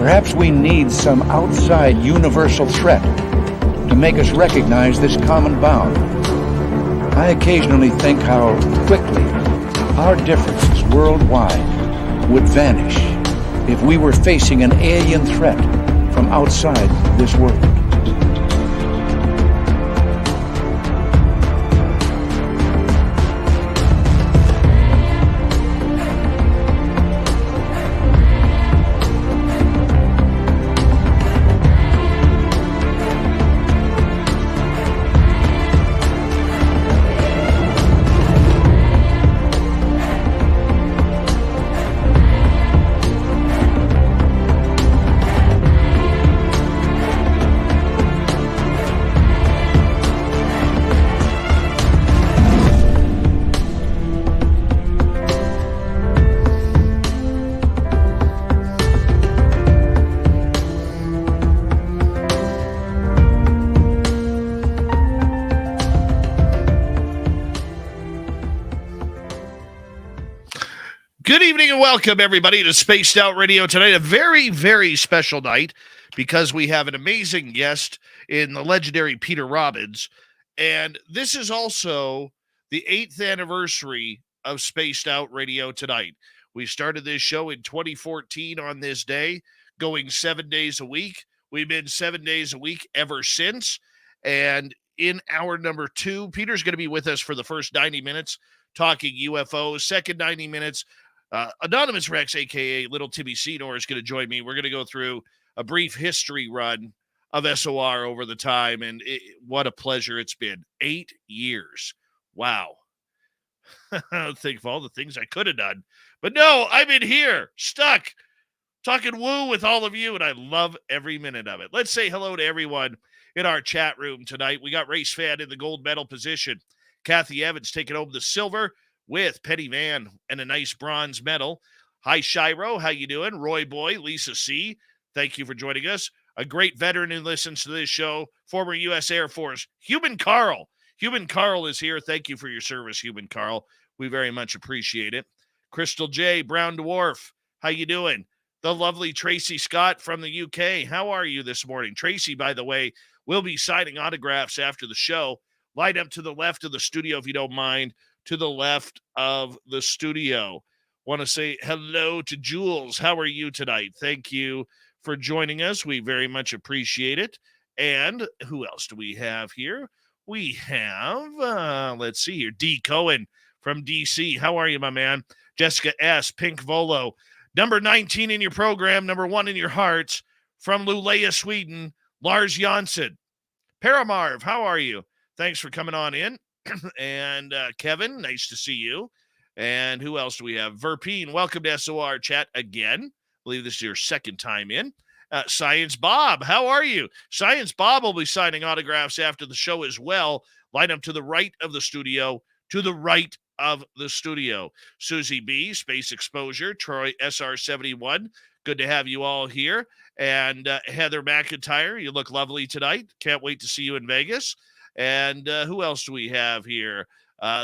Perhaps we need some outside universal threat to make us recognize this common bound. I occasionally think how quickly our differences worldwide would vanish if we were facing an alien threat from outside this world. Good evening and welcome, everybody, to Spaced Out Radio tonight. A very, very special night because we have an amazing guest in the legendary Peter Robbins. And this is also the 8th anniversary of Spaced Out Radio tonight. We started this show in 2014 on this day, going 7 days a week. We've been 7 days a week ever since. And in hour number 2, Peter's going to be with us for the first 90 minutes talking UFOs. Second 90 minutes, Anonymous Rex, a.k.a. Little Timmy Senior, is going to join me. We're going to go through a brief history run of SOR over the time, and what a pleasure it's been. 8 years. Wow. Think of all the things I could have done. But no, I'm in here, stuck, talking woo with all of you, and I love every minute of it. Let's say hello to everyone in our chat room tonight. We got Race Fan in the gold medal position. Kathy Evans taking home the silver with Penny Van and a nice bronze medal. Hi, Shiro. How you doing? Roy Boy, Lisa C. Thank you for joining us. A great veteran who listens to this show, former U.S. Air Force, Human Carl. Human Carl is here. Thank you for your service, Human Carl. We very much appreciate it. Crystal J. Brown Dwarf. How you doing? The lovely Tracy Scott from the UK. How are you this morning? Tracy, by the way, will be signing autographs after the show. Line up to the left of the studio if you don't mind. To the left of the studio. Want to say hello to Jules. How are you tonight? Thank you for joining us. We very much appreciate it. And who else do we have here? We have, let's see here, D. Cohen from DC. How are you, my man? Jessica S. Pink Volo. Number 19 in your program, number 1 in your hearts. From Luleå, Sweden, Lars Jansson. Paramarv, how are you? Thanks for coming on in. And Kevin, nice to see you. And who else do we have? Verpine, welcome to SOR chat again. I believe this is your second time in. Science Bob, how are you? Science Bob will be signing autographs after the show as well. Line up to the right of the studio, to the right of the studio. Susie B, Space Exposure, Troy SR71. Good to have you all here. And Heather McIntyre, you look lovely tonight. Can't wait to see you in Vegas. And who else do we have here?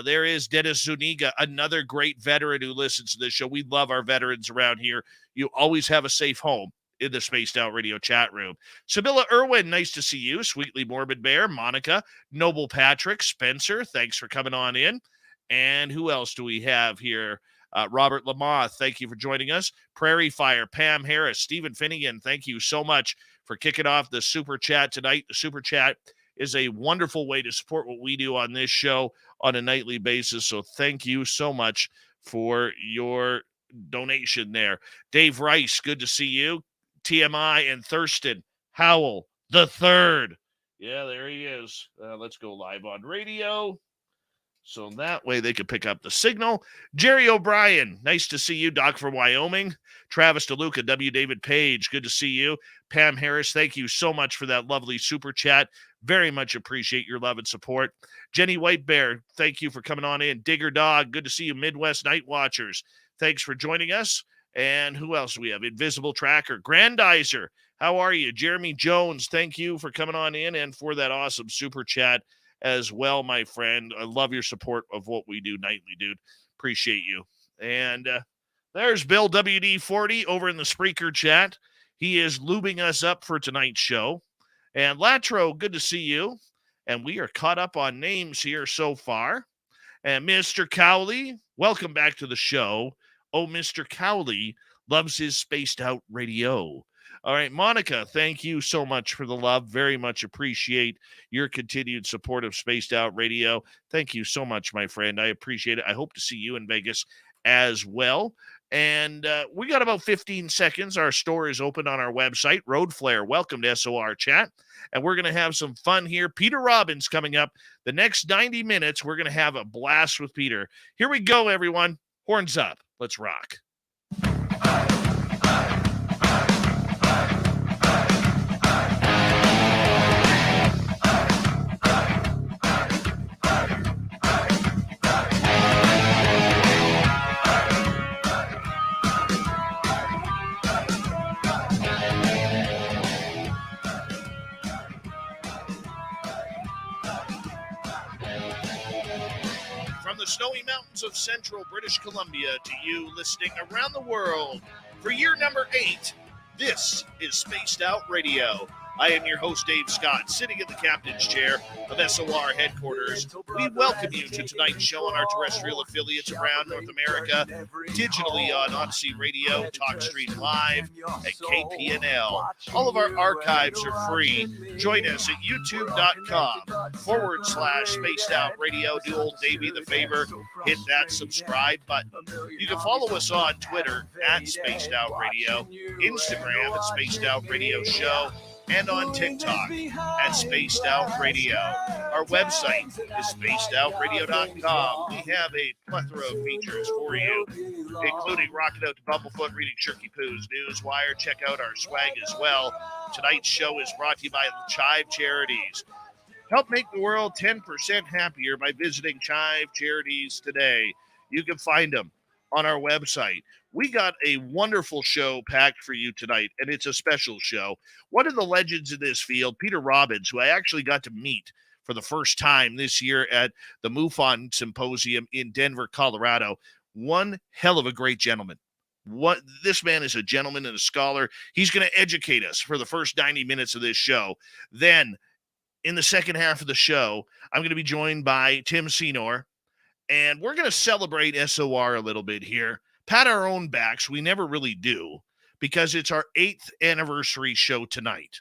There is Dennis Zuniga, another great veteran who listens to this show. We love our veterans around here. You always have a safe home in the Spaced Out Radio chat room. Sibylla Irwin, nice to see you. Sweetly Morbid Bear, Monica, Noble Patrick, Spencer, thanks for coming on in. And who else do we have here? Robert Lamoth, thank you for joining us. Prairie Fire, Pam Harris, Stephen Finnegan, thank you so much for kicking off the Super Chat tonight. The Super Chat is a wonderful way to support what we do on this show on a nightly basis. So thank you so much for your donation there. Dave Rice, good to see you. TMI and Thurston Howell the third. Yeah, there he is. Let's go live on radio. So that way they could pick up the signal. Jerry O'Brien, nice to see you. Doc from Wyoming. Travis DeLuca, W. David Page, good to see you. Pam Harris, thank you so much for that lovely super chat. Very much appreciate your love and support. Jenny White Bear, thank you for coming on in. Digger Dog, good to see you. Midwest Night Watchers, thanks for joining us. And who else do we have? Invisible Tracker, Grandizer, how are you? Jeremy Jones, thank you for coming on in and for that awesome super chat as well, my friend. I love your support of what we do nightly, dude. Appreciate you. And there's Bill WD40 over in the Spreaker chat. He is lubing us up for tonight's show. And Latro, good to see you. And we are caught up on names here so far. And Mr. Cowley, welcome back to the show. Oh, Mr. Cowley loves his spaced out radio. All right, Monica, thank you so much for the love. Very much appreciate your continued support of Spaced Out Radio. Thank you so much, my friend. I appreciate it. I hope to see you in Vegas as well. And we got about 15 seconds. Our store is open on our website, Road Flare. Welcome to SOR Chat. And we're going to have some fun here. Peter Robbins coming up. The next 90 minutes, we're going to have a blast with Peter. Here we go, everyone. Horns up. Let's rock. From the snowy mountains of central British Columbia to you listening around the world for year number 8, this is Spaced Out Radio. I am your host, Dave Scott, sitting in the captain's chair of SOR headquarters. We welcome you to tonight's show on our terrestrial affiliates around North America, digitally on Odyssey Radio, TalkStream Live, and KPNL. All of our archives are free. Join us at youtube.com/Spaced Out Radio. Do old Davey the favor, hit that subscribe button. You can follow us on Twitter at Spaced Out Radio, Instagram at Spaced Out Radio Show, and on TikTok at Spaced Out Radio. Our website is spacedoutradio.com. We have a plethora of features for you, including rocking out to Bumblefoot, reading Shirky Poo's Newswire. Check out our swag as well. Tonight's show is brought to you by Chive Charities. Help make the world 10% happier by visiting Chive Charities today. You can find them on our website. We got a wonderful show packed for you tonight, and it's a special show. One of the legends in this field, Peter Robbins, who I actually got to meet for the first time this year at the MUFON Symposium in Denver, Colorado. One hell of a great gentleman. This man is a gentleman and a scholar. He's going to educate us for the first 90 minutes of this show. Then, in the second half of the show, I'm going to be joined by Tim Senor, and we're going to celebrate SOR a little bit here. Pat our own backs. We never really do, because it's our 8th anniversary show tonight.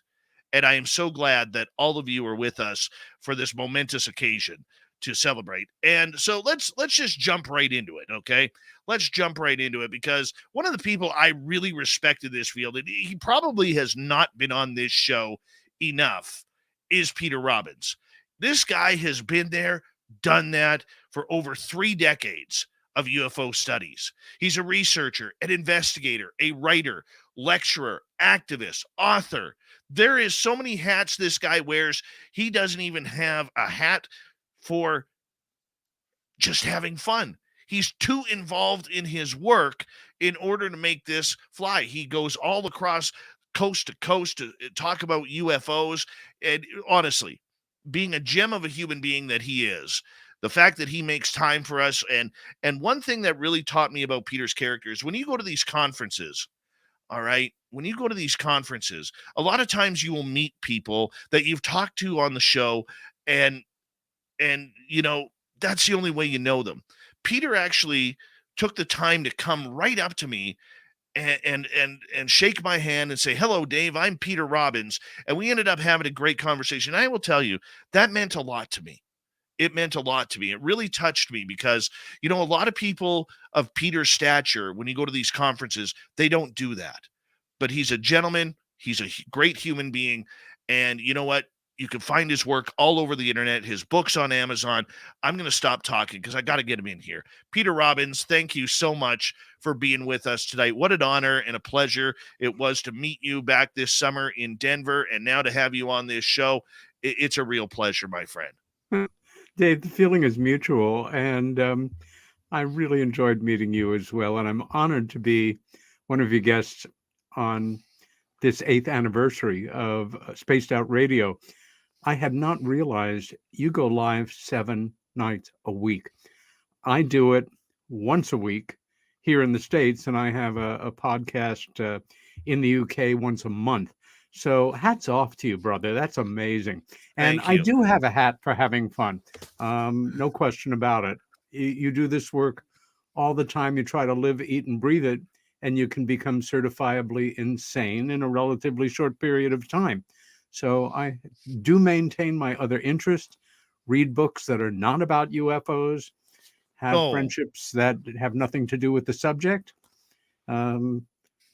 And I am so glad that all of you are with us for this momentous occasion to celebrate. And so let's just jump right into it, okay? Let's jump right into it, because one of the people I really respect in this field, and he probably has not been on this show enough, is Peter Robbins. This guy has been there, done that for over 3 decades of UFO studies. He's a researcher, an investigator, a writer, lecturer, activist, author. There is so many hats this guy wears. He doesn't even have a hat for just having fun. He's too involved in his work in order to make this fly. He goes all across coast to coast to talk about UFOs. And honestly, being a gem of a human being that he is, the fact that he makes time for us. And one thing that really taught me about Peter's character is when you go to these conferences, all right, when you go to these conferences, a lot of times you will meet people that you've talked to on the show, and you know, that's the only way you know them. Peter actually took the time to come right up to me and shake my hand and say, "Hello, Dave, I'm Peter Robbins." And we ended up having a great conversation. I will tell you, that meant a lot to me. It meant a lot to me. It really touched me because, you know, a lot of people of Peter's stature, when you go to these conferences, they don't do that. But he's a gentleman. He's a great human being. And you know what? You can find his work all over the internet, his books on Amazon. I'm going to stop talking because I got to get him in here. Peter Robbins, thank you so much for being with us tonight. What an honor and a pleasure it was to meet you back this summer in Denver, and now to have you on this show. It's a real pleasure, my friend. Dave, the feeling is mutual, and I really enjoyed meeting you as well, and I'm honored to be one of your guests on this 8th anniversary of Spaced Out Radio. I had not realized you go live 7 nights a week. I do it once a week here in the States, and I have a podcast in the UK once a month. So hats off to you, brother. That's amazing. And Thank I you. do have a hat for having fun. No question about it. You do this work all the time. You try to live, eat, and breathe it, and you can become certifiably insane in a relatively short period of time. So I do maintain my other interests, read books that are not about UFOs, have Oh, friendships that have nothing to do with the subject. Um,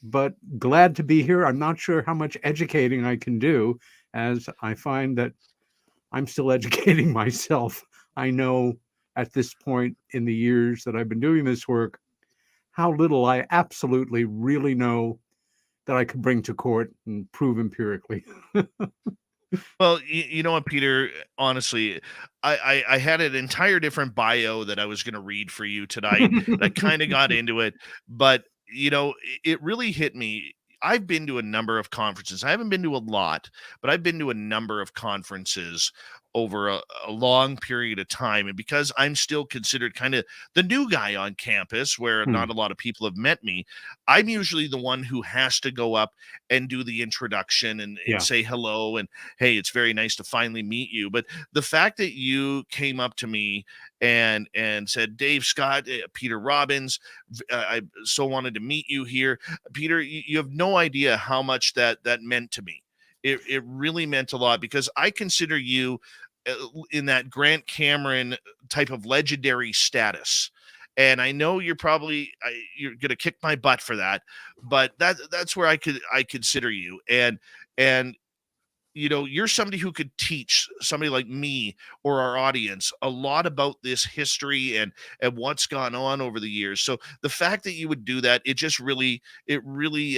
but glad to be here. I'm not sure how much educating I can do, as I find that I'm still educating myself. I know at this point in the years that I've been doing this work, how little I absolutely really know that I could bring to court and prove empirically. well, you know what, Peter? Honestly, I had an entire different bio that I was going to read for you tonight. And I kind of got into it, but it really hit me. I've been to a number of conferences. I haven't been to a lot, but I've been to a number of conferences over a long period of time. And because I'm still considered kind of the new guy on campus, where Hmm. not a lot of people have met me, I'm usually the one who has to go up and do the introduction and Yeah. say hello and hey, it's very nice to finally meet you. But the fact that you came up to me and said, Dave Scott, Peter Robbins, I so wanted to meet you here. Peter, you have no idea how much that meant to me. It really meant a lot because I consider you in that Grant Cameron type of legendary status. And I know you're gonna kick my butt for that, but that's where I consider you. And you're somebody who could teach somebody like me or our audience a lot about this history and what's gone on over the years. So the fact that you would do that, it really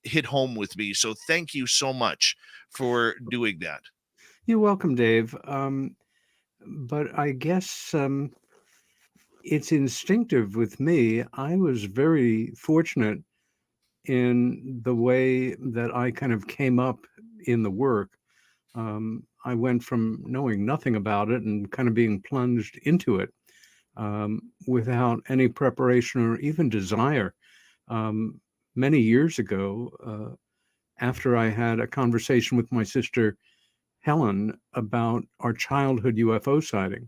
hit home with me. So thank you so much for doing that. You're welcome, Dave. But I guess it's instinctive with me. I was very fortunate in the way that I kind of came up in the work. I went from knowing nothing about it and kind of being plunged into it without any preparation or even desire. Um, Many years ago, after I had a conversation with my sister Helen about our childhood UFO sighting,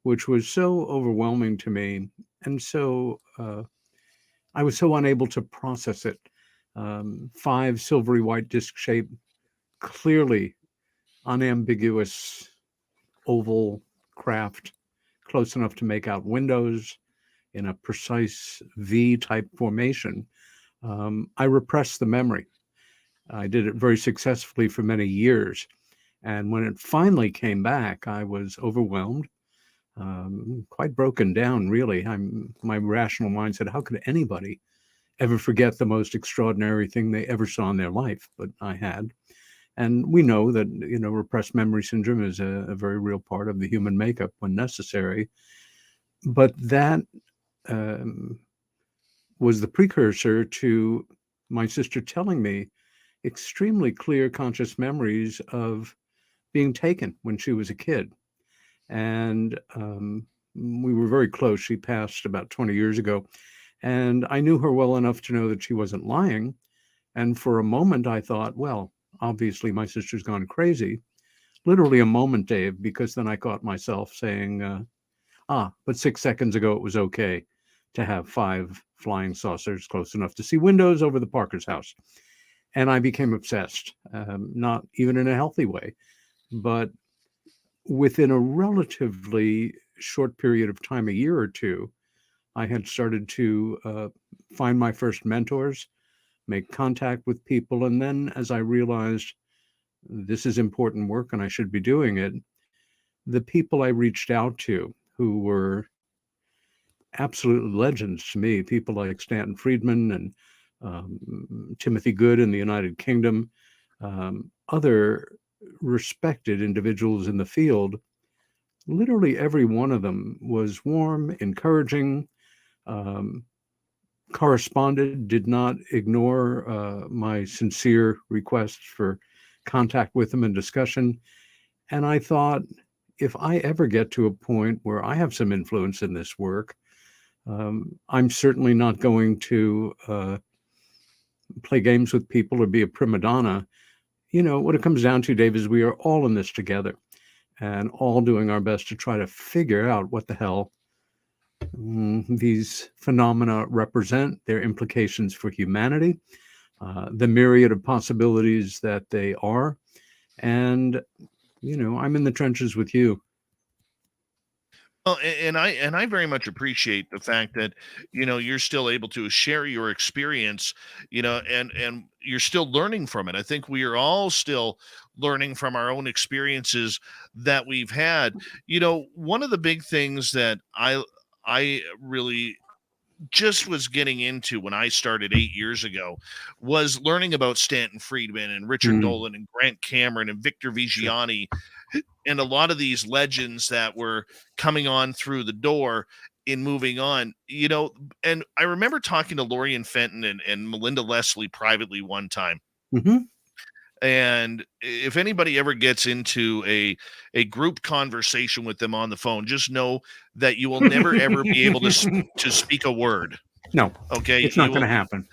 which was so overwhelming to me, and so I was so unable to process it. Five silvery white disc shaped, clearly unambiguous oval craft, close enough to make out windows in a precise V type formation. I repressed the memory. I did it very successfully for many years. And when it finally came back, I was overwhelmed, quite broken down, really. My rational mind said, how could anybody ever forget the most extraordinary thing they ever saw in their life? But I had. And we know that, repressed memory syndrome is a very real part of the human makeup when necessary. But that um, was the precursor to my sister telling me extremely clear conscious memories of being taken when she was a kid. And we were very close. She passed about 20 years ago. And I knew her well enough to know that she wasn't lying. And for a moment, I thought, well, obviously my sister's gone crazy. Literally a moment, Dave, because then I caught myself saying, but 6 seconds ago it was okay to have five flying saucers close enough to see windows over the Parker's house. And I became obsessed, not even in a healthy way, but within a relatively short period of time, a year or two, I had started to find my first mentors, make contact with people. And then as I realized this is important work and I should be doing it, the people I reached out to who were absolute legends to me, people like Stanton Friedman and Timothy Good in the United Kingdom, other respected individuals in the field, literally every one of them was warm, encouraging, um, corresponded, did not ignore my sincere requests for contact with them and discussion. And I thought, if I ever get to a point where I have some influence in this work, I'm certainly not going to play games with people or be a prima donna. What it comes down to, Dave, is we are all in this together and all doing our best to try to figure out what the hell these phenomena represent, their implications for humanity, the myriad of possibilities that they are. And, I'm in the trenches with you. Well, and I very much appreciate the fact that you're still able to share your experience, and you're still learning from it. I think we are all still learning from our own experiences that we've had. One of the big things that I really just was getting into when I started 8 years ago was learning about Stanton Friedman and Richard Nolan and Grant Cameron and Victor Vigiani and a lot of these legends that were coming on through the door in moving on, and I remember talking to Lorian Fenton and Melinda Leslie privately one time. Mm-hmm. And if anybody ever gets into a group conversation with them on the phone, just know that you will never, ever be able to speak a word. No, okay. It's not going to happen.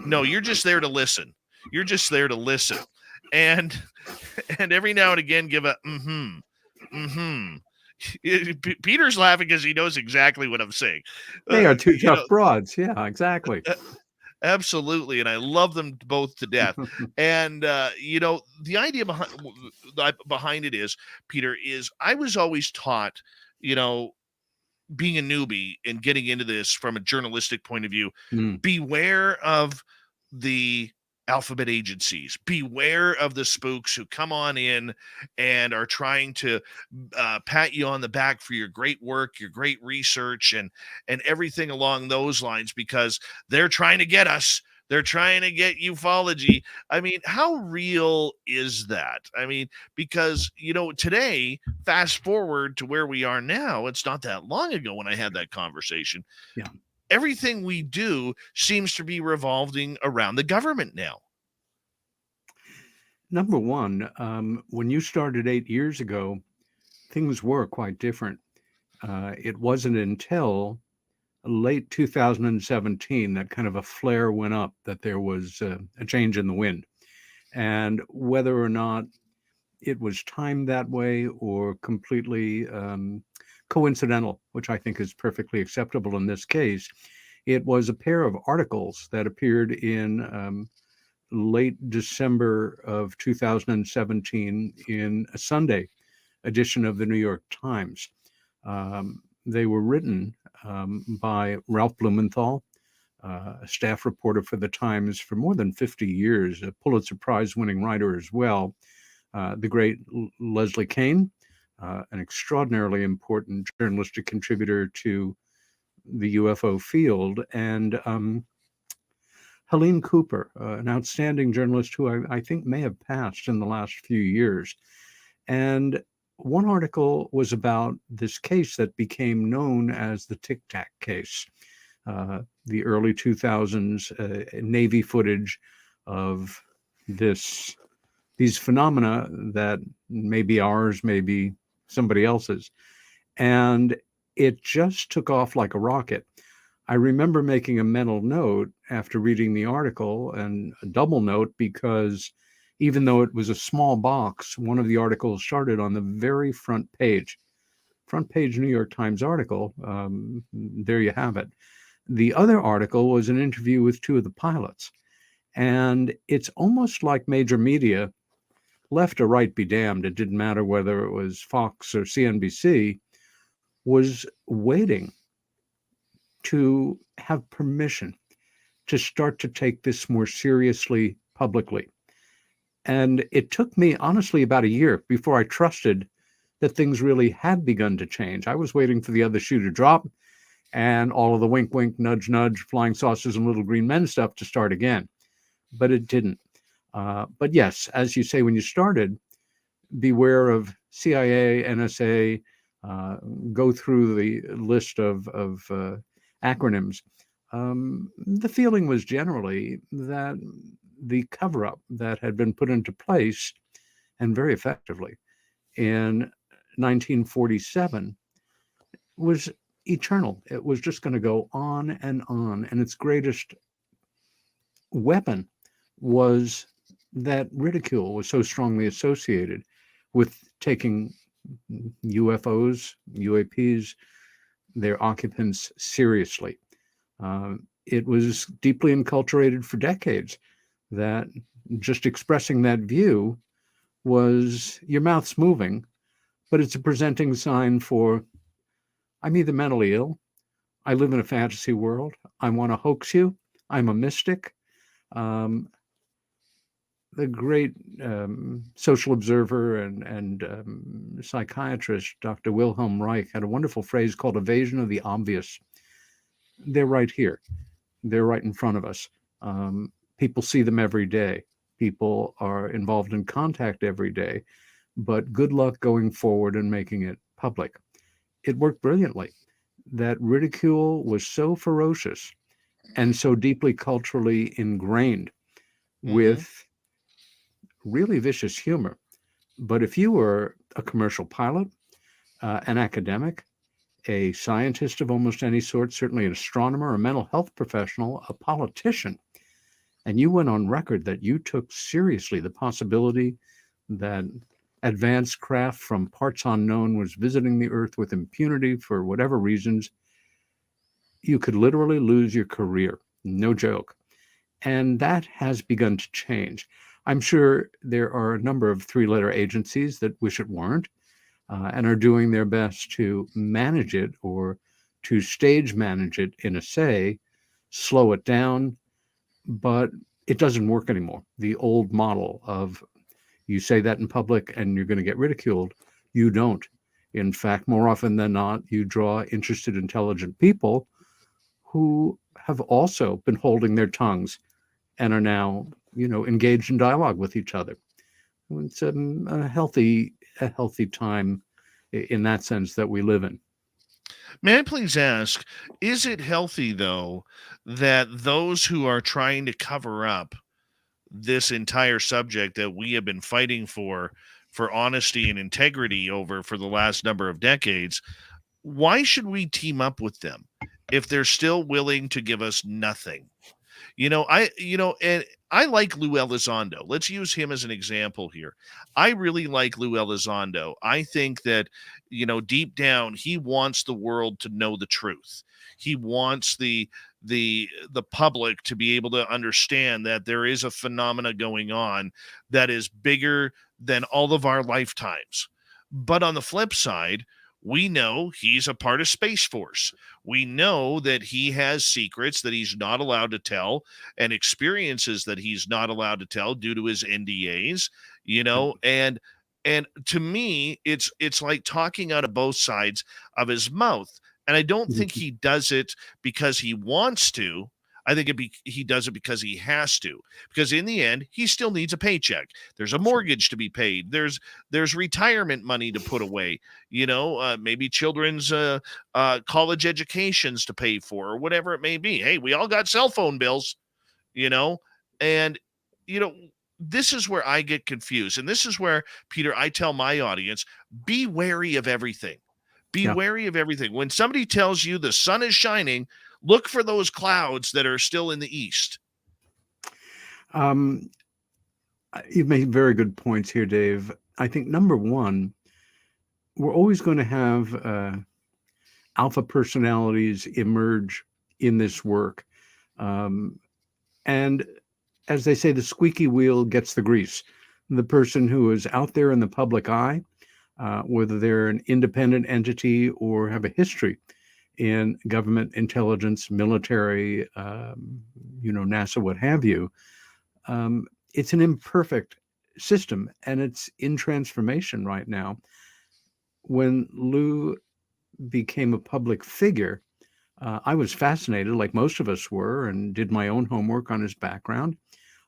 No, you're just there to listen. You're just there to listen. And every now and again, give a Peter's laughing because he knows exactly what I'm saying. They are two tough broads. Yeah, exactly. Absolutely. And I love them both to death. And, the idea behind it is, Peter, is I was always taught, being a newbie and getting into this from a journalistic point of view, beware of the alphabet agencies, beware of the spooks who come on in and are trying to pat you on the back for your great work, your great research, and everything along those lines, because they're trying to get us. They're trying to get ufology. I mean, how real is that? I mean, because, today, fast forward to where we are now, it's not that long ago when I had that conversation. Yeah. Everything we do seems to be revolving around the government now. Number one, when you started 8 years ago, things were quite different. It wasn't until late 2017 that kind of a flare went up, that there was a change in the wind. And whether or not it was timed that way or completely coincidental, which I think is perfectly acceptable in this case, it was a pair of articles that appeared in late December of 2017 in a Sunday edition of the New York Times. They were written by Ralph Blumenthal, a staff reporter for the Times for more than 50 years, a Pulitzer Prize-winning writer as well, the great Leslie Kean, an extraordinarily important journalistic contributor to the UFO field, and Helene Cooper, an outstanding journalist who I think may have passed in the last few years. And one article was about this case that became known as the Tic Tac case, the early 2000s Navy footage of these phenomena that may be ours, may be somebody else's. And it just took off like a rocket. I remember making a mental note after reading the article, and a double note, because even though it was a small box, one of the articles started on the very front page New York Times article. There you have it. The other article was an interview with two of the pilots. And it's almost like major media, left or right be damned, it didn't matter whether it was Fox or CNBC, was waiting to have permission to start to take this more seriously publicly. And it took me, honestly, about a year before I trusted that things really had begun to change. I was waiting for the other shoe to drop and all of the wink, wink, nudge, nudge, flying saucers and little green men stuff to start again. But it didn't. But yes, as you say, when you started, beware of CIA, NSA, go through the list of acronyms. The feeling was generally that the cover-up that had been put into place, and very effectively, in 1947 was eternal. It was just going to go on, and its greatest weapon was that ridicule was so strongly associated with taking UFOs, UAPs, their occupants seriously. It was deeply enculturated for decades that just expressing that view was your mouth's moving, but it's a presenting sign for I'm either mentally ill, I live in a fantasy world, I want to hoax you, I'm a mystic. Um, the great social observer and psychiatrist, Dr. Wilhelm Reich, had a wonderful phrase called evasion of the obvious. They're right here. They're right in front of us. People see them every day. People are involved in contact every day. But good luck going forward and making it public. It worked brilliantly. That ridicule was so ferocious and so deeply culturally ingrained with really vicious humor. But if you were a commercial pilot, an academic, a scientist of almost any sort, certainly an astronomer, a mental health professional, a politician, and you went on record that you took seriously the possibility that advanced craft from parts unknown was visiting the Earth with impunity for whatever reasons, you could literally lose your career. No joke. And that has begun to change. I'm sure there are a number of three-letter agencies that wish it weren't and are doing their best to manage it or to stage manage it in a say, slow it down, but it doesn't work anymore. The old model of you say that in public and you're going to get ridiculed, you don't. In fact, more often than not, you draw interested, intelligent people who have also been holding their tongues and are now, engaged in dialogue with each other. It's a healthy time in that sense that we live in. May I please ask, is it healthy, though, that those who are trying to cover up this entire subject that we have been fighting for honesty and integrity over for the last number of decades, why should we team up with them if they're still willing to give us nothing? And I like Lou Elizondo. Let's use him as an example here. I really like Lou Elizondo. I think that, deep down, he wants the world to know the truth. He wants the public to be able to understand that there is a phenomena going on that is bigger than all of our lifetimes. But on the flip side, we know he's a part of Space Force. We know that he has secrets that he's not allowed to tell and experiences that he's not allowed to tell due to his NDAs, and to me, it's like talking out of both sides of his mouth. And I don't think he does it because he wants to. I think he does it because he has to, because in the end, he still needs a paycheck. There's a mortgage to be paid. There's retirement money to put away, maybe children's college educations to pay for or whatever it may be. Hey, we all got cell phone bills, and, this is where I get confused. And this is where, Peter, I tell my audience, be wary of everything. Be wary of everything. When somebody tells you the sun is shining, look for those clouds that are still in the east. You've made very good points here, Dave. I think number one, we're always going to have alpha personalities emerge in this work. And as they say, the squeaky wheel gets the grease. The person who is out there in the public eye, whether they're an independent entity or have a history in government intelligence, military, NASA, what have you. It's an imperfect system, and it's in transformation right now. When Lou became a public figure, I was fascinated, like most of us were, and did my own homework on his background,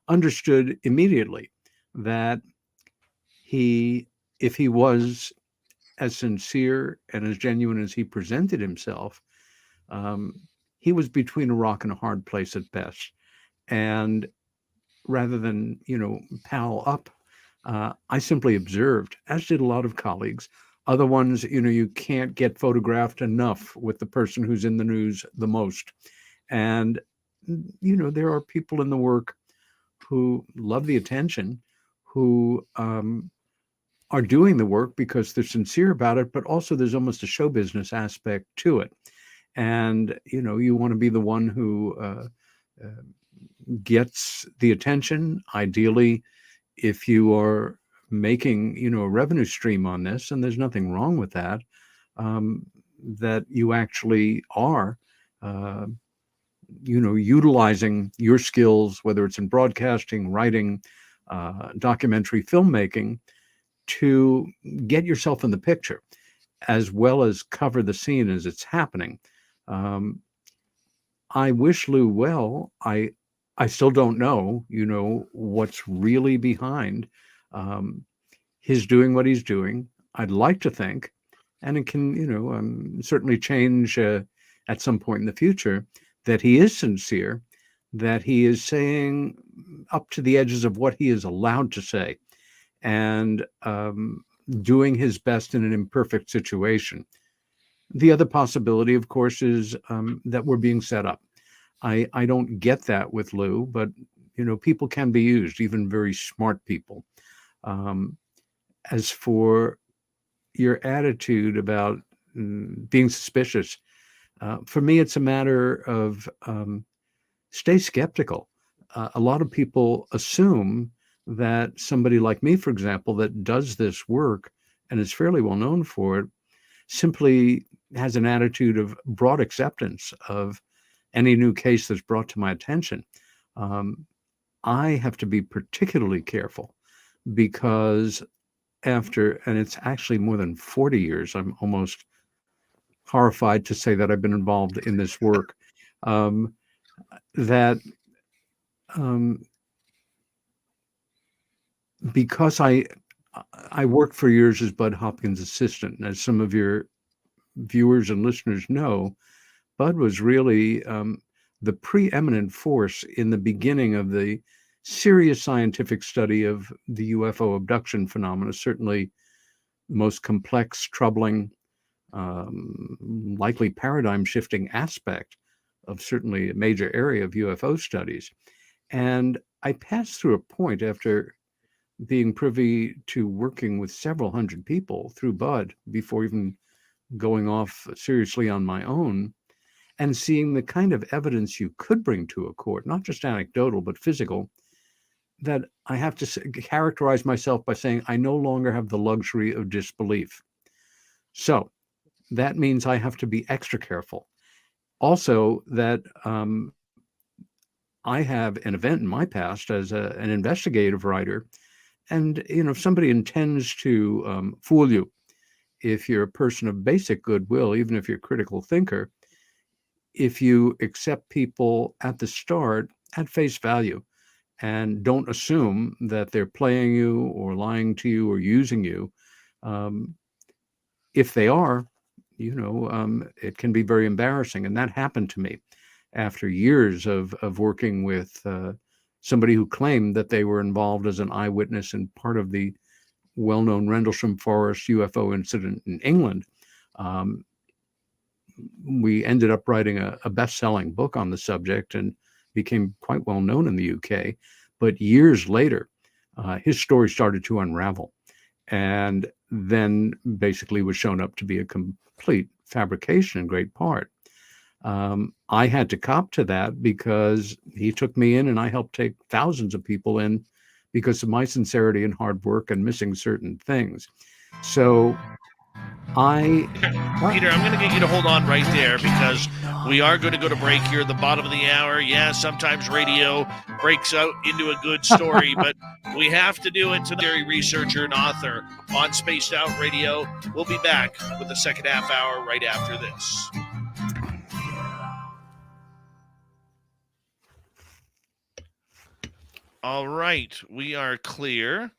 understood immediately that if he was as sincere and as genuine as he presented himself, he was between a rock and a hard place at best. And rather than, pal up, I simply observed, as did a lot of colleagues, other ones, you can't get photographed enough with the person who's in the news the most. And, there are people in the work who love the attention, who are doing the work because they're sincere about it, but also there's almost a show business aspect to it. And, you want to be the one who gets the attention. Ideally, if you are making, a revenue stream on this, and there's nothing wrong with that, that you actually are, utilizing your skills, whether it's in broadcasting, writing, documentary filmmaking, to get yourself in the picture, as well as cover the scene as it's happening. I wish Lou well. I still don't know, what's really behind his doing what he's doing. I'd like to think, and it can, certainly change at some point in the future, that he is sincere, that he is saying up to the edges of what he is allowed to say, and doing his best in an imperfect situation. The other possibility, of course, is that we're being set up. I don't get that with Lou, but people can be used, even very smart people. As for your attitude about being suspicious, for me, it's a matter of stay skeptical. A lot of people assume that somebody like me, for example, that does this work and is fairly well known for it, simply has an attitude of broad acceptance of any new case that's brought to my attention. I have to be particularly careful because and it's actually more than 40 years, I'm almost horrified to say that I've been involved in this work, because I worked for years as Budd Hopkins' assistant, and as some of your viewers and listeners know, Budd was really the preeminent force in the beginning of the serious scientific study of the UFO abduction phenomena, certainly most complex, troubling, likely paradigm-shifting aspect of certainly a major area of UFO studies. And I passed through a point after being privy to working with several hundred people through Budd before even going off seriously on my own, and seeing the kind of evidence you could bring to a court, not just anecdotal, but physical, that I have to characterize myself by saying I no longer have the luxury of disbelief. So that means I have to be extra careful. Also, that I have an event in my past as an investigative writer, and if somebody intends to fool you, if you're a person of basic goodwill, even if you're a critical thinker, if you accept people at the start at face value and don't assume that they're playing you or lying to you or using you, if they are, it can be very embarrassing. And that happened to me after years of working with somebody who claimed that they were involved as an eyewitness in part of the well-known Rendlesham Forest UFO Incident in England. We ended up writing a best-selling book on the subject and became quite well known in the UK. But years later, his story started to unravel, and then basically was shown up to be a complete fabrication in great part. I had to cop to that because he took me in, and I helped take thousands of people in because of my sincerity and hard work and missing certain things. So Peter, I'm going to get you to hold on right there because we are going to go to break here at the bottom of the hour. Yeah, sometimes radio breaks out into a good story, but we have to do it tonight. Researcher and author on Spaced Out Radio. We'll be back with the second half hour right after this. All right, we are clear.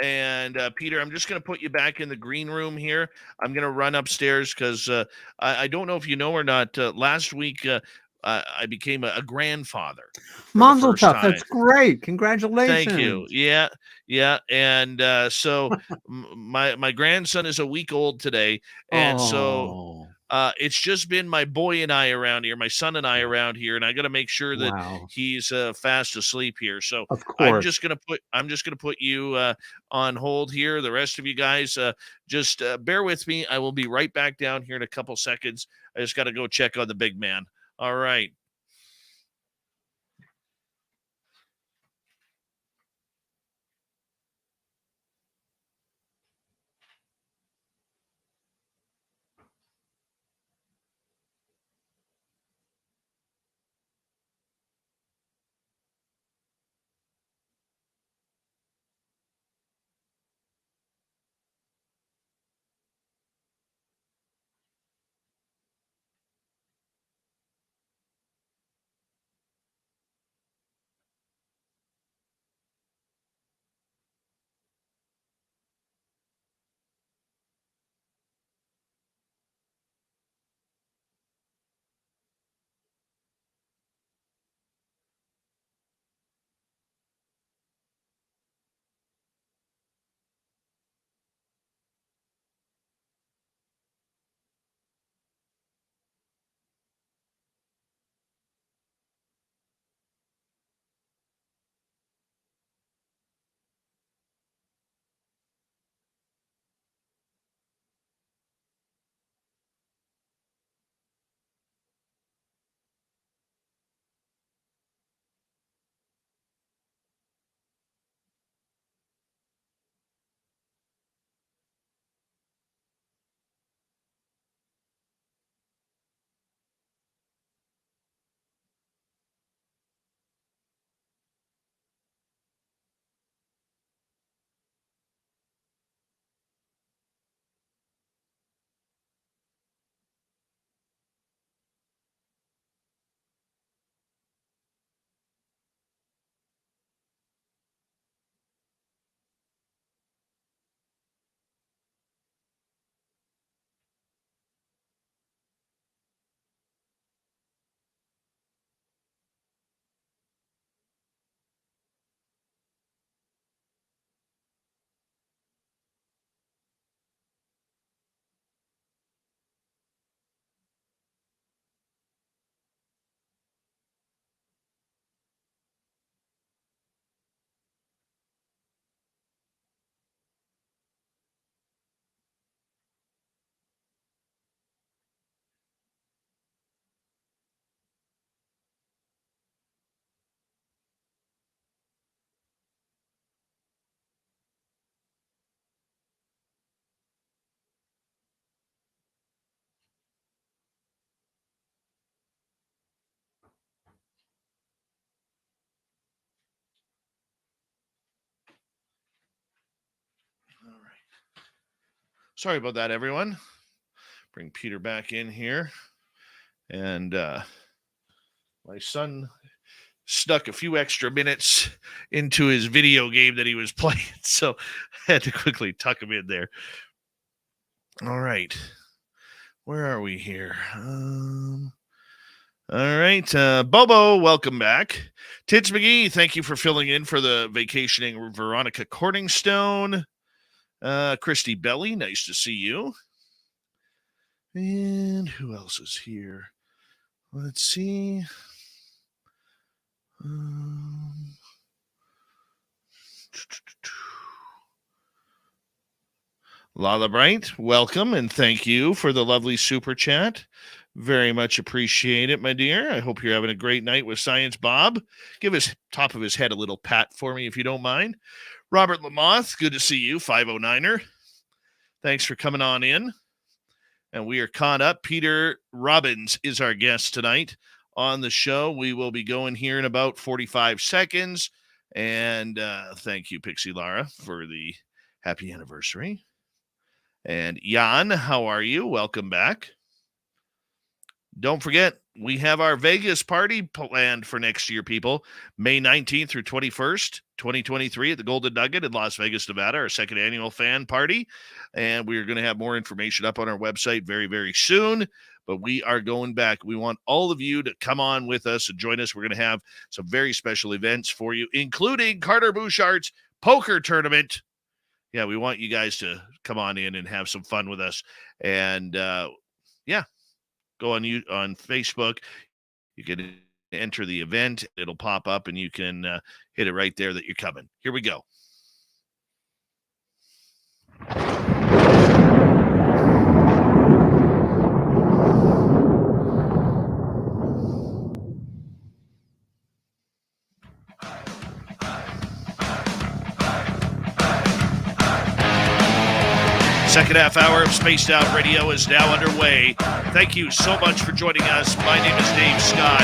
And Peter, I'm just going to put you back in the green room here. I'm going to run upstairs because I don't know if you know or not. Last week, I became a grandfather. Mazel tov. That's great. Congratulations. Thank you. Yeah. And so my grandson is a week old today. And so It's just been my boy and I around here, my son and I around here, and I got to make sure that Wow. he's fast asleep here. So Of I'm course. just gonna put you on hold here. The rest of you guys, just bear with me. I will be right back down here in a couple seconds. I just got to go check on the big man. All right. All right. Sorry about that, everyone. Bring Peter back in here. And my son snuck a few extra minutes into his video game that he was playing. So I had to quickly tuck him in there. All right. Where are we here? All right. Bobo, welcome back. Tits McGee, thank you for filling in for the vacationing Veronica Corningstone. Christy Belly, nice to see you. And who else is here? Let's see. Lala Bright, welcome and thank you for the lovely super chat. Very much appreciate it, my dear. I hope you're having a great night with Science Bob. Give his top of his head a little pat for me if you don't mind. Robert Lamoth, good to see you, 509er. Thanks for coming on in. And we are caught up. Peter Robbins is our guest tonight on the show. We will be going here in about 45 seconds. And thank you, Pixie Lara, for the happy anniversary. And Jan, how are you? Welcome back. Don't forget, we have our Vegas party planned for next year, people. May 19th through 21st, 2023 at the Golden Nugget in Las Vegas, Nevada, our second annual fan party. And we're going to have more information up on our website very, very soon. But we are going back. We want all of you to come on with us and join us. We're going to have some very special events for you, including Carter Bouchard's poker tournament. Yeah, we want you guys to come on in and have some fun with us. And yeah, go on Facebook. You can enter the event. It'll pop up, and you can hit it right there that you're coming. Here we go. Second half hour of Spaced Out Radio is now underway. Thank you so much for joining us. My name is Dave Scott.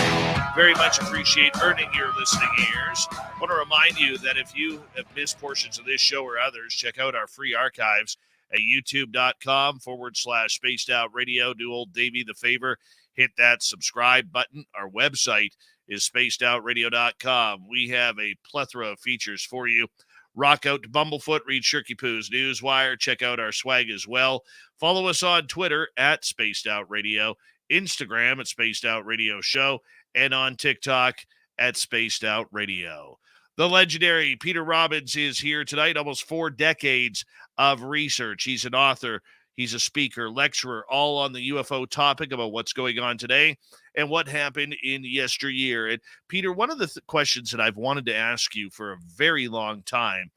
Very much appreciate earning your listening ears. I want to remind you that if you have missed portions of this show or others, check out our free archives at youtube.com/Spaced Out Radio. Do old Davey the favor, hit that subscribe button. Our website is spacedoutradio.com. We have a plethora of features for you. Rock out to Bumblefoot, read Shirky Poo's Newswire, check out our swag as well. Follow us on Twitter at Spaced Out Radio, Instagram at Spaced Out Radio Show, and on TikTok at Spaced Out Radio. The legendary Peter Robbins is here tonight, almost 4 decades of research. He's an author, he's a speaker, lecturer, all on the UFO topic about what's going on today and what happened in yesteryear. And Peter, one of the questions that I've wanted to ask you for a very long time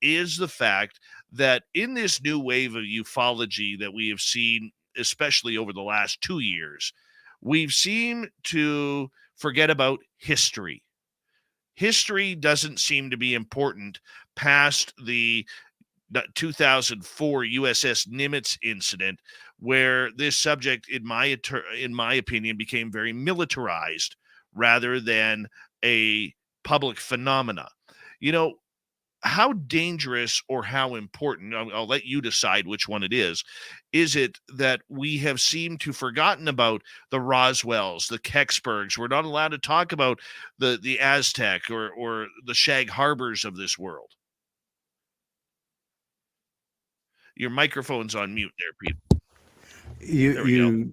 is the fact that in this new wave of ufology that we have seen, especially over the last 2 years, we've seemed to forget about history. History doesn't seem to be important past the 2004 USS Nimitz incident, where this subject, in my opinion, became very militarized rather than a public phenomena. You know, how dangerous or how important, I'll let you decide which one it is it that we have seemed to forgotten about the Roswells, the Kecksburgs? We're not allowed to talk about the Aztec or the Shag Harbors of this world. Your microphone's on mute there, Pete. You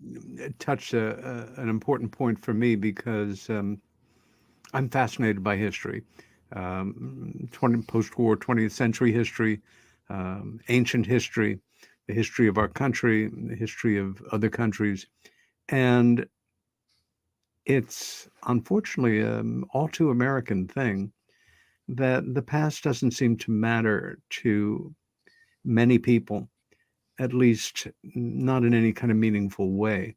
touched an important point for me because I'm fascinated by history, post-war 20th century history, ancient history, the history of our country, the history of other countries. And it's unfortunately an all too American thing that the past doesn't seem to matter to many people, at least not in any kind of meaningful way.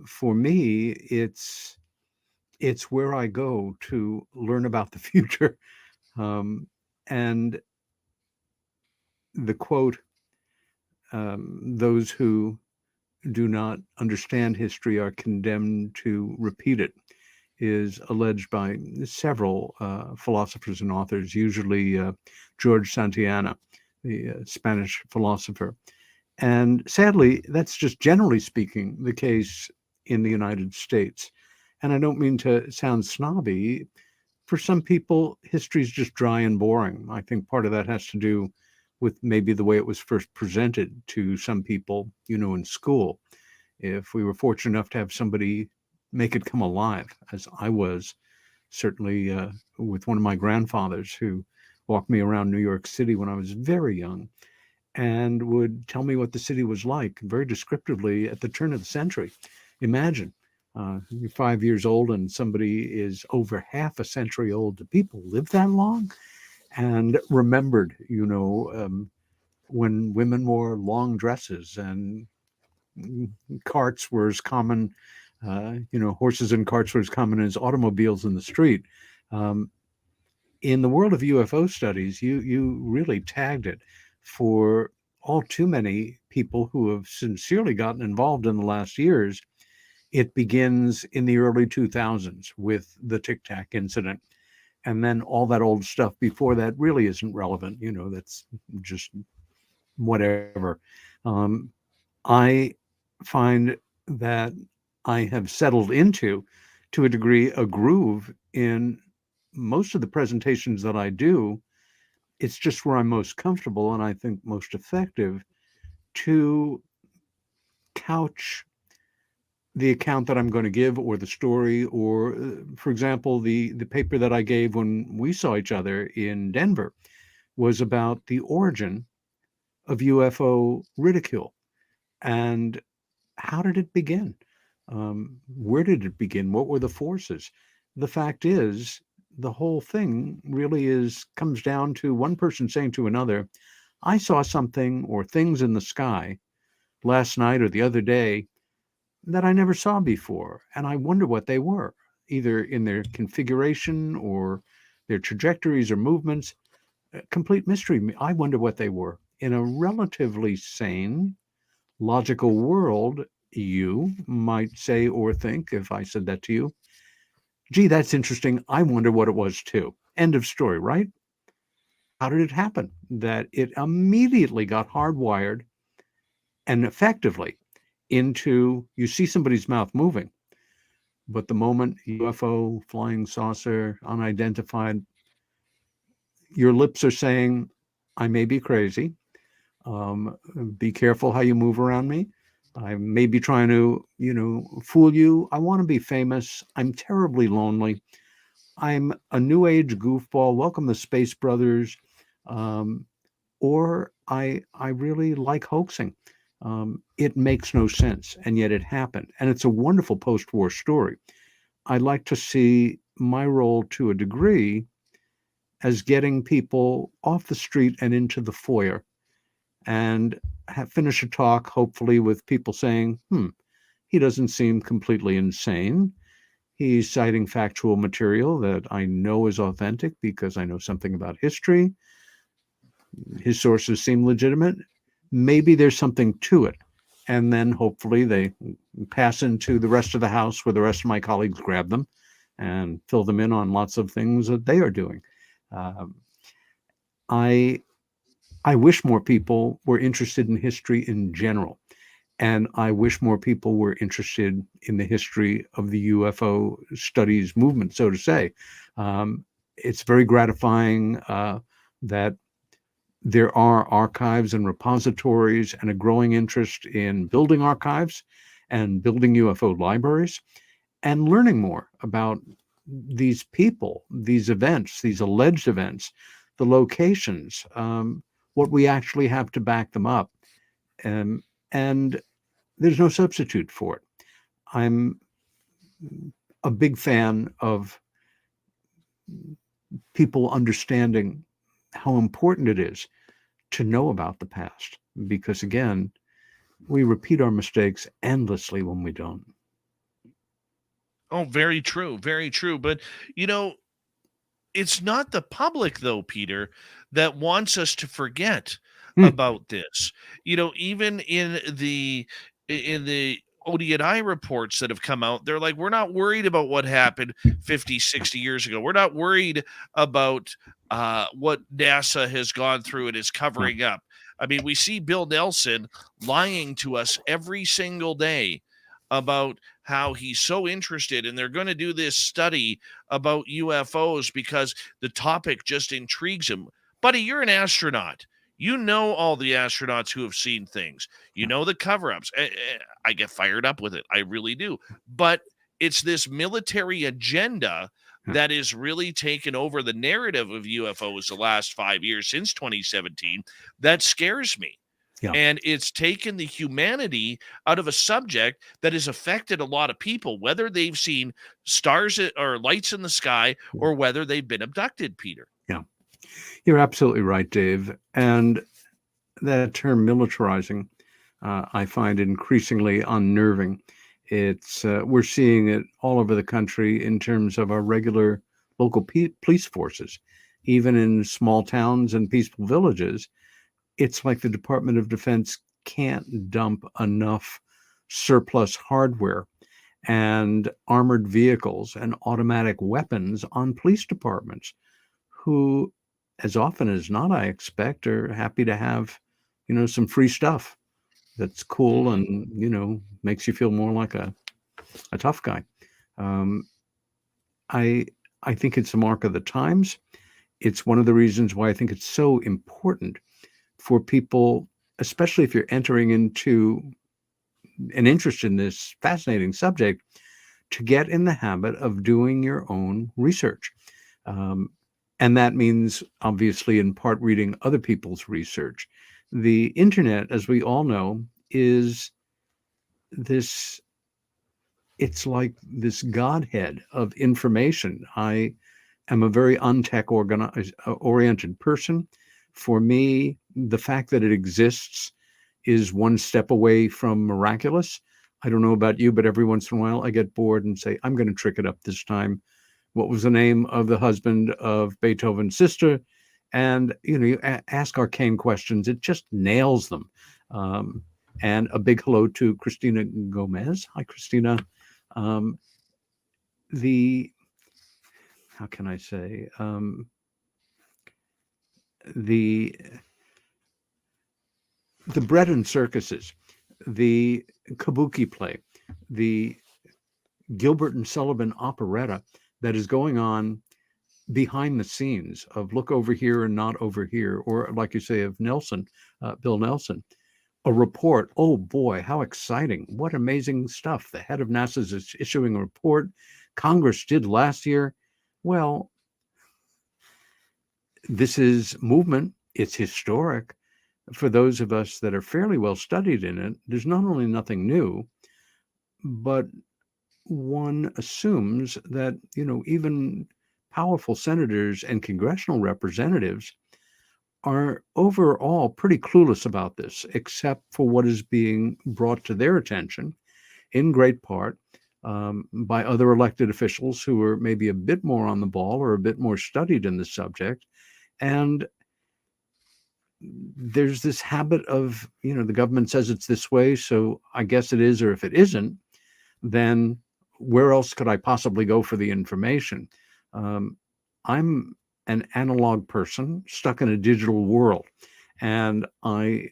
For me, it's where I go to learn about the future. And the quote, those who do not understand history are condemned to repeat it, is alleged by several philosophers and authors, usually George Santayana, the Spanish philosopher. And sadly, that's just generally speaking the case in the United States. And I don't mean to sound snobby. For some people, history is just dry and boring. I think part of that has to do with maybe the way it was first presented to some people, in school. If we were fortunate enough to have somebody make it come alive, as I was, certainly with one of my grandfathers who walked me around New York City when I was very young and would tell me what the city was like very descriptively at the turn of the century. Imagine you're 5 years old and somebody is over half a century old. Do people live that long? And remembered, when women wore long dresses and carts were as common, horses and carts were as common as automobiles in the street. In the world of UFO studies, you really tagged it for all too many people who have sincerely gotten involved in the last years. It begins in the early 2000s with the Tic Tac incident. And then all that old stuff before that really isn't relevant. That's just whatever. I find that I have settled into, to a degree, a groove in most of the presentations that I do. It's just where I'm most comfortable and I think most effective to couch the account that I'm going to give, or the story, or for example, the paper that I gave when we saw each other in Denver was about the origin of UFO ridicule and how did it begin? Where did it begin? What were the forces? The fact is, the whole thing really comes down to one person saying to another, I saw something or things in the sky last night or the other day that I never saw before, and I wonder what they were, either in their configuration or their trajectories or movements. Complete mystery. I wonder what they were. In a relatively sane, logical world, you might say or think, if I said that to you, gee, that's interesting. I wonder what it was too. End of story, right? How did it happen that it immediately got hardwired and effectively into, you see somebody's mouth moving, but the moment UFO, flying saucer, unidentified, your lips are saying, I may be crazy. Be careful how you move around me. I may be trying to, fool you. I want to be famous. I'm terribly lonely. I'm a new age goofball. Welcome the Space Brothers. Or I really like hoaxing. It makes no sense, and yet it happened. And it's a wonderful post-war story. I like to see my role to a degree as getting people off the street and into the foyer and finish a talk, hopefully with people saying, he doesn't seem completely insane. He's citing factual material that I know is authentic because I know something about history. His sources seem legitimate. Maybe there's something to it. And then hopefully they pass into the rest of the house where the rest of my colleagues grab them and fill them in on lots of things that they are doing. I wish more people were interested in history in general. And I wish more people were interested in the history of the UFO studies movement, so to say. It's very gratifying that there are archives and repositories and a growing interest in building archives and building UFO libraries and learning more about these people, these events, these alleged events, the locations, what we actually have to back them up. And there's no substitute for it. I'm a big fan of people understanding how important it is to know about the past, because again, we repeat our mistakes endlessly when we don't. Oh, very true. Very true. But, it's not the public, though, Peter, that wants us to forget about this. Even in the ODNI reports that have come out, they're like, we're not worried about what happened 50, 60 years ago. We're not worried about what NASA has gone through and is covering up. I mean, we see Bill Nelson lying to us every single day about how he's so interested, and they're going to do this study about UFOs because the topic just intrigues him. Buddy, you're an astronaut. You know all the astronauts who have seen things. You know the cover-ups. I get fired up with it. I really do. But it's this military agenda that is really taken over the narrative of UFOs the last 5 years, since 2017, that scares me. Yeah. And it's taken the humanity out of a subject that has affected a lot of people, whether they've seen stars or lights in the sky or whether they've been abducted, Peter. Yeah, you're absolutely right, Dave. And that term militarizing, I find increasingly unnerving. We're seeing it all over the country in terms of our regular local police forces, even in small towns and peaceful villages. It's like the Department of Defense can't dump enough surplus hardware and armored vehicles and automatic weapons on police departments who, as often as not, I expect, are happy to have, some free stuff that's cool and, makes you feel more like a tough guy. I think it's a mark of the times. It's one of the reasons why I think it's so important for people, especially if you're entering into an interest in this fascinating subject, to get in the habit of doing your own research. And that means, obviously, in part, reading other people's research. The internet, as we all know, is this it's like this godhead of information. I am a very untech oriented person. For me, the fact that it exists is one step away from miraculous. I don't know about you, but every once in a while I get bored and say, I'm going to trick it up this time. What was the name of the husband of Beethoven's sister? And, you ask arcane questions. It just nails them. And a big hello to Christina Gomez. Hi, Christina. Um, the, how can I say, the bread and circuses, the kabuki play, the Gilbert and Sullivan operetta that is going on behind the scenes of look over here and not over here, or like you say of Nelson, Bill Nelson, a report. Oh boy, how exciting. What amazing stuff. The head of NASA is issuing a report. Congress did last year. Well, this is movement. It's historic. For those of us that are fairly well studied in it, there's not only nothing new, but one assumes that, even powerful senators and congressional representatives are overall pretty clueless about this, except for what is being brought to their attention, in great part by other elected officials who are maybe a bit more on the ball or a bit more studied in the subject. And there's this habit of, the government says it's this way, so I guess it is, or if it isn't, then where else could I possibly go for the information? I'm an analog person stuck in a digital world, and I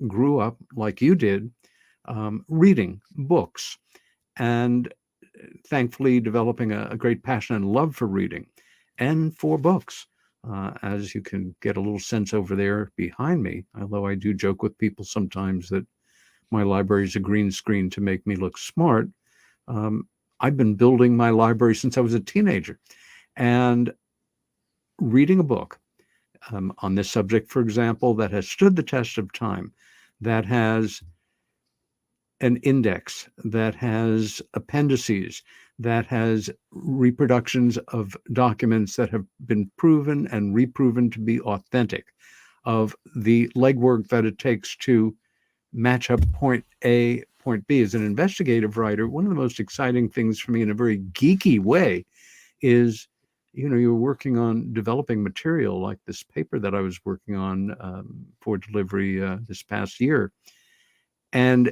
grew up like you did, reading books, and thankfully developing a great passion and love for reading and for books. As you can get a little sense over there behind me, although I do joke with people sometimes that my library is a green screen to make me look smart. I've been building my library since I was a teenager, and reading a book on this subject, for example, that has stood the test of time, that has an index, that has appendices, that has reproductions of documents that have been proven and reproven to be authentic, of the legwork that it takes to match up point A, point B. As an investigative writer, one of the most exciting things for me in a very geeky way is, you're working on developing material like this paper that I was working on for delivery this past year. And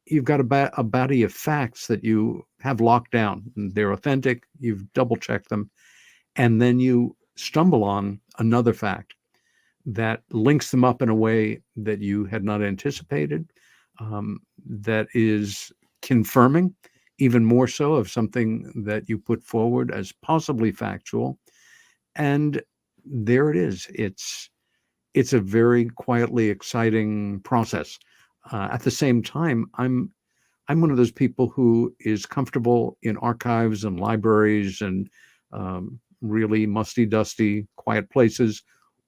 you've got a body of facts that you have locked down. They're authentic. You've double checked them. And then you stumble on another fact that links them up in a way that you had not anticipated, that is confirming even more so of something that you put forward as possibly factual. And there it is. It's a very quietly exciting process. At the same time, I'm one of those people who is comfortable in archives and libraries and really musty, dusty, quiet places,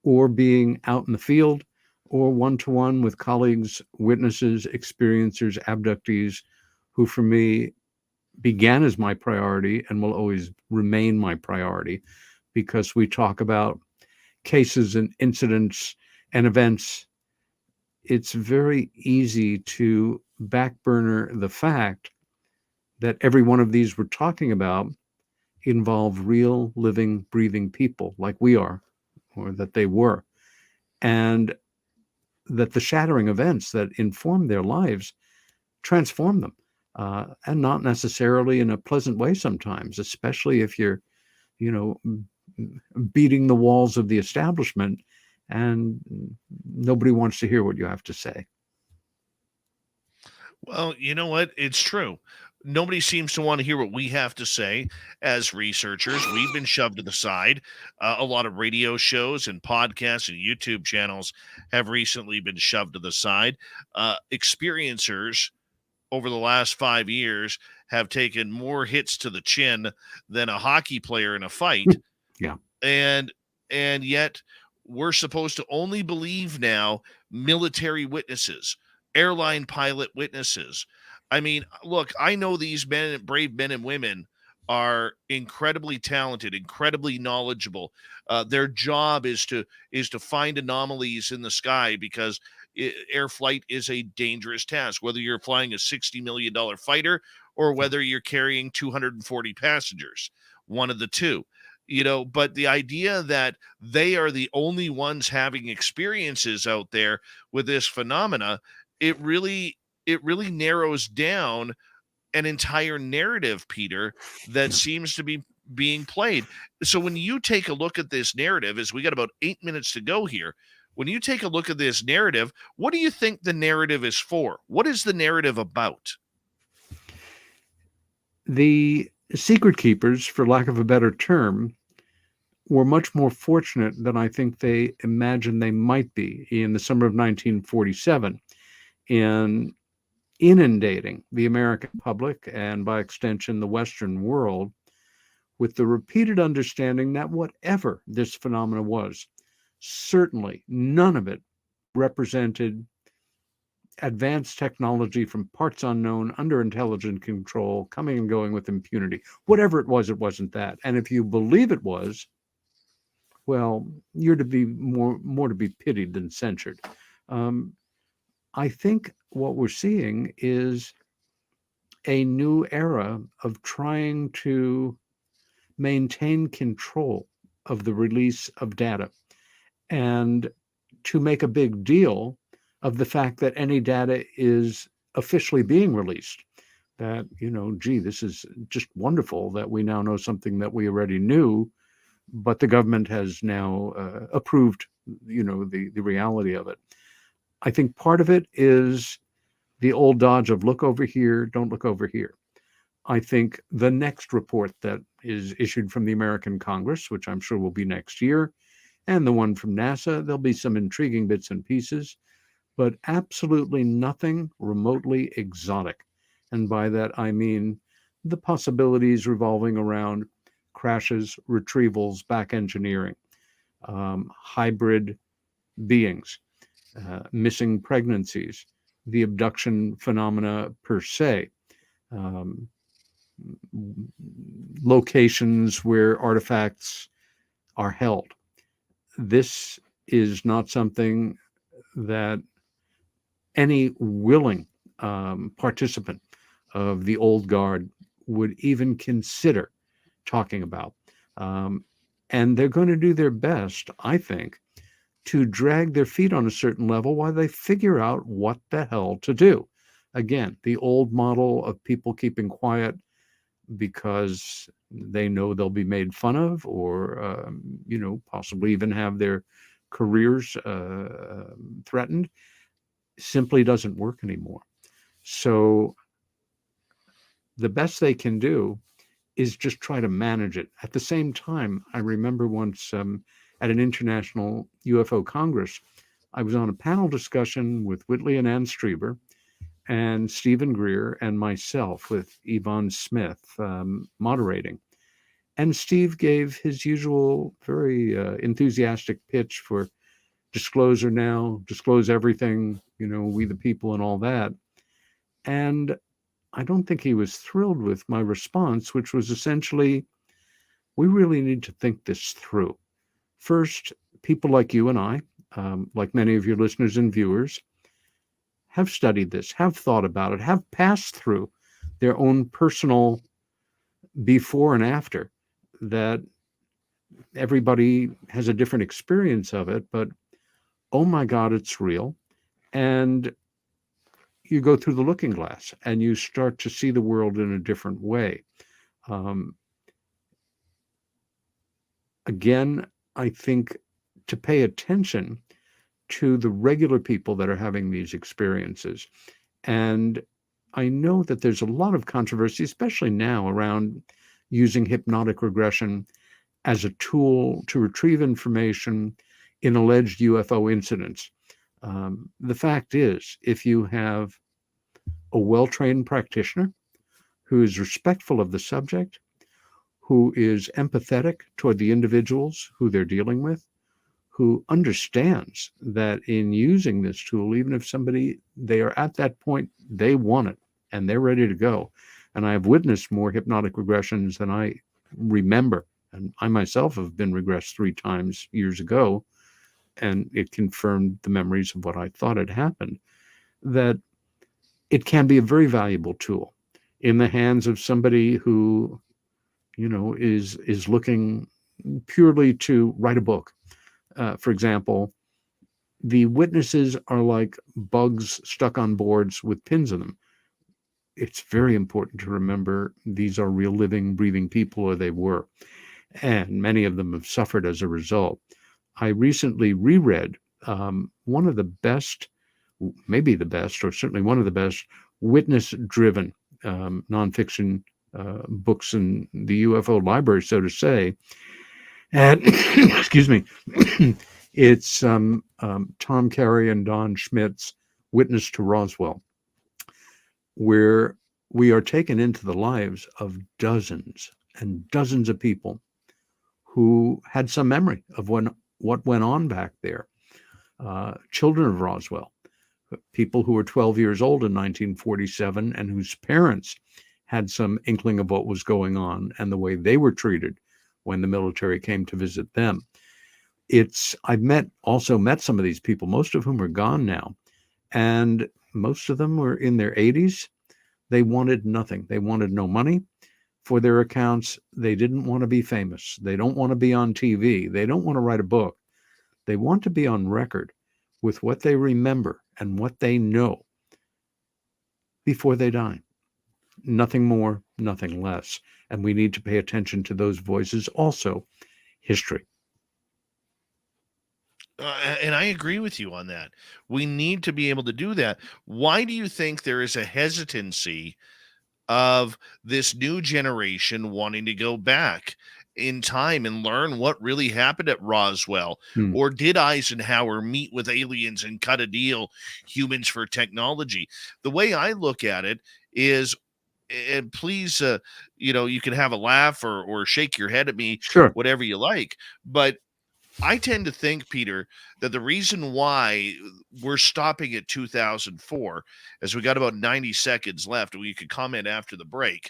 or being out in the field, or one-to-one with colleagues, witnesses, experiencers, abductees, who for me began as my priority and will always remain my priority, because we talk about cases and incidents and events. It's very easy to backburner the fact that every one of these we're talking about involve real, living, breathing people like we are, or that they were, and that the shattering events that inform their lives transform them, and not necessarily in a pleasant way sometimes, especially if you're, beating the walls of the establishment and nobody wants to hear what you have to say. Well, you know what? It's true. Nobody seems to want to hear what we have to say as researchers. We've been shoved to the side. A lot of radio shows and podcasts and YouTube channels have recently been shoved to the side. Experiencers over the last 5 years have taken more hits to the chin than a hockey player in a fight. Yeah. And yet we're supposed to only believe now military witnesses, airline pilot witnesses, I mean, look, I know these men, brave men and women, are incredibly talented, incredibly knowledgeable. Their job is to find anomalies in the sky because air flight is a dangerous task. Whether you're flying a $60 million fighter or whether you're carrying 240 passengers, one of the two. But the idea that they are the only ones having experiences out there with this phenomena, it really narrows down an entire narrative, Peter, that seems to be being played. So when you take a look at this narrative, as we got about 8 minutes to go here, when you take a look at this narrative, what do you think the narrative is for? What is the narrative about? The secret keepers, for lack of a better term, were much more fortunate than I think they imagined they might be in the summer of 1947 in inundating the American public and by extension the Western world with the repeated understanding that whatever this phenomena was, certainly none of it represented advanced technology from parts unknown, under intelligent control, coming and going with impunity. Whatever it wasn't that. And if you believe it was, well, you're to be more to be pitied than censured. I think what we're seeing is a new era of trying to maintain control of the release of data and to make a big deal of the fact that any data is officially being released. That, gee, this is just wonderful that we now know something that we already knew, but the government has now approved, the reality of it. I think part of it is the old dodge of look over here, don't look over here. I think the next report that is issued from the American Congress, which I'm sure will be next year, and the one from NASA, there'll be some intriguing bits and pieces, but absolutely nothing remotely exotic. And by that, I mean the possibilities revolving around crashes, retrievals, back engineering, hybrid beings, missing pregnancies, the abduction phenomena per se, locations where artifacts are held. This is not something that any willing participant of the old guard would even consider talking about. And they're going to do their best, I think, to drag their feet on a certain level while they figure out what the hell to do. Again, the old model of people keeping quiet because they know they'll be made fun of or, possibly even have their careers threatened, simply doesn't work anymore. So the best they can do is just try to manage it. At the same time, I remember once at an international UFO Congress, I was on a panel discussion with Whitley and Ann Strieber and Stephen Greer and myself with Yvonne Smith moderating. And Steve gave his usual very enthusiastic pitch for disclosure now, disclose everything, we the people and all that. And I don't think he was thrilled with my response, which was essentially, we really need to think this through. First, people like you and I, like many of your listeners and viewers, have studied this, have thought about it, have passed through their own personal before and after, that everybody has a different experience of it, but oh my God, it's real. And you go through the looking glass and you start to see the world in a different way. Again, I think to pay attention to the regular people that are having these experiences. And I know that there's a lot of controversy, especially now, around using hypnotic regression as a tool to retrieve information in alleged UFO incidents. The fact is, if you have a well-trained practitioner who is respectful of the subject, who is empathetic toward the individuals who they're dealing with, who understands that in using this tool, even if they are at that point, they want it, and they're ready to go. And I have witnessed more hypnotic regressions than I remember. And I myself have been regressed 3 times years ago, and it confirmed the memories of what I thought had happened. That it can be a very valuable tool in the hands of somebody who, is looking purely to write a book. For example, the witnesses are like bugs stuck on boards with pins in them. It's very important to remember these are real, living, breathing people, or they were, and many of them have suffered as a result. I recently reread one of the best, maybe the best, or certainly one of the best witness-driven nonfiction books in the UFO library, so to say. And excuse me, it's Tom Carey and Don Schmidt's Witness to Roswell, where we are taken into the lives of dozens and dozens of people who had some memory of what went on back there. Children of Roswell, people who were 12 years old in 1947 and whose parents had some inkling of what was going on and the way they were treated when the military came to visit them. I've also met some of these people, most of whom are gone now, and most of them were in their 80s. They wanted nothing. They wanted no money for their accounts. They didn't want to be famous. They don't want to be on TV. They don't want to write a book. They want to be on record with what they remember and what they know before they die. Nothing more, nothing less. And we need to pay attention to those voices also. History. And I agree with you on that. We need to be able to do that. Why do you think there is a hesitancy of this new generation wanting to go back in time and learn what really happened at Roswell? Or did Eisenhower meet with aliens and cut a deal, humans for technology? The way I look at it is, and please, you can have a laugh or shake your head at me, Sure. whatever you like, but I tend to think, Peter, that the reason why we're stopping at 2004, as we got about 90 seconds left, and we could comment after the break,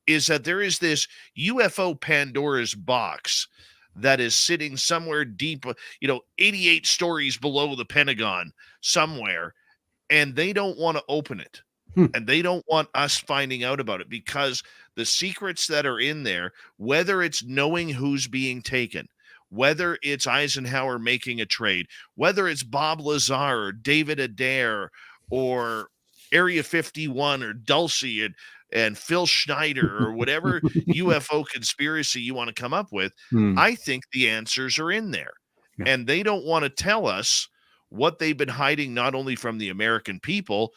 is that there is this UFO Pandora's box that is sitting somewhere deep, 88 stories below the Pentagon somewhere, and they don't want to open it. And they don't want us finding out about it because the secrets that are in there, whether it's knowing who's being taken, whether it's Eisenhower making a trade, whether it's Bob Lazar or David Adair or Area 51 or Dulcie and Phil Schneider or whatever UFO conspiracy you want to come up with, I think the answers are in there. Yeah. And they don't want to tell us what they've been hiding, not only from the American people,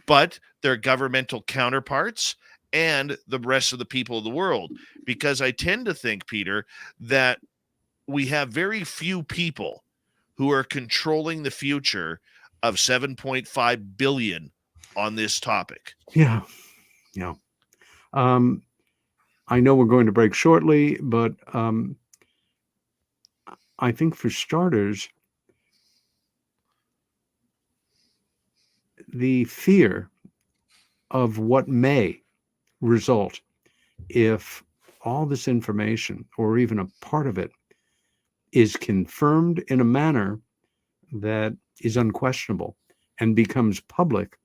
but their governmental counterparts and the rest of the people of the world. Because I tend to think, Peter, that we have very few people who are controlling the future of 7.5 billion on this topic. Yeah. I know we're going to break shortly, but I think for starters, the fear of what may result if all this information, or even a part of it, is confirmed in a manner that is unquestionable and becomes public,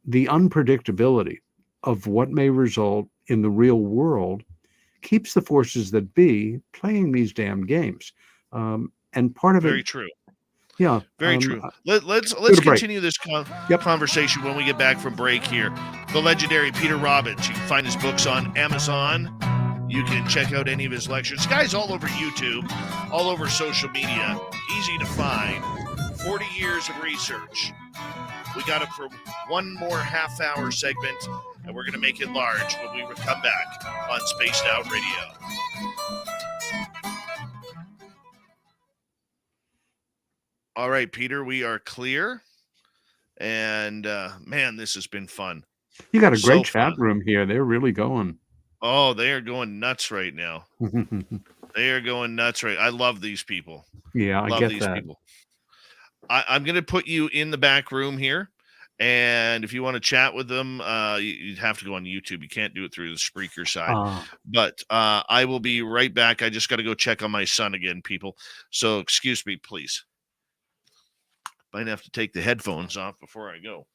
the unpredictability of what may result in the real world keeps the forces that be playing these damn games. And part of Very it, true. yeah, Very true. Let's continue this conversation when we get back from break here. The legendary Peter Robbins. You can find his books on Amazon. You can check out any of his lectures. This guy's all over YouTube, all over social media. Easy to find. 40 years of research. We got him for one more half-hour segment, and we're going to make it large when we come back on Spaced Out Radio. All right, Peter, we are clear. And, man, this has been fun. You got a great chat room here. They're really going. Oh, they are going nuts right now. They are going nuts right. I love these people. Yeah, I love get these that. people. I'm going to put you in the back room here, And if you want to chat with them, you'd have to go on YouTube. You can't do it through the Spreaker side. But I will be right back. I just got to go check on my son again, people. So excuse me, please. Might have to take the headphones off before I go.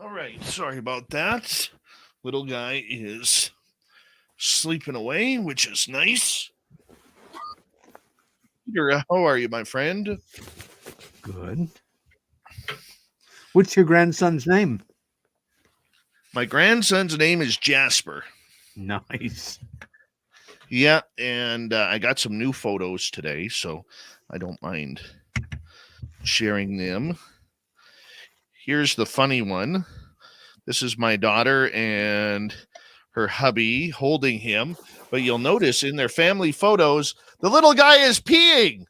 All right. Sorry about that. Little guy is sleeping away, which is nice. Peter, how are you, my friend? Good. What's your grandson's name? My grandson's name is Jasper. Nice. Yeah, and I got some new photos today, so I don't mind sharing them. Here's the funny one. This is my daughter and her hubby holding him, but you'll notice in their family photos, the little guy is peeing.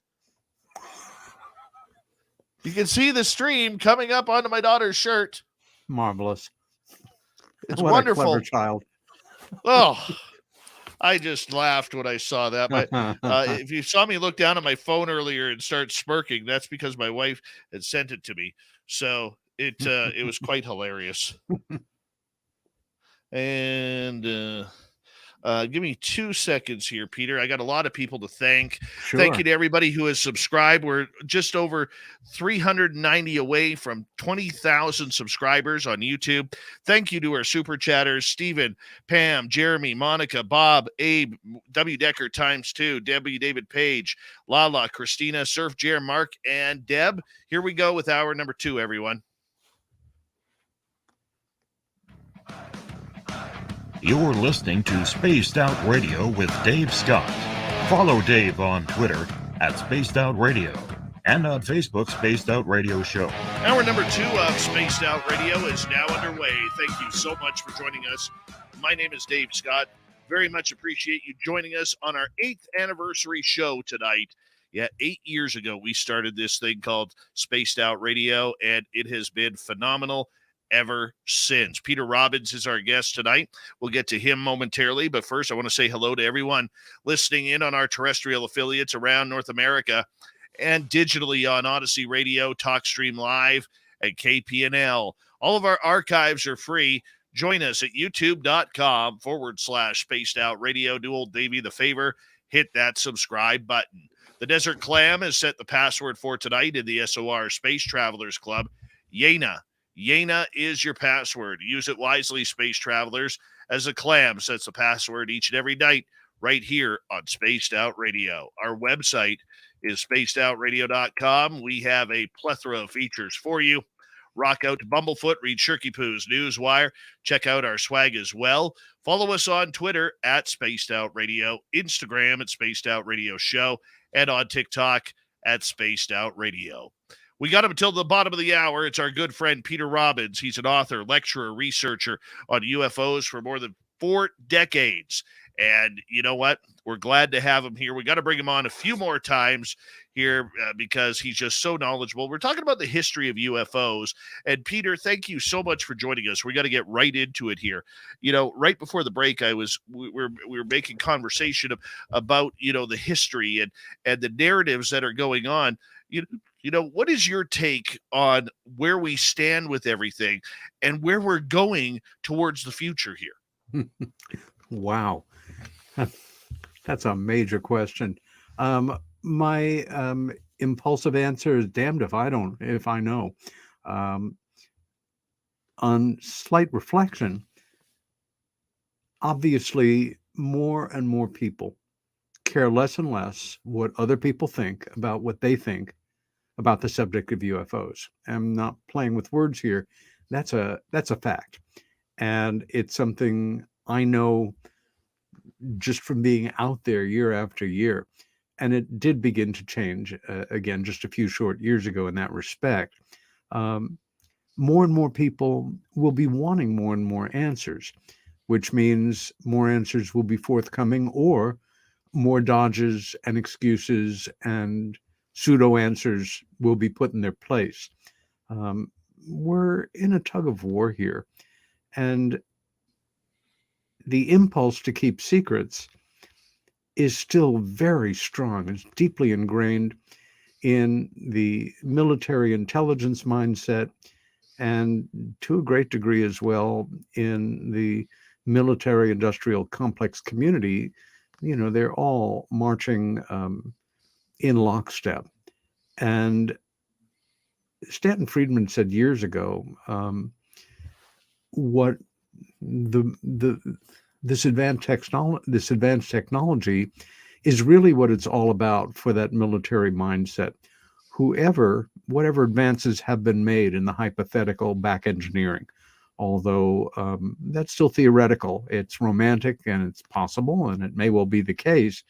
You can see the stream coming up onto my daughter's shirt. Marvelous. It's What wonderful. a clever child. Oh, I just laughed when I saw that. If you saw me look down at my phone earlier and start smirking, that's because my wife had sent it to me. So it was quite hilarious. And give me 2 seconds here, Peter. I got a lot of people to thank. Sure. Thank you to everybody who has subscribed. We're just over 390 away from 20,000 subscribers on YouTube. Thank you to our super chatters, Stephen, Pam, Jeremy, Monica, Bob, Abe, W. Decker ×2, W. David Page, Lala, Christina, Surf Jer, Mark, and Deb. Here we go with hour number 2, everyone. You're listening to Spaced Out Radio with Dave Scott. Follow Dave on Twitter at Spaced Out Radio and on Facebook, Spaced Out Radio Show. Hour number 2 of Spaced Out Radio is now underway. Thank you so much for joining us. My name is Dave Scott. Very much appreciate you joining us on our 8th anniversary show tonight. Yeah, 8 years ago, we started this thing called Spaced Out Radio, and it has been phenomenal ever since. Peter Robbins is our guest tonight. We'll get to him momentarily, but first I want to say hello to everyone listening in on our terrestrial affiliates around North America and digitally on Odyssey Radio, TalkStream Live, and KPNL. All of our archives are free. Join us at youtube.com/Spaced Out Radio. Do old Davey the favor, hit that subscribe button. The Desert Clam has set the password for tonight in the SOR Space Travelers Club. Yena. Yena is your password. Use it wisely, space travelers, as a clam sets the password each and every night right here on Spaced Out Radio. Our website is spacedoutradio.com. We have a plethora of features for you. Rock out to Bumblefoot, read Shirky Poo's Newswire. Check out our swag as well. Follow us on Twitter at Spaced Out Radio, Instagram at Spaced Out Radio Show, and on TikTok at Spaced Out Radio. We got him until the bottom of the hour. It's our good friend, Peter Robbins. He's an author, lecturer, researcher on UFOs for more than 4 decades. And you know what? We're glad to have him here. We got to bring him on a few more times here because he's just so knowledgeable. We're talking about the history of UFOs. And Peter, thank you so much for joining us. We got to get right into it here. You know, right before the break, we were making conversation about, you know, the history and the narratives that are going on. You know, what is your take on where we stand with everything and where we're going towards the future here? Wow. That's a major question. My impulsive answer is damned if I know. On slight reflection, obviously more and more people care less and less what other people think about what they think about the subject of UFOs. I'm not playing with words here. That's a fact. And it's something I know just from being out there year after year. And it did begin to change again just a few short years ago in that respect. More and more people will be wanting more and more answers, which means more answers will be forthcoming or more dodges and excuses and pseudo answers will be put in their place. We're in a tug of war here. And the impulse to keep secrets is still very strong. It's deeply ingrained in the military intelligence mindset and to a great degree as well in the military industrial complex community. You know, they're all marching in lockstep. And Stanton Friedman said years ago, what this advanced technology is really what it's all about for that military mindset. Whatever advances have been made in the hypothetical back engineering although that's still theoretical. It's romantic and it's possible, and it may well be the case.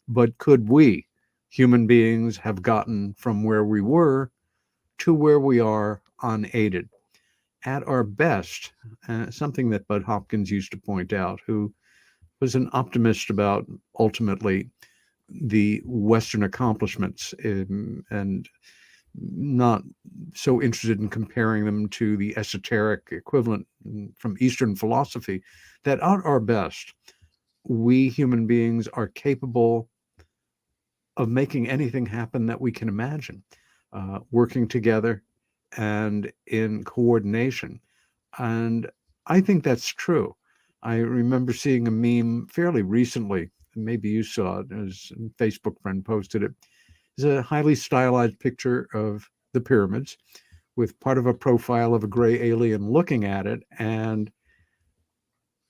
But could we, human beings, have gotten from where we were to where we are unaided? At our best, something that Budd Hopkins used to point out, who was an optimist about ultimately the Western accomplishments, and not so interested in comparing them to the esoteric equivalent from Eastern philosophy, that at our best, we human beings are capable of making anything happen that we can imagine, working together and in coordination. And I think that's true. I remember seeing a meme fairly recently, maybe you saw it, as a Facebook friend posted it. It's a highly stylized picture of the pyramids with part of a profile of a gray alien looking at it. And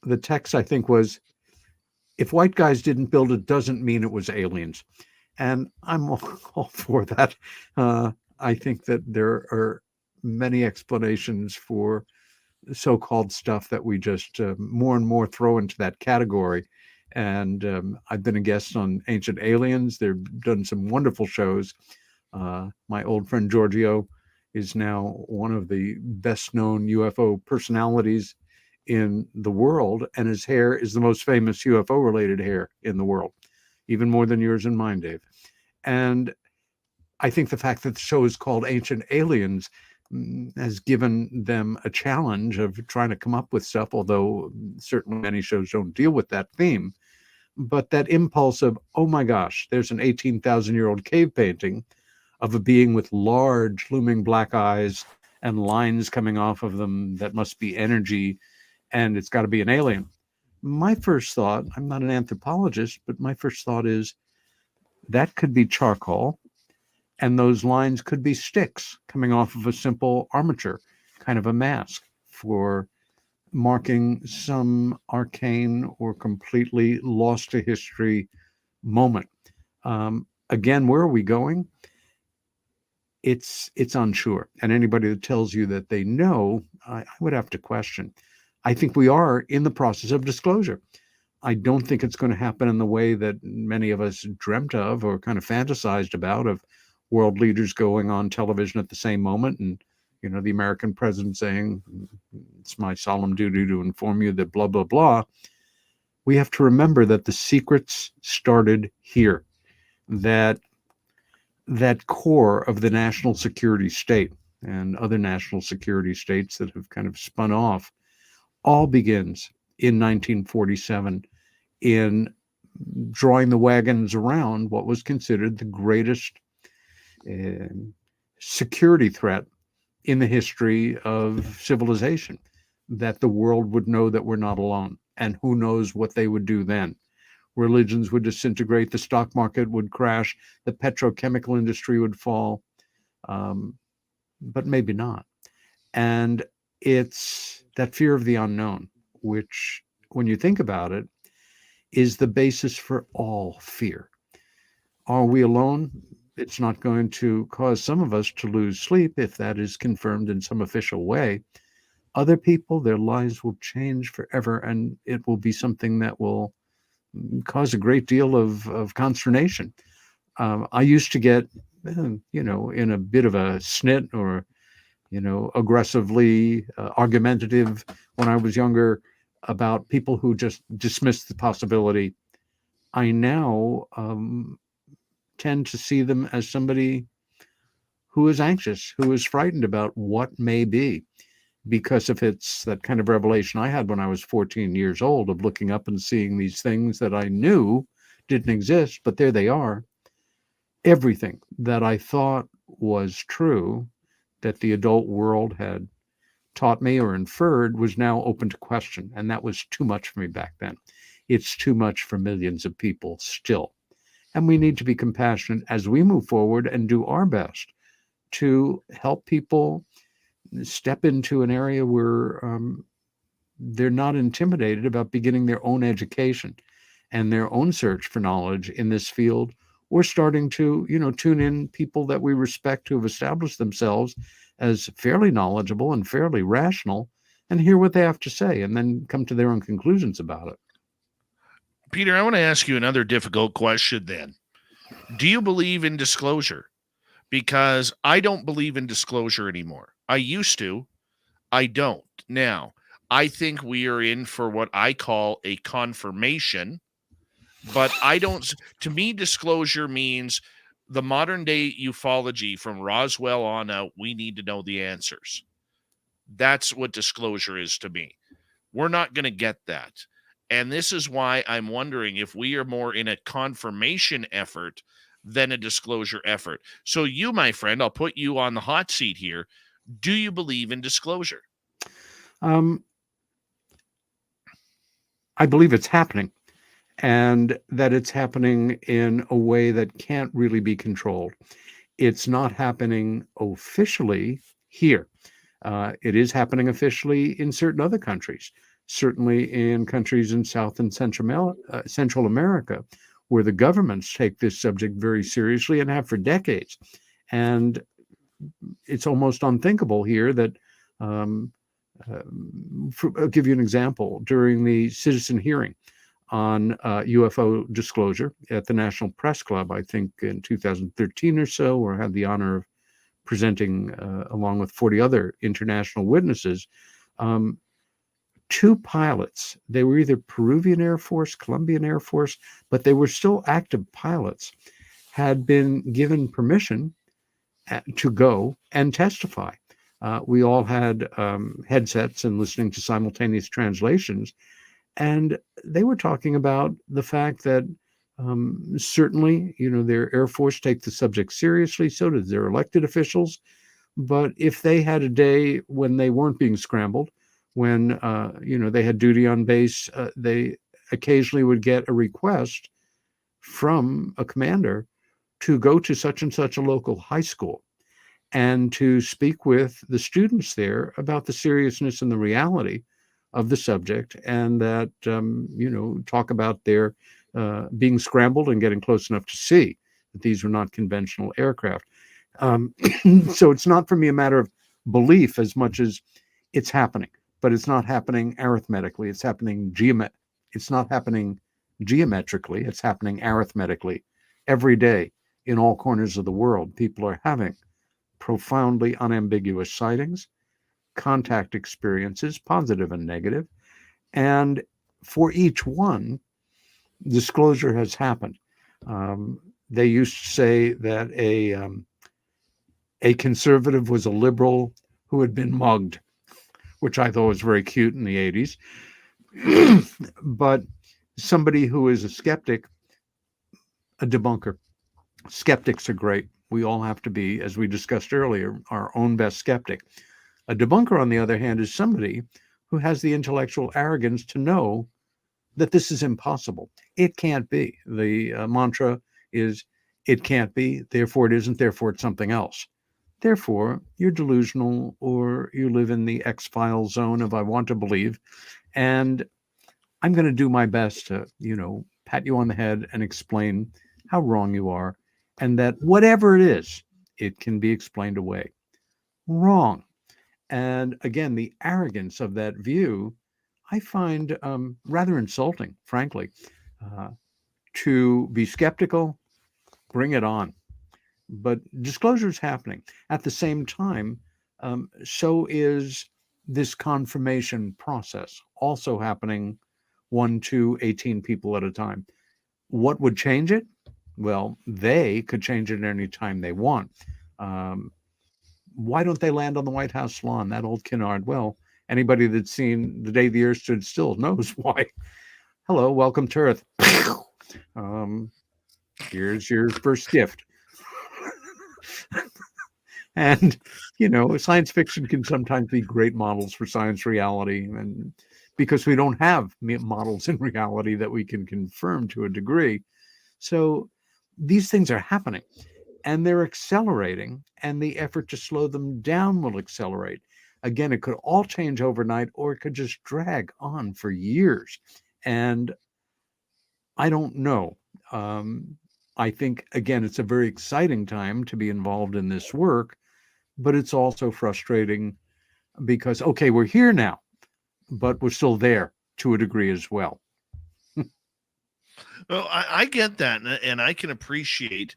the text, I think, was, if white guys didn't build it, doesn't mean it was aliens. And I'm all for that. I think that there are many explanations for so-called stuff that we just more and more throw into that category. And I've been a guest on Ancient Aliens. They've done some wonderful shows. My old friend Giorgio is now one of the best-known UFO personalities in the world, and his hair is the most famous UFO-related hair in the world, even more than yours and mine, Dave. And I think the fact that the show is called Ancient Aliens has given them a challenge of trying to come up with stuff, although certainly many shows don't deal with that theme. But that impulse of, oh my gosh, there's an 18,000-year-old cave painting of a being with large looming black eyes and lines coming off of them that must be energy, and it's got to be an alien. My first thought, I'm not an anthropologist, but my first thought is that could be charcoal, and those lines could be sticks coming off of a simple armature, kind of a mask for marking some arcane or completely lost to history moment. Again, where are we going? It's unsure. And anybody that tells you that they know, I would have to question. I think we are in the process of disclosure. I don't think it's going to happen in the way that many of us dreamt of or kind of fantasized about, of world leaders going on television at the same moment, and the American president saying, it's my solemn duty to inform you that blah, blah, blah. We have to remember that the secrets started here, that core of the national security state and other national security states that have kind of spun off all begins in 1947 in drawing the wagons around what was considered the greatest security threat in the history of civilization, that the world would know that we're not alone. And who knows what they would do then. Religions would disintegrate, the stock market would crash, the petrochemical industry would fall, but maybe not. And it's that fear of the unknown, which, when you think about it, is the basis for all fear. Are we alone? It's not going to cause some of us to lose sleep if that is confirmed in some official way. Other people, their lives will change forever, and it will be something that will cause a great deal of consternation. I used to get, in a bit of a snit or, aggressively argumentative when I was younger about people who just dismissed the possibility. I now tend to see them as somebody who is anxious, who is frightened about what may be, because if it's that kind of revelation I had when I was 14 years old of looking up and seeing these things that I knew didn't exist, but there they are. Everything that I thought was true, that the adult world had taught me or inferred, was now open to question. And that was too much for me back then. It's too much for millions of people still. And we need to be compassionate as we move forward and do our best to help people step into an area where they're not intimidated about beginning their own education and their own search for knowledge in this field, or starting to, tune in people that we respect who have established themselves as fairly knowledgeable and fairly rational, and hear what they have to say and then come to their own conclusions about it. Peter, I want to ask you another difficult question then. Do you believe in disclosure? Because I don't believe in disclosure anymore. I used to. I don't. Now, I think we are in for what I call a confirmation, but I don't. To me, disclosure means the modern day ufology from Roswell on out, we need to know the answers. That's what disclosure is to me. We're not going to get that. And this is why I'm wondering if we are more in a confirmation effort than a disclosure effort. So you, my friend, I'll put you on the hot seat here. Do you believe in disclosure? I believe it's happening, and that it's happening in a way that can't really be controlled. It's not happening officially here. It is happening officially in certain other countries, certainly in countries in South and Central America, where the governments take this subject very seriously and have for decades. And it's almost unthinkable here that, I'll give you an example. During the citizen hearing on UFO disclosure at the National Press Club, I think in 2013 or so, or had the honor of presenting along with 40 other international witnesses, two pilots, they were either Peruvian Air Force, Colombian Air Force, but they were still active pilots, had been given permission to go and testify. We all had headsets and listening to simultaneous translations, and they were talking about the fact that certainly, their Air Force take the subject seriously, so did their elected officials. But if they had a day when they weren't being scrambled, when, they had duty on base, they occasionally would get a request from a commander to go to such and such a local high school and to speak with the students there about the seriousness and the reality of the subject, and that, talk about their being scrambled and getting close enough to see that these were not conventional aircraft. So it's not for me a matter of belief as much as it's happening, but it's not happening arithmetically. It's happening it's not happening geometrically. It's happening arithmetically. Every day in all corners of the world, people are having profoundly unambiguous sightings, contact experiences, positive and negative. And for each one, disclosure has happened. They used to say that a conservative was a liberal who had been mugged, which I thought was very cute in the 80s. But somebody who is a skeptic, a debunker. Skeptics are great. We all have to be, as we discussed earlier, our own best skeptic. A debunker, on the other hand, is somebody who has the intellectual arrogance to know that this is impossible. It can't be. The mantra is, it can't be, therefore it isn't, therefore it's something else. Therefore, you're delusional, or you live in the X-Files zone of I want to believe, and I'm going to do my best to, pat you on the head and explain how wrong you are, and that whatever it is, it can be explained away. Wrong. And again, the arrogance of that view, I find rather insulting, frankly. To be skeptical, bring it on. But disclosure is happening. At the same time, so is this confirmation process also happening 1, 2, 18 people at a time. What would change it? Well, they could change it any time they want. Why don't they land on the White House lawn? That old canard. Well, anybody that's seen The Day the Earth Stood Still knows why. Hello, welcome to Earth. Here's your first gift. And, science fiction can sometimes be great models for science reality, and because we don't have models in reality that we can confirm to a degree. So these things are happening, and they're accelerating, and the effort to slow them down will accelerate. Again, it could all change overnight, or it could just drag on for years. And I don't know. I think, again, it's a very exciting time to be involved in this work, but it's also frustrating because, okay, we're here now. but was still there to a degree as well. Well, I get that, and I can appreciate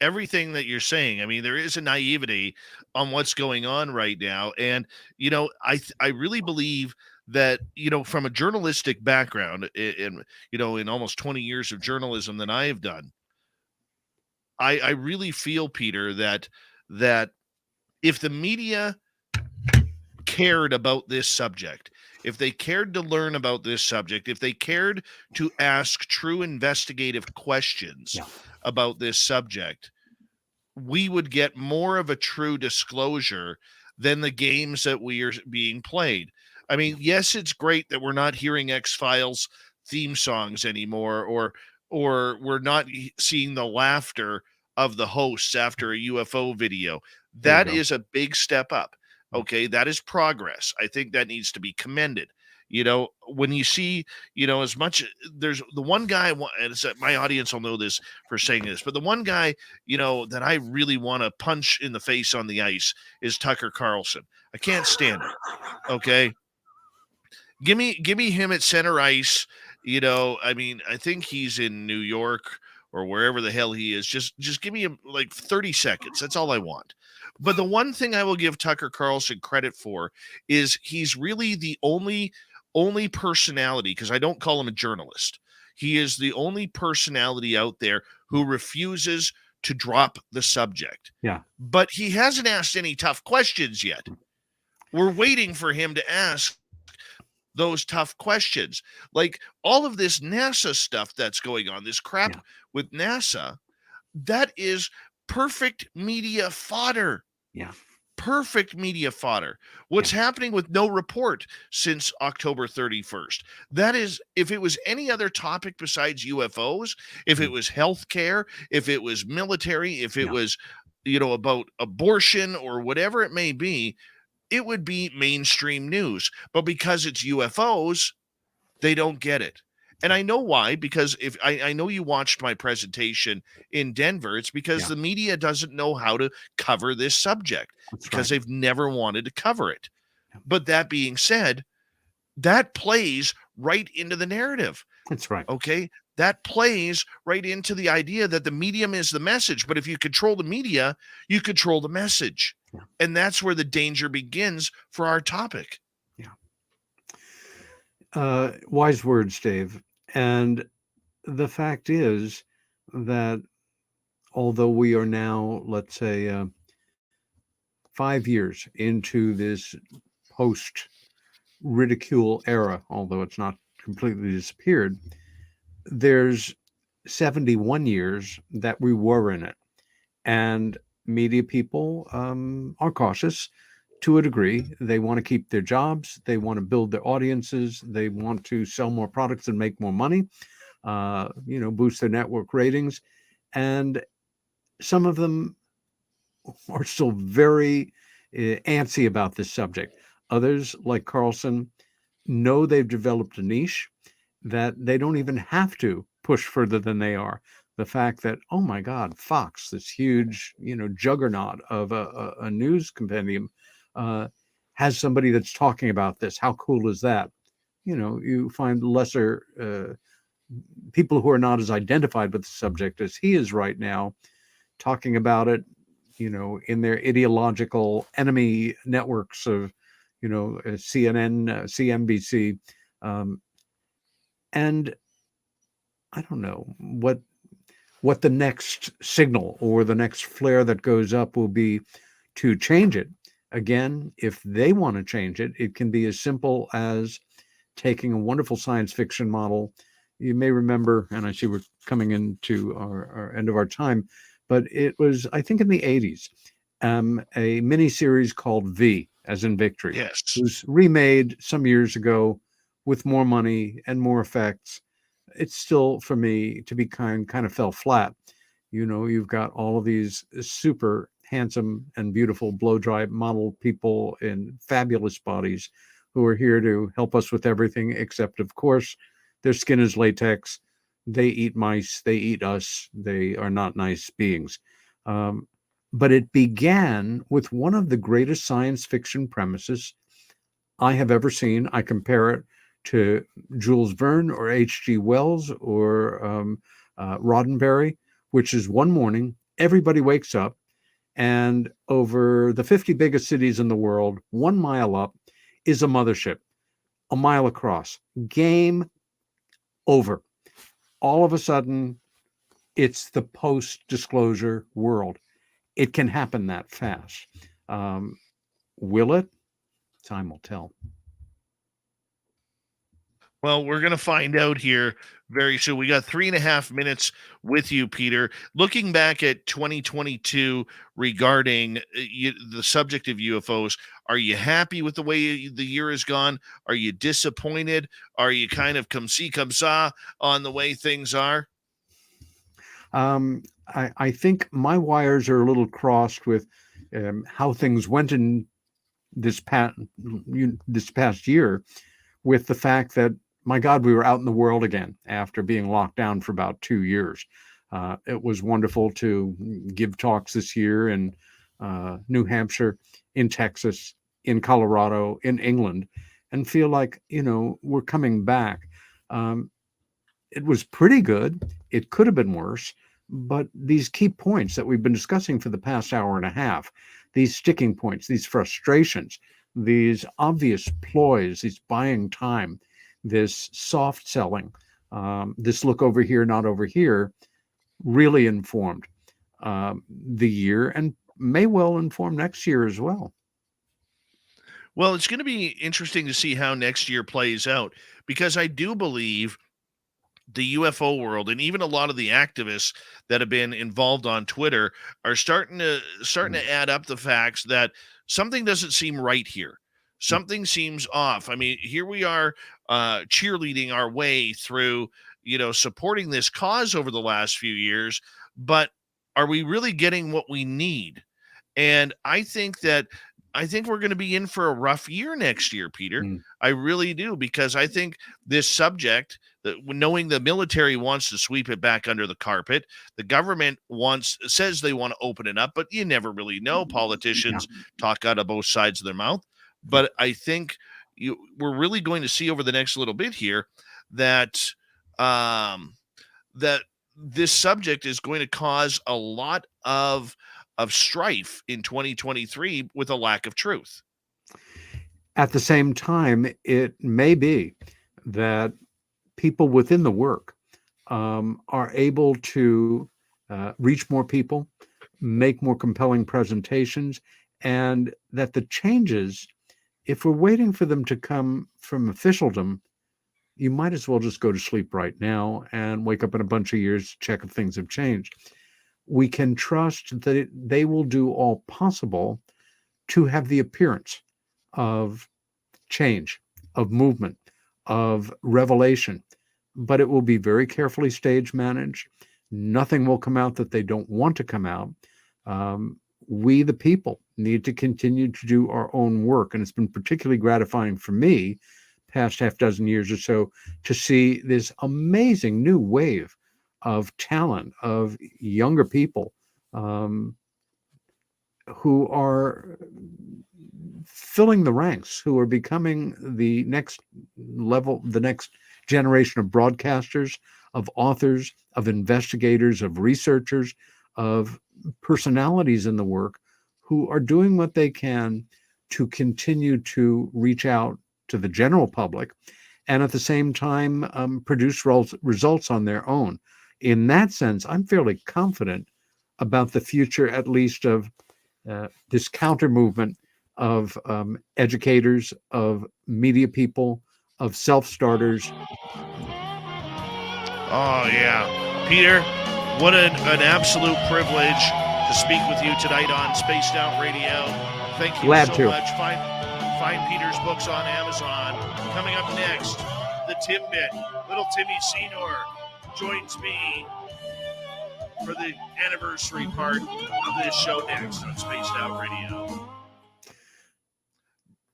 everything that you're saying. I mean, there is a naivety on what's going on right now, and I really believe that from a journalistic background, in in almost 20 years of journalism that I have done, I really feel, Peter, that if the media cared about this subject, if they cared to learn about this subject, if they cared to ask true investigative questions Yeah. about this subject, we would get more of a true disclosure than the games that we are being played. I mean, yes, it's great that we're not hearing X-Files theme songs anymore, or we're not seeing the laughter of the hosts after a UFO video. There you That go. is a big step up. Okay, that is progress. I think that needs to be commended. When you see, as much, there's the one guy, and my audience will know this for saying this, but the one guy, that I really want to punch in the face on the ice is Tucker Carlson. I can't stand it. Okay. Give me him at center ice. I mean, I think he's in New York or wherever the hell he is. Just give me him like 30 seconds. That's all I want. But the one thing I will give Tucker Carlson credit for is he's really the only personality, because I don't call him a journalist. He is the only personality out there who refuses to drop the subject. Yeah. But he hasn't asked any tough questions yet. We're waiting for him to ask those tough questions. Like all of this NASA stuff that's going on, this crap with NASA, that is perfect media fodder. Yeah. Perfect media fodder. What's happening with no report since October 31st? That is, if it was any other topic besides UFOs, if it was healthcare, if it was military, if it was, about abortion or whatever it may be, it would be mainstream news. But because it's UFOs, they don't get it. And I know why, because if I know you watched my presentation in Denver, it's because the media doesn't know how to cover this subject. That's because right. they've never wanted to cover it. But that being said, that plays right into the narrative. That's right. Okay. That plays right into the idea that the medium is the message. But if you control the media, you control the message. Yeah. And that's where the danger begins for our topic. Wise words, Dave. And the fact is that although we are now, let's say, 5 years into this post-ridicule era, although it's not completely disappeared, there's 71 years that we were in it. And media people are cautious to a degree. They want to keep their jobs. They want to build their audiences. They want to sell more products and make more money, boost their network ratings. And some of them are still very antsy about this subject. Others, like Carlson, know they've developed a niche that they don't even have to push further than they are. The fact that, oh my God, Fox, this huge, juggernaut of a news compendium, has somebody that's talking about this. How cool is that? You find lesser people who are not as identified with the subject as he is right now, talking about it, in their ideological enemy networks of, CNN, CNBC. And I don't know what the next signal or the next flare that goes up will be to change it. Again, if they want to change it, it can be as simple as taking a wonderful science fiction model. You may remember, and I see we're coming into our end of our time, but it was, I think, in the 80s, a mini-series called V, as in Victory. Yes. It was remade some years ago with more money and more effects. It's still, for me, to be kind of fell flat. You've got all of these super handsome and beautiful blow-dry model people in fabulous bodies who are here to help us with everything, except, of course, their skin is latex. They eat mice. They eat us. They are not nice beings. But it began with one of the greatest science fiction premises I have ever seen. I compare it to Jules Verne or H.G. Wells or Roddenberry, which is one morning, everybody wakes up, and over the 50 biggest cities in the world, 1 mile up is a mothership, a mile across. Game over. All of a sudden, it's the post-disclosure world. It can happen that fast. Will it? Time will tell. Well, we're going to find out here very soon. We got 3.5 minutes with you, Peter. Looking back at 2022 regarding the subject of UFOs, are you happy with the way the year has gone? Are you disappointed? Are you kind of come see, come saw on the way things are? I think my wires are a little crossed with how things went in this past year, with the fact that, my God, we were out in the world again after being locked down for about 2 years. It was wonderful to give talks this year in New Hampshire, in Texas, in Colorado, in England, and feel like, we're coming back. It was pretty good. It could have been worse, but these key points that we've been discussing for the past hour and a half, these sticking points, these frustrations, these obvious ploys, these buying time, this soft selling, this look over here, not over here, really informed the year and may well inform next year as well. Well, it's going to be interesting to see how next year plays out, because I do believe the UFO world and even a lot of the activists that have been involved on Twitter are starting to add up the facts that something doesn't seem right here. Something seems off. I mean, here we are cheerleading our way through, supporting this cause over the last few years, but are we really getting what we need? And I think we're going to be in for a rough year next year, Peter. I really do, because I think this subject, knowing the military wants to sweep it back under the carpet, the government says they want to open it up, but you never really know. Politicians talk out of both sides of their mouth. But I think we're really going to see over the next little bit here that that this subject is going to cause a lot of strife in 2023 with a lack of truth. At the same time, it may be that people within the work are able to reach more people, make more compelling presentations, and that the changes, if we're waiting for them to come from officialdom, you might as well just go to sleep right now and wake up in a bunch of years to check if things have changed. We can trust that they will do all possible to have the appearance of change, of movement, of revelation, but it will be very carefully stage managed. Nothing will come out that they don't want to come out. We, the people, need to continue to do our own work. And it's been particularly gratifying for me, past half dozen years or so, to see this amazing new wave of talent, of younger people who are filling the ranks, who are becoming the next level, the next generation of broadcasters, of authors, of investigators, of researchers, of personalities in the work, who are doing what they can to continue to reach out to the general public and at the same time produce results on their own. In that sense, I'm fairly confident about the future, at least of this counter movement of educators, of media people, of self-starters. Oh, yeah. Peter, what an absolute privilege to speak with you tonight on Spaced Out Radio. Thank you so much. Find Peter's books on Amazon. Coming up next, the Timbit. Little Timmy Senor joins me for the anniversary part of this show next on Spaced Out Radio.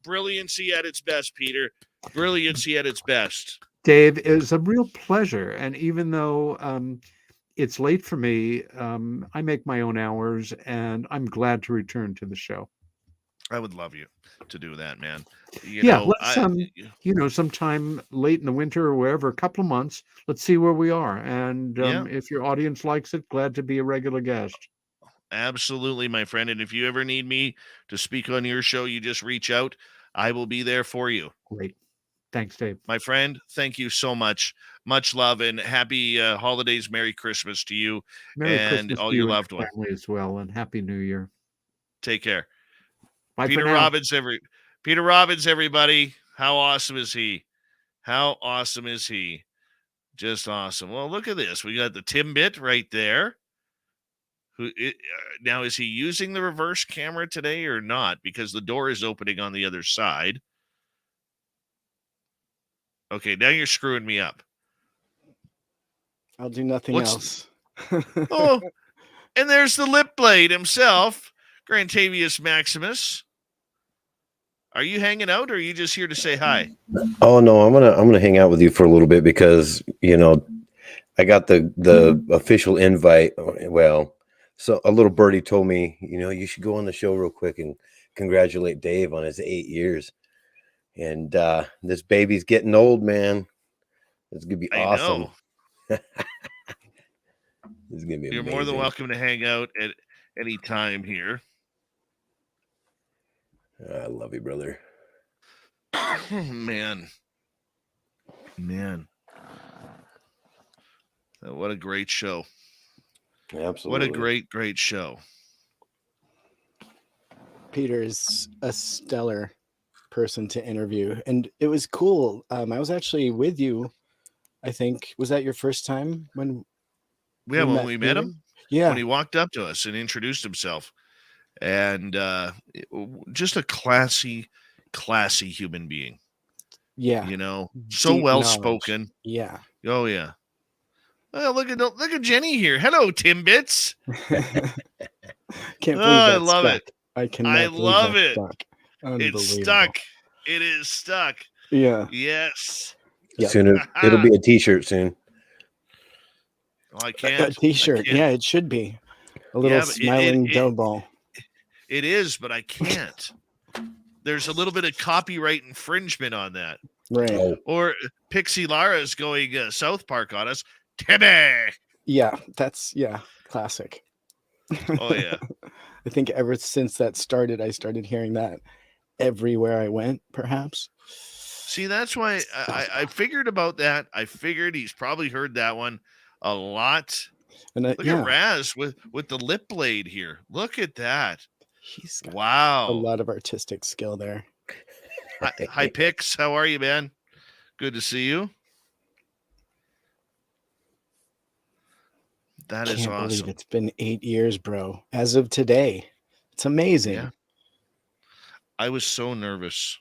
Brilliancy at its best, Peter. Brilliancy at its best. Dave, it was a real pleasure. And even though it's late for me, I make my own hours, and I'm glad to return to the show. I would love you to do that, man. Let's sometime late in the winter or wherever, a couple of months, let's see where we are. And if your audience likes it, glad to be a regular guest. Absolutely, my friend. And if you ever need me to speak on your show, you just reach out. I will be there for you. Great. Thanks, Dave. My friend, thank you so much. Much love and happy holidays. Merry Christmas to you and all your loved ones. Family as well, and Happy New Year. Take care. Bye Peter Robbins, Peter Robbins, everybody. How awesome is he? How awesome is he? Just awesome. Well, look at this. We got the Timbit right there. Now, is he using the reverse camera today or not? Because the door is opening on the other side. Okay, now you're screwing me up. I'll do nothing else. Oh, and there's the lip blade himself, Grantavius Maximus. Are you hanging out, or are you just here to say hi? Oh no, I'm gonna hang out with you for a little bit because I got the official invite. Well, so a little birdie told me, you should go on the show real quick and congratulate Dave on his 8 years. And this baby's getting old, man. It's gonna be awesome. It's gonna be. You're amazing. more than welcome to hang out at any time here. I love you, brother. Man. What a great show. Absolutely. What a great show. Peter is a stellar person to interview, and it was cool. I was actually with you. I think, was that your first time when we met him? Yeah, when he walked up to us and introduced himself, and just a classy human being. Yeah, so deep well knowledge. spoken. Yeah. Oh yeah. Well, look at Jenny here. Hello, Timbits. Can't believe I love it. I love it. It's stuck. It is stuck. Yeah. Yes. Yep. Soon it'll be a T-shirt soon. Well, I can't. A T-shirt. Yeah, it should be a little smiling dough ball. It is, but I can't. There's a little bit of copyright infringement on that. Right. Oh. Or Pixie Lara's going South Park on us. Timmy. Yeah, that's classic. Oh yeah. I think ever since that started, I started hearing that everywhere I went, perhaps. See, that's why I figured about that. I figured he's probably heard that one a lot. And look at Raz with the lip blade here. Look at that. He's got wow. a lot of artistic skill there. Hi, Pix. How are you, man? Good to see you. That is awesome. Believe it's been 8 years, bro. As of today. It's amazing. Yeah. I was so nervous.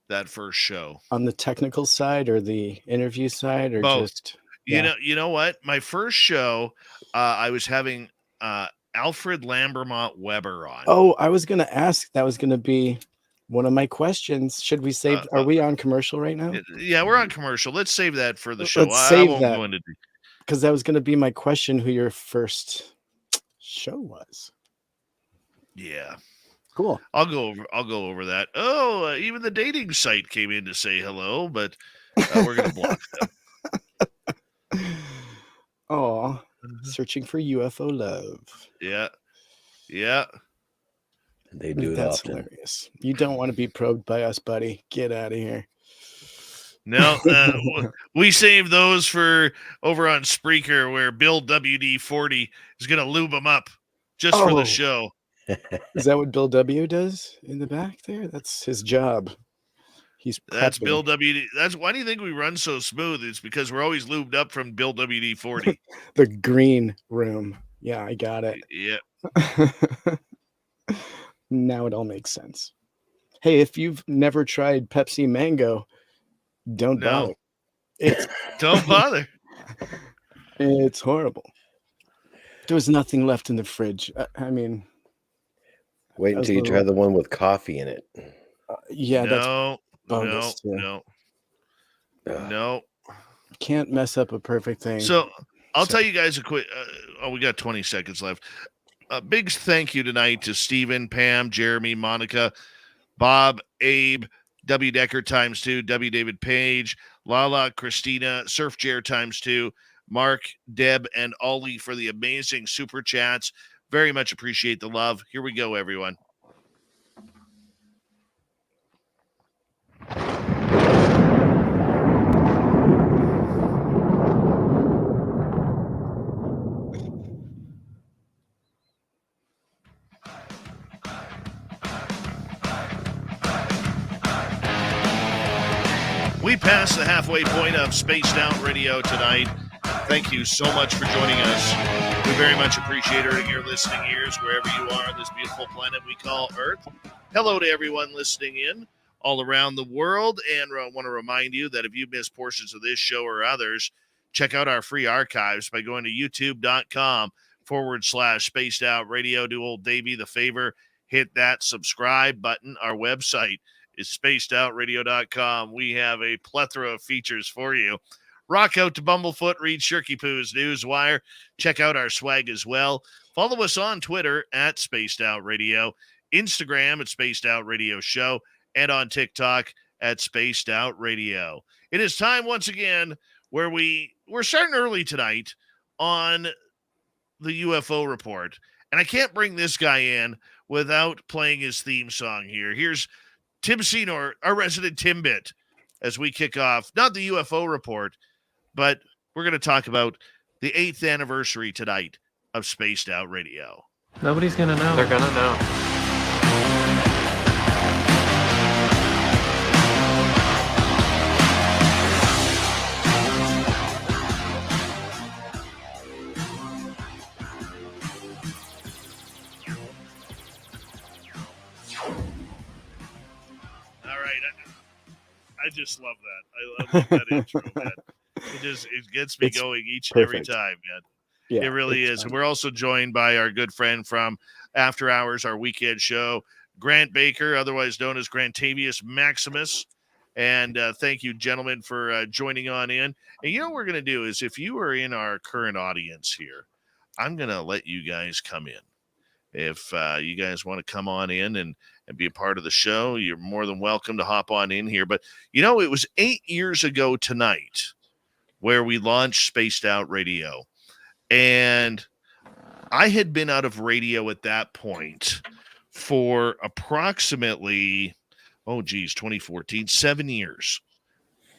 That first show. On the technical side or the interview side, or both. Just you know what? My first show, I was having Alfred Lambermont Weber on. Oh, I was gonna ask. That was gonna be one of my questions. Should we save? Are we on commercial right now? Yeah, we're on commercial. Let's save that for the show. Let's save that, go into because that was gonna be my question. Who your first show was? Yeah. Cool. I'll go over that. Oh, even the dating site came in to say hello, but we're gonna block them. Oh, searching for UFO love. Yeah. They do. That's hilarious. You don't want to be probed by us, buddy. Get out of here. No, we save those for over on Spreaker, where Bill WD-40 is gonna lube them up just for the show. Is that what Bill W does in the back there? That's his job. That's Bill WD. That's why do you think we run so smooth? It's because we're always lubed up from Bill WD-40. The green room. Yeah, I got it. Yeah. Now it all makes sense. Hey, if you've never tried Pepsi Mango, don't bother. Don't bother. It's horrible. There was nothing left in the fridge. I mean, wait until you try the one with coffee in it. That's bogus. No. Can't mess up a perfect thing. So I'll tell you guys a quick. We got 20 seconds left. a big thank you tonight to Stephen, Pam, Jeremy, Monica, Bob, Abe, W. Decker ×2, W. David Page, Lala, Christina, Surf Jair ×2, Mark, Deb, and Ollie for the amazing super chats. Very much appreciate the love. Here we go, everyone. We passed the halfway point of Spaced Out Radio tonight. Thank you so much for joining us. We very much appreciate your listening ears wherever you are on this beautiful planet we call Earth. Hello to everyone listening in all around the world. And I want to remind you that if you missed portions of this show or others, check out our free archives by going to youtube.com/Spaced Out Radio. Do old Davey the favor, hit that subscribe button. Our website is spacedoutradio.com. We have a plethora of features for you. Rock out to Bumblefoot, read Shirky Poo's Newswire. Check out our swag as well. Follow us on Twitter at Spaced Out Radio, Instagram at Spaced Out Radio Show, and on TikTok at Spaced Out Radio. It is time once again where we're starting early tonight on the UFO report. And I can't bring this guy in without playing his theme song here. Here's Tim Senor, our resident Timbit, as we kick off, not the UFO report, but we're going to talk about the 8th anniversary tonight of Spaced Out Radio. Nobody's going to know. They're going to know. I just love that. I love that intro, man. It gets me going each and every time, man. Yeah, it really is. Fun. And we're also joined by our good friend from After Hours, our weekend show, Grant Baker, otherwise known as Grantavius Maximus. And thank you, gentlemen, for joining on in. And you know what we're going to do is if you are in our current audience here, I'm going to let you guys come in. If you guys want to come on in and be a part of the show, you're more than welcome to hop on in here. But, you know, it was 8 years ago tonight where we launched Spaced Out Radio. And I had been out of radio at that point for approximately, 2014, 7 years.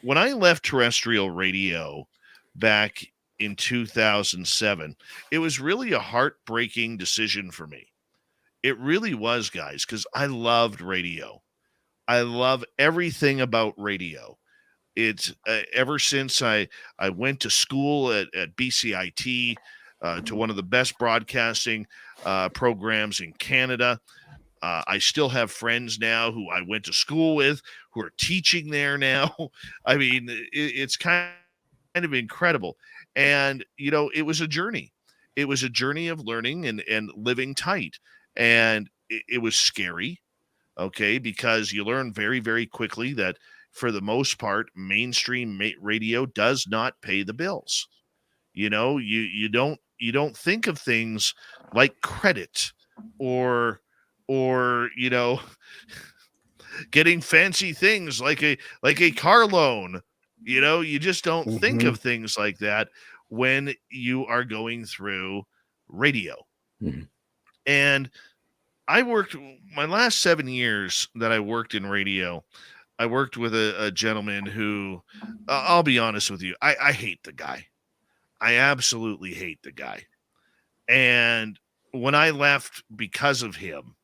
When I left terrestrial radio back in 2007, it was really a heartbreaking decision for me. It really was, guys, because I loved radio. I love everything about radio. It's ever since I went to school at BCIT, to one of the best broadcasting programs in Canada. I still have friends now who I went to school with who are teaching there now. I mean, it's kind of incredible. And, you know, it was a journey. It was a journey of learning and living tight. And it was scary, okay, because you learn very, very quickly that for the most part, mainstream radio does not pay the bills. You know, you don't think of things like credit or you know, getting fancy things like a car loan. You know, you just don't think of things like that when you are going through radio. And I worked my last 7 years that I worked in radio. I worked with a gentleman who, I'll be honest with you, I hate the guy. I absolutely hate the guy. And when I left because of him,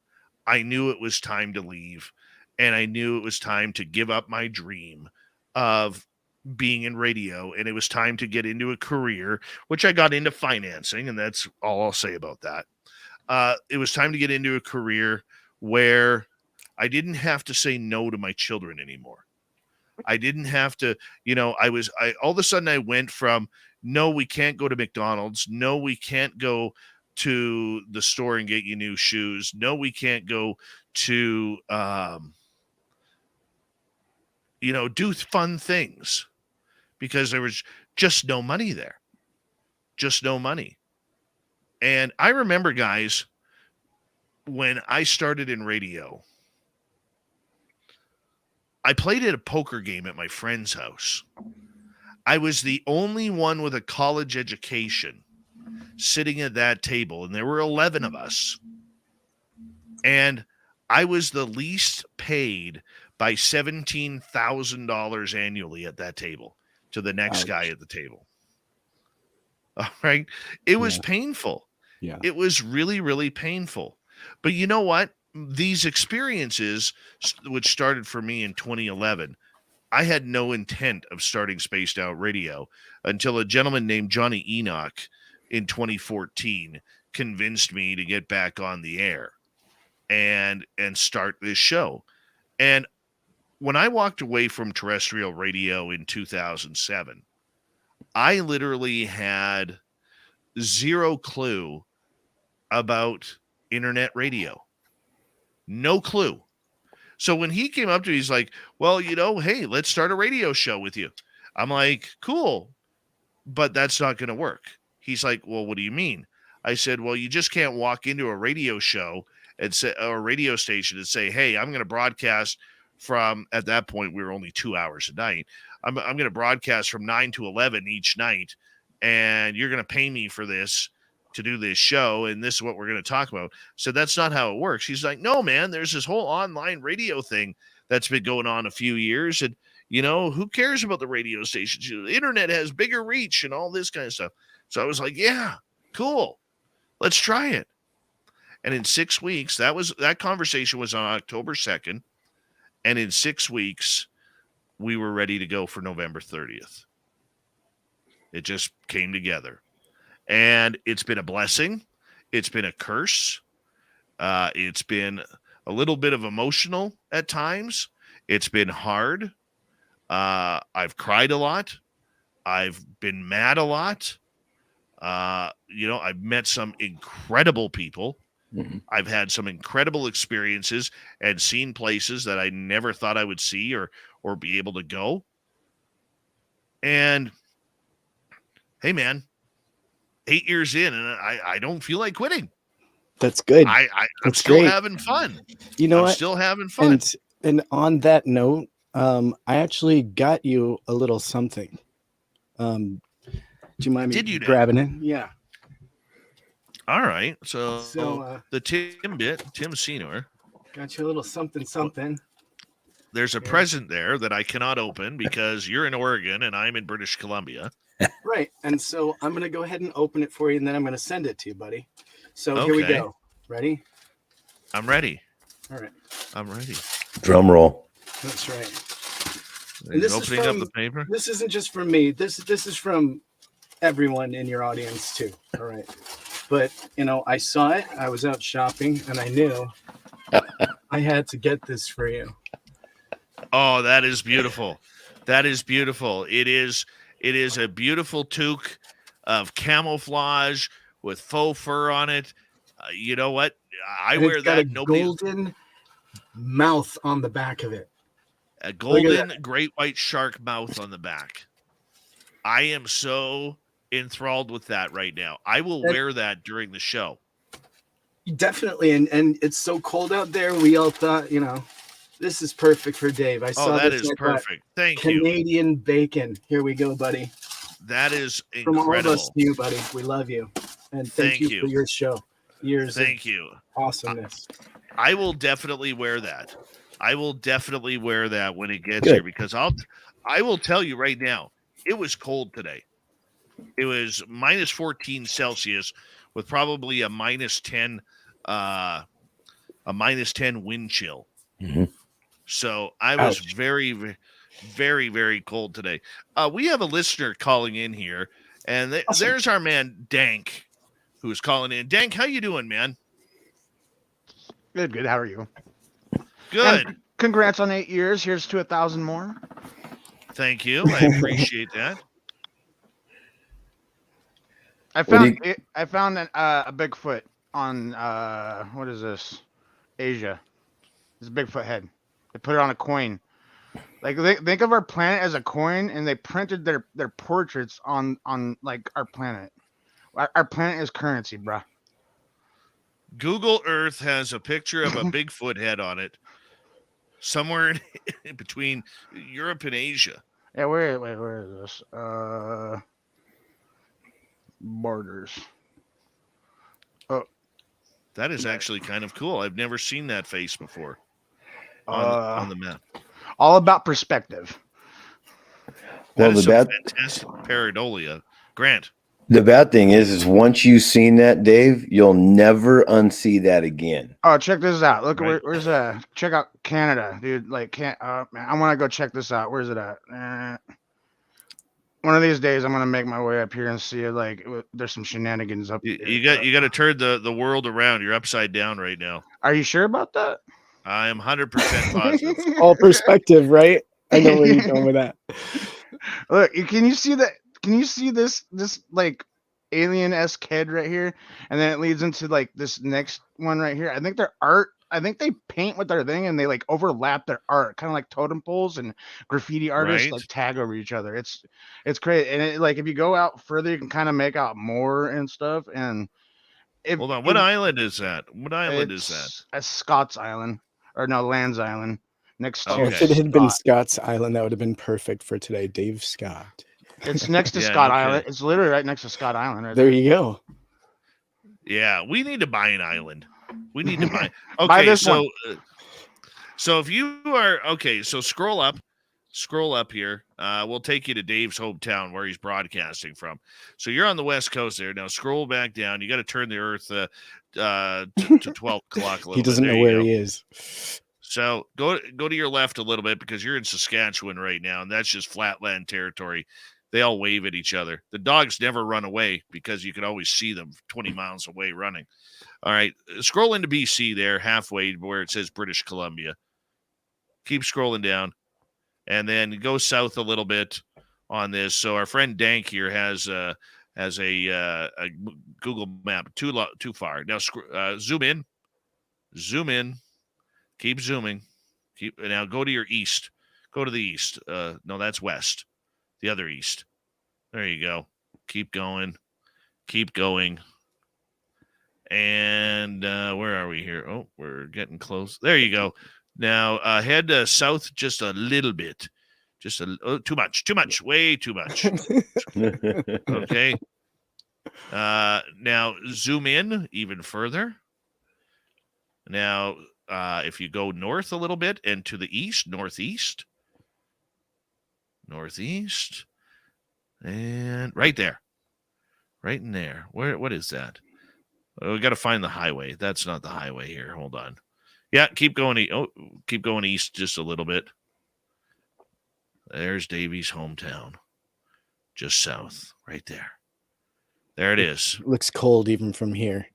I knew it was time to leave. And I knew it was time to give up my dream of being in radio. And it was time to get into a career, which I got into financing. And that's all I'll say about that. It was time to get into a career where I didn't have to say no to my children anymore. I didn't have to, you know, I all of a sudden I went from, no, we can't go to McDonald's. No, we can't go to the store and get you new shoes. No, we can't go to, you know, do fun things because there was just no money there. Just no money. And I remember, guys, when I started in radio, I played at a poker game at my friend's house. I was the only one with a college education sitting at that table, and there were 11 of us. And I was the least paid by $17,000 annually at that table to the next guy at the table. All right. It was painful. Yeah. It was really, really painful. But you know what? These experiences, which started for me in 2011, I had no intent of starting Spaced Out Radio until a gentleman named Johnny Enoch in 2014 convinced me to get back on the air and start this show. And when I walked away from terrestrial radio in 2007, I literally had zero clue about internet radio. No clue. So when he came up to me, he's like, well, hey, let's start a radio show with you. I'm like, cool, but that's not going to work. He's like, well, what do you mean? I said, well, you just can't walk into a radio show and say, or a radio station and say, hey, I'm going to broadcast from, at that point, we were only 2 hours a night. I'm going to broadcast from 9 to 11 each night, and you're going to pay me for this to do this show, and this is what we're going to talk about. So that's not how it works. He's like, no, man, there's this whole online radio thing that's been going on a few years, and, who cares about the radio stations? The internet has bigger reach and all this kind of stuff. So I was like, yeah, cool. Let's try it. And in 6 weeks, that conversation was on October 2nd, and in 6 weeks, we were ready to go for November 30th. It just came together. And it's been a blessing. It's been a curse. It's been a little bit of emotional at times. It's been hard. I've cried a lot. I've been mad a lot. I've met some incredible people. Mm-hmm. I've had some incredible experiences and seen places that I never thought I would see or be able to go. And hey, man, 8 years in, and I don't feel like quitting. That's good. I'm still having fun. I'm still having fun. And on that note, I actually got you a little something. Do you mind me grabbing it? Yeah. All right. So the Tim Senior. Got you a little something. There's a present there that I cannot open because you're in Oregon and I'm in British Columbia. Right. And so I'm going to go ahead and open it for you, and then I'm going to send it to you, buddy. So Here we go. Ready? I'm ready. All right. I'm ready. Drum roll. That's right. And this opening up the paper? This isn't just from me. This is from everyone in your audience too. All right. But, I saw it. I was out shopping, and I knew I had to get this for you. Oh, that is beautiful. That is beautiful. It is a beautiful toque of camouflage with faux fur on it. You know what? I wear that. Got a golden mouth on the back of it. A golden great white shark mouth on the back. I am so enthralled with that right now. I will wear that during the show. Definitely. And it's so cold out there. We all thought, this is perfect for Dave. I saw that is perfect. Thank you. Canadian bacon. Here we go, buddy. That is incredible. From all of us to you, buddy. We love you. And thank you for your show. Thank you. Awesomeness. I will definitely wear that. I will definitely wear that when it gets here, because I will tell you right now, it was cold today. It was minus 14 Celsius with probably a minus 10 wind chill. Mm-hmm. So I was very, very, very cold today. We have a listener calling in here, and there's our man Dank, who's calling in. Dank, how you doing, man? Good. How are you? Good. And congrats on 8 years. Here's to 1,000 more. Thank you. I appreciate that. I found a Bigfoot on what is this? Asia. It's a Bigfoot head. They put it on a coin. Like think of our planet as a coin, and they printed their portraits on like our planet. Our planet is currency, bruh. Google Earth has a picture of a Bigfoot head on it, somewhere in between Europe and Asia. Yeah, where is this? Borders. Oh, That is Right. actually kind of cool. I've never seen that face before uh, on the map. all about perspective. Well, That is the some bad fantastic pareidolia. Grant. the bad thing is once you've seen that, Dave, you'll never unsee that again. Oh, check this out. Look, Right. where's that? Check out Canada, dude. Like, man, I want to go check this out. Where's it at? One of these days, I'm gonna make my way up here and see it. Like, there's some shenanigans up. You got to turn the world around. You're upside down right now. Are you sure about that? I am 100% positive. All perspective, right? I know where you're going with that. Look, can you see that? Can you see this like alien-esque head right here? And then it leads into like this next one right here. I think their art. I think they paint with their thing and they like overlap their art, kind of like totem poles and graffiti artists Right. like tag over each other. It's crazy. And it, like if you go out further, you can kind of make out more and stuff. And Hold on. What island is that? What island is that? A Scott's Island or no Land's Island next to Okay. Oh, if it had been Scott. Scott's Island, that would have been perfect for today. Dave Scott. It's next to Yeah, Scott no Island. kidding. It's literally right next to Scott Island. Right There you go. Yeah, we need to buy an island. We need to buy. Okay, Buy this so one. so if you are okay, so scroll up here. We'll take you to Dave's hometown where he's broadcasting from. So you're on the West Coast there. Now scroll back down. You got to turn the Earth to 12 o'clock. A little He doesn't bit. know There where you he go. is. So go to your left a little bit because you're in Saskatchewan right now, and that's just flatland territory. They all wave at each other. The dogs never run away because you can always see them 20 miles away running. All right, scroll into BC there, halfway where it says British Columbia. Keep scrolling down, and then go south a little bit on this. So our friend Dank here has a Google map too far. Now zoom in, keep zooming, now go to your east. Go to the east. No, that's west. The other east. There you go. Keep going. And where are we here? Oh, we're getting close. There you go. Now head south just a little bit. Just too much. Way too much. Okay. Now zoom in even further. Now, if you go north a little bit and to the east, northeast, and right there, right in there. What is that? Oh, we got to find the highway. That's not the highway here. Hold on. Yeah, keep going east just a little bit. There's Davey's hometown, just south, right there. There it is. Looks cold even from here.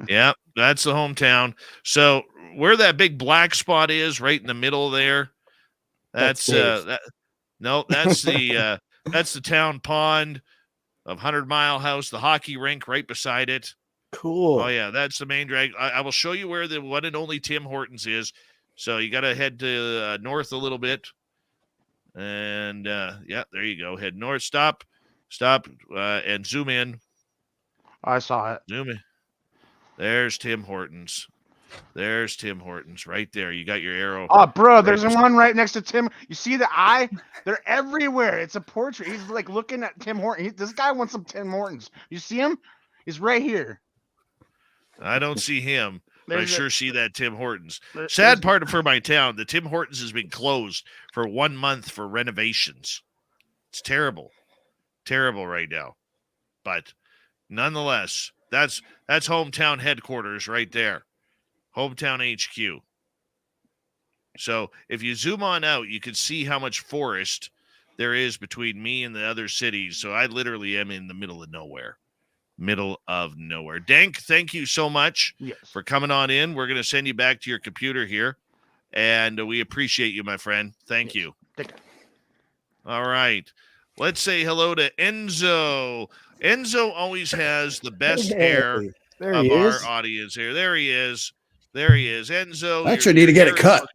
Yeah, that's the hometown. So where that big black spot is, right in the middle there, that's Dave. that's the town pond of 100 Mile House, the hockey rink right beside it. Cool. Oh yeah, that's the main drag. I will show you where the one and only Tim Hortons is. So you got to head to north a little bit, and yeah, there you go. Head north. Stop, and zoom in. I saw it. Zoom in. There's Tim Hortons. Right there. You got your arrow. Oh, bro, Right there's beside- one right next to Tim. You see the eye? They're everywhere. It's a portrait. He's like looking at Tim Hortons. This guy wants some Tim Hortons. You see him? He's right here. I don't see him, but I There's a- sure see that Tim Hortons. there- Sad there's- part for my town, the Tim Hortons has been closed for 1 month for renovations. It's terrible right now. But nonetheless, that's hometown headquarters right there. Hometown HQ. So if you zoom on out, you can see how much forest there is between me and the other cities. So I literally am in the middle of nowhere. Dank, thank you so much Yes. for coming on in. We're going to send you back to your computer here, and we appreciate you, my friend. Thank you. Take care. All right. Let's say hello to Enzo. Enzo always has the best hair Hey, there of he our is. audience here. There he is. Enzo. I actually need to get it cut.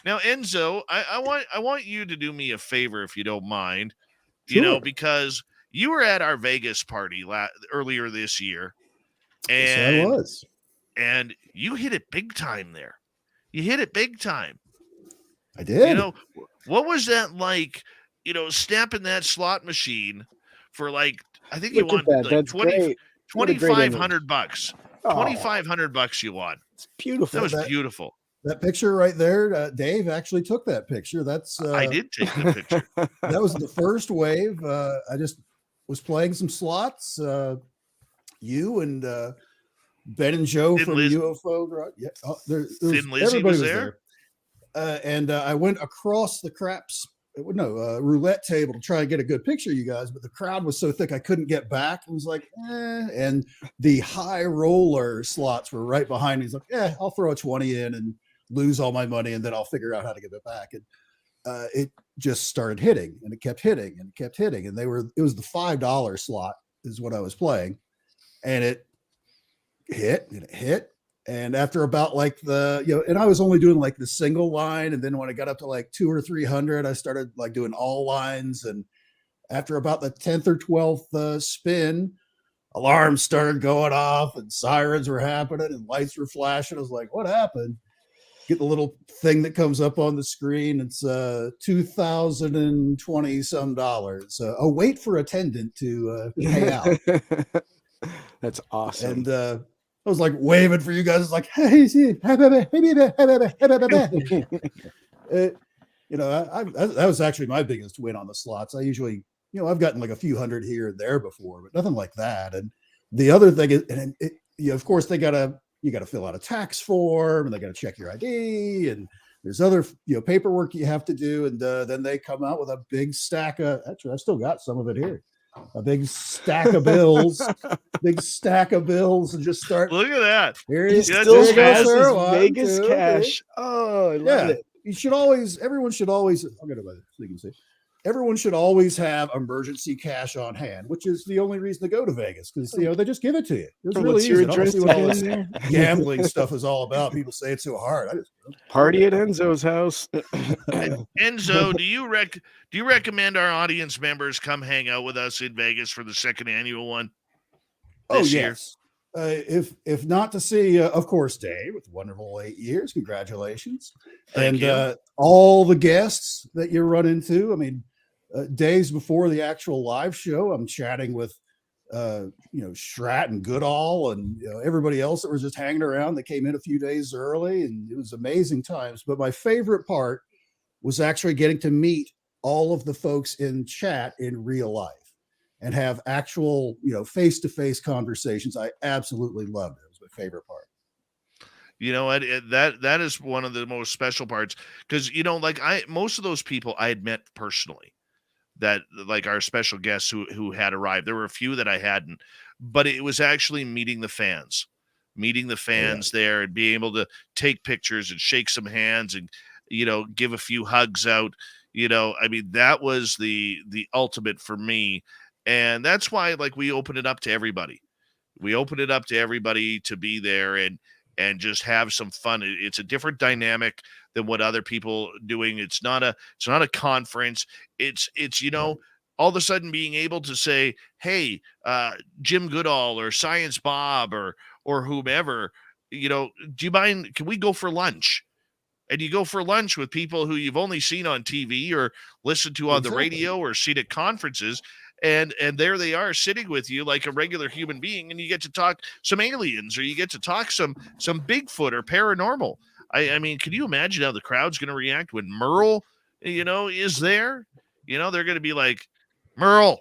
Now, Enzo, I want you to do me a favor if you don't mind. You know, Sure. because you were at our Vegas party earlier this year, Yes, I and was. and you hit it big time there. You hit it big time. I did. You know, what was that like? You know, snapping that slot machine for like, I think you Look won at that. like That's great. What a great image. $2,500. Oh, $2,500 you won. it's beautiful. That was beautiful. That picture right there, Dave actually took that picture. That's I did take the picture. that was the first wave. I just was playing some slots. You and Ben and Joe Thin from Liz- UFO. Yeah, Thin Lizzy everybody was there? And I went across the craps. Roulette table to try and get a good picture of you guys, but the crowd was so thick I couldn't get back. I was like, and the high roller slots were right behind me. He's like, I'll throw a 20 in and lose all my money, and then I'll figure out how to get it back. And it just started hitting, and it kept hitting, and it kept hitting. And it was the $5 slot is what I was playing, and it hit, and it hit. And after about like and I was only doing like the single line. And then when I got up to like 200 or 300, I started like doing all lines. And after about the 10th or 12th spin, alarms started going off and sirens were happening and lights were flashing. I was like, what happened? Get the little thing that comes up on the screen. It's $2,020 some dollars. Wait for attendant to pay out. That's awesome. And I was like waving for you guys. It's like, hey, that was actually my biggest win on the slots. I usually, I've gotten like a few hundred here and there before, but nothing like that. And the other thing is, of course, you got to fill out a tax form, and they got to check your ID, and there's other, paperwork you have to do. And then they come out with a big stack of, actually, I still got some of it here. A big stack of bills, and just start. Look at that. Here He is still has his One, Vegas two, cash. Oh, I love it. Everyone should always, I'll get it by so you can see. Everyone should always have emergency cash on hand, which is the only reason to go to Vegas, because they just give it to you. It's really What's your easy. I don't address see what all again this there? gambling stuff is all about. People say it's so hard. Party at Enzo's house. Enzo, do you recommend our audience members come hang out with us in Vegas for the second annual one? This year? Yes. If not to see, of course, Dave, with wonderful 8 years, congratulations. Thank you. All the guests that you run into. I mean, days before the actual live show, I'm chatting with, Strat and Goodall and everybody else that was just hanging around that came in a few days early, and it was amazing times. But my favorite part was actually getting to meet all of the folks in chat in real life and have actual, face-to-face conversations. I absolutely loved it. It was my favorite part. You know what? That is one of the most special parts, because most of those people I had met personally, that like our special guests who had arrived. There were a few that I hadn't, but it was actually meeting the fans there and being able to take pictures and shake some hands and give a few hugs out. I mean, that was the ultimate for me. And that's why, like, we open it up to everybody. We open it up to everybody to be there and just have some fun. It's a different dynamic than what other people doing. It's not a conference. It's all of a sudden being able to say, hey, Jim Goodall or Science Bob or whomever, do you mind? Can we go for lunch? And you go for lunch with people who you've only seen on TV or listened to on the radio or seen at conferences. And there they are sitting with you like a regular human being, and you get to talk some aliens, or you get to talk some Bigfoot or paranormal. I mean, can you imagine how the crowd's going to react when Merle, is there? They're going to be like, Merle.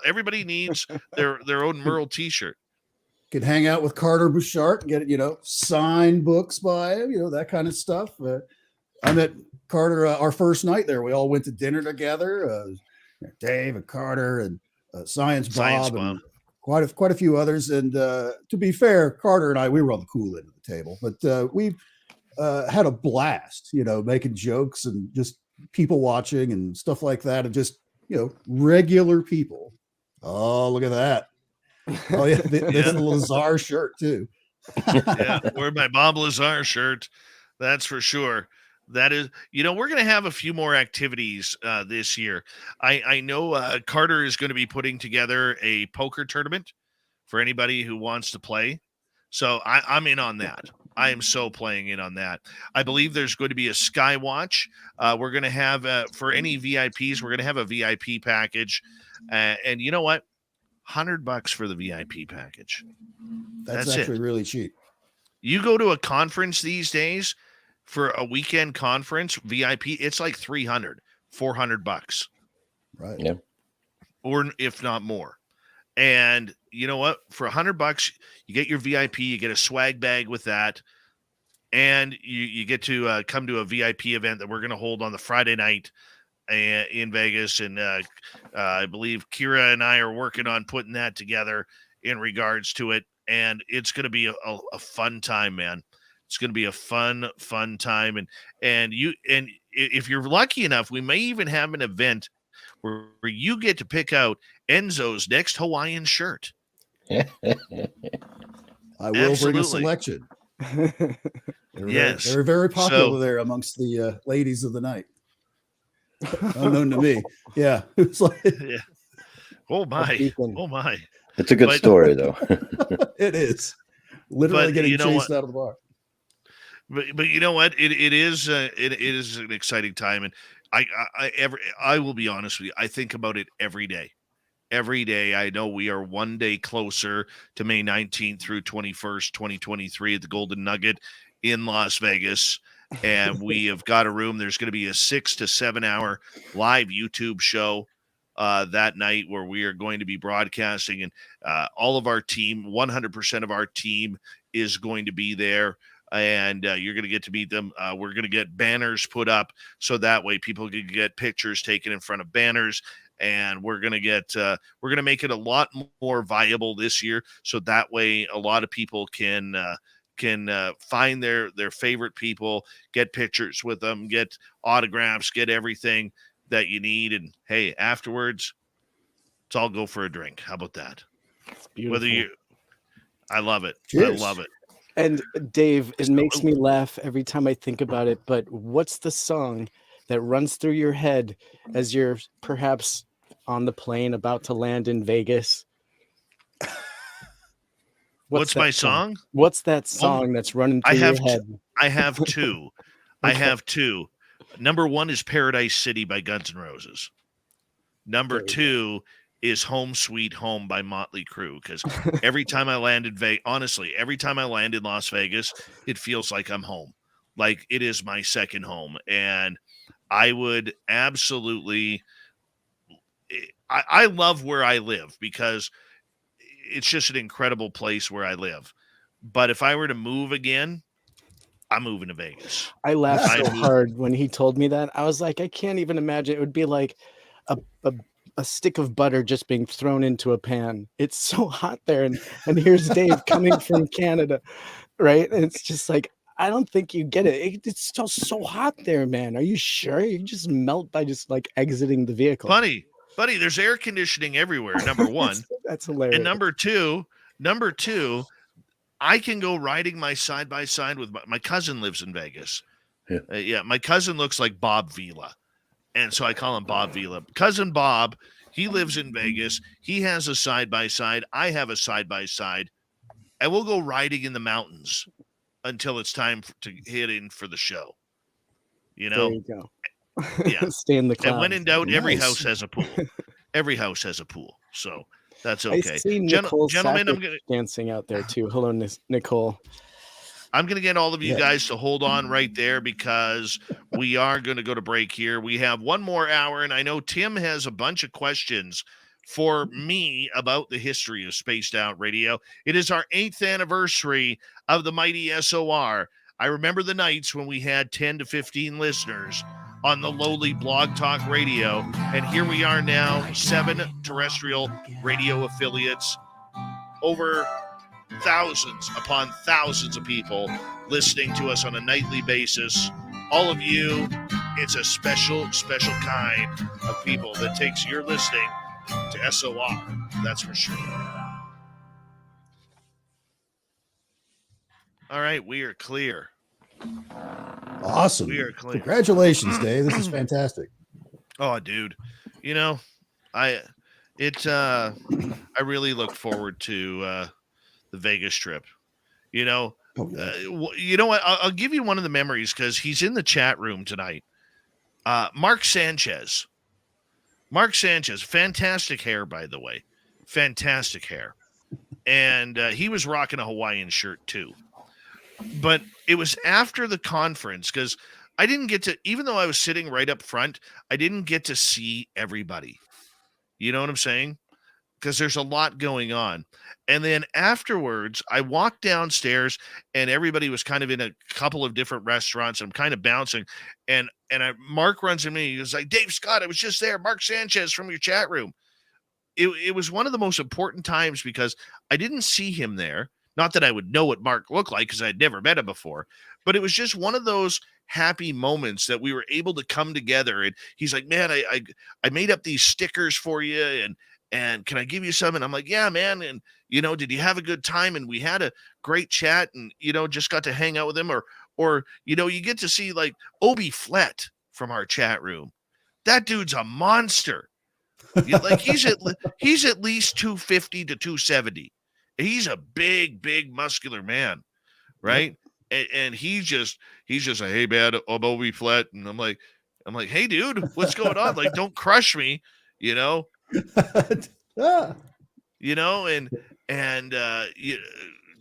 Everybody needs their own Merle T-shirt. Could hang out with Carter Bouchard and get, signed books by him, that kind of stuff. I met Carter our first night there. We all went to dinner together. Dave and Carter and Science Bob and quite a few others. And to be fair, Carter and I, we were on the cool end of the table, but we had a blast, making jokes and just people watching and stuff like that, and just regular people. Oh, look at that! Oh yeah, this is a Lazar shirt too. Yeah, wear my Bob Lazar shirt. That's for sure. That is, we're going to have a few more activities this year. I know Carter is going to be putting together a poker tournament for anybody who wants to play. So I'm in on that. I am so playing in on that. I believe there's going to be a Sky Watch. We're going to have, for any VIPs, we're going to have a VIP package. And you know what? $100 for the VIP package. That's That's actually it. really cheap. You go to a conference these days for a weekend conference, VIP, it's like $300, $400. Right. Yeah. Or if not more. And you know what? For $100, you get your VIP, you get a swag bag with that, and you get to come to a VIP event that we're going to hold on the Friday night in Vegas. And I believe Kira and I are working on putting that together in regards to it. And it's going to be a fun time, man. It's going to be a fun time. And if you're lucky enough, we may even have an event where you get to pick out Enzo's next Hawaiian shirt. I will bring a selection. Yes. They're very popular there amongst the ladies of the night. Unknown to me. Yeah. It's like, yeah. Oh my. It's a good story though. It is. Literally getting chased out of the bar. But you know what? It is an exciting time, and I will be honest with you. I think about it every day. Every day, I know we are one day closer to May 19th through 21st, 2023 at the Golden Nugget in Las Vegas. And we have got a room. There's going to be a 6 to 7 hour live YouTube show that night where we are going to be broadcasting. And all of our team, 100% of our team is going to be there. And you're going to get to meet them. We're going to get banners put up so that way people can get pictures taken in front of banners. And we're going to make it a lot more viable this year. So that way a lot of people can find their favorite people, get pictures with them, get autographs, get everything that you need. And hey, afterwards, let's all go for a drink. How about that? It's beautiful. I love it. Cheers. I love it. And Dave, it makes me laugh every time I think about it. But what's the song that runs through your head as you're perhaps on the plane about to land in Vegas? What's my song? What's that song that's running through your head? I have two. I have two. Number one is Paradise City by Guns N' Roses. Number two is Home Sweet Home by Motley Crue. Because every time I land in every time I land in Las Vegas, it feels like I'm home. Like it is my second home. And I would absolutely, I love where I live because it's just an incredible place where I live. But if I were to move again, I'm moving to Vegas. I laughed so hard when he told me that. I was like, I can't even imagine. It would be like a stick of butter just being thrown into a pan. It's so hot there. And here's Dave coming from Canada, right? And it's just like, I don't think you get it. It's still so hot there, man. Are you sure? You just melt by just like exiting the vehicle. Buddy, there's air conditioning everywhere, number one. That's hilarious. And number two, I can go riding my side-by-side with my cousin lives in Vegas. Yeah. My cousin looks like Bob Vila. And so I call him Bob Vila. Cousin Bob, he lives in Vegas. He has a side-by-side. I have a side-by-side. And we'll go riding in the mountains until it's time to hit in for the show. You know? There you go. Yeah. Stay in the clouds. And when in doubt, every house has a pool. Every house has a pool. So that's okay. I see Nicole gentlemen, I'm gonna dancing out there too. Hello, Nicole. I'm going to get all of you guys to hold on right there because we are going to go to break here. We have one more hour, and I know Tim has a bunch of questions for me about the history of Spaced Out Radio. It is our 8th anniversary of the mighty SOR. I remember the nights when we had 10 to 15 listeners on the lowly Blog Talk Radio, and here we are now, 7 terrestrial radio affiliates, over thousands upon thousands of people listening to us on a nightly basis. All of you, it's a special kind of people that takes your listening to SOR. That's for sure. All right, we are clear. Awesome. We are clean. Congratulations, Dave. This is fantastic. Oh, dude. You know, I really look forward to the Vegas trip. You know, you know what? I'll give you one of the memories because he's in the chat room tonight. Mark Sanchez, fantastic hair, by the way, fantastic hair, and he was rocking a Hawaiian shirt too. But it was after the conference because I didn't get to, even though I was sitting right up front, I didn't get to see everybody. You know what I'm saying? Because there's a lot going on. And then afterwards, I walked downstairs and everybody was kind of in a couple of different restaurants. And I'm kind of bouncing. And Mark runs to me. He was like, Dave Scott, I was just there. Mark Sanchez from your chat room. It was one of the most important times because I didn't see him there. Not that I would know what Mark looked like because I'd never met him before. But it was just one of those happy moments that we were able to come together. And he's like, man, I made up these stickers for you. And can I give you some? And I'm like, yeah, man. And, you know, did you have a good time? And we had a great chat and, you know, just got to hang out with him or, you know, you get to see like Obi Flett from our chat room. That dude's a monster. Like he's at least 250 to 270. He's a big muscular man. Right. And he's just like, hey man, I'm Obi Flett. And I'm like, hey dude, what's going on? Like, don't crush me, you know? You know, and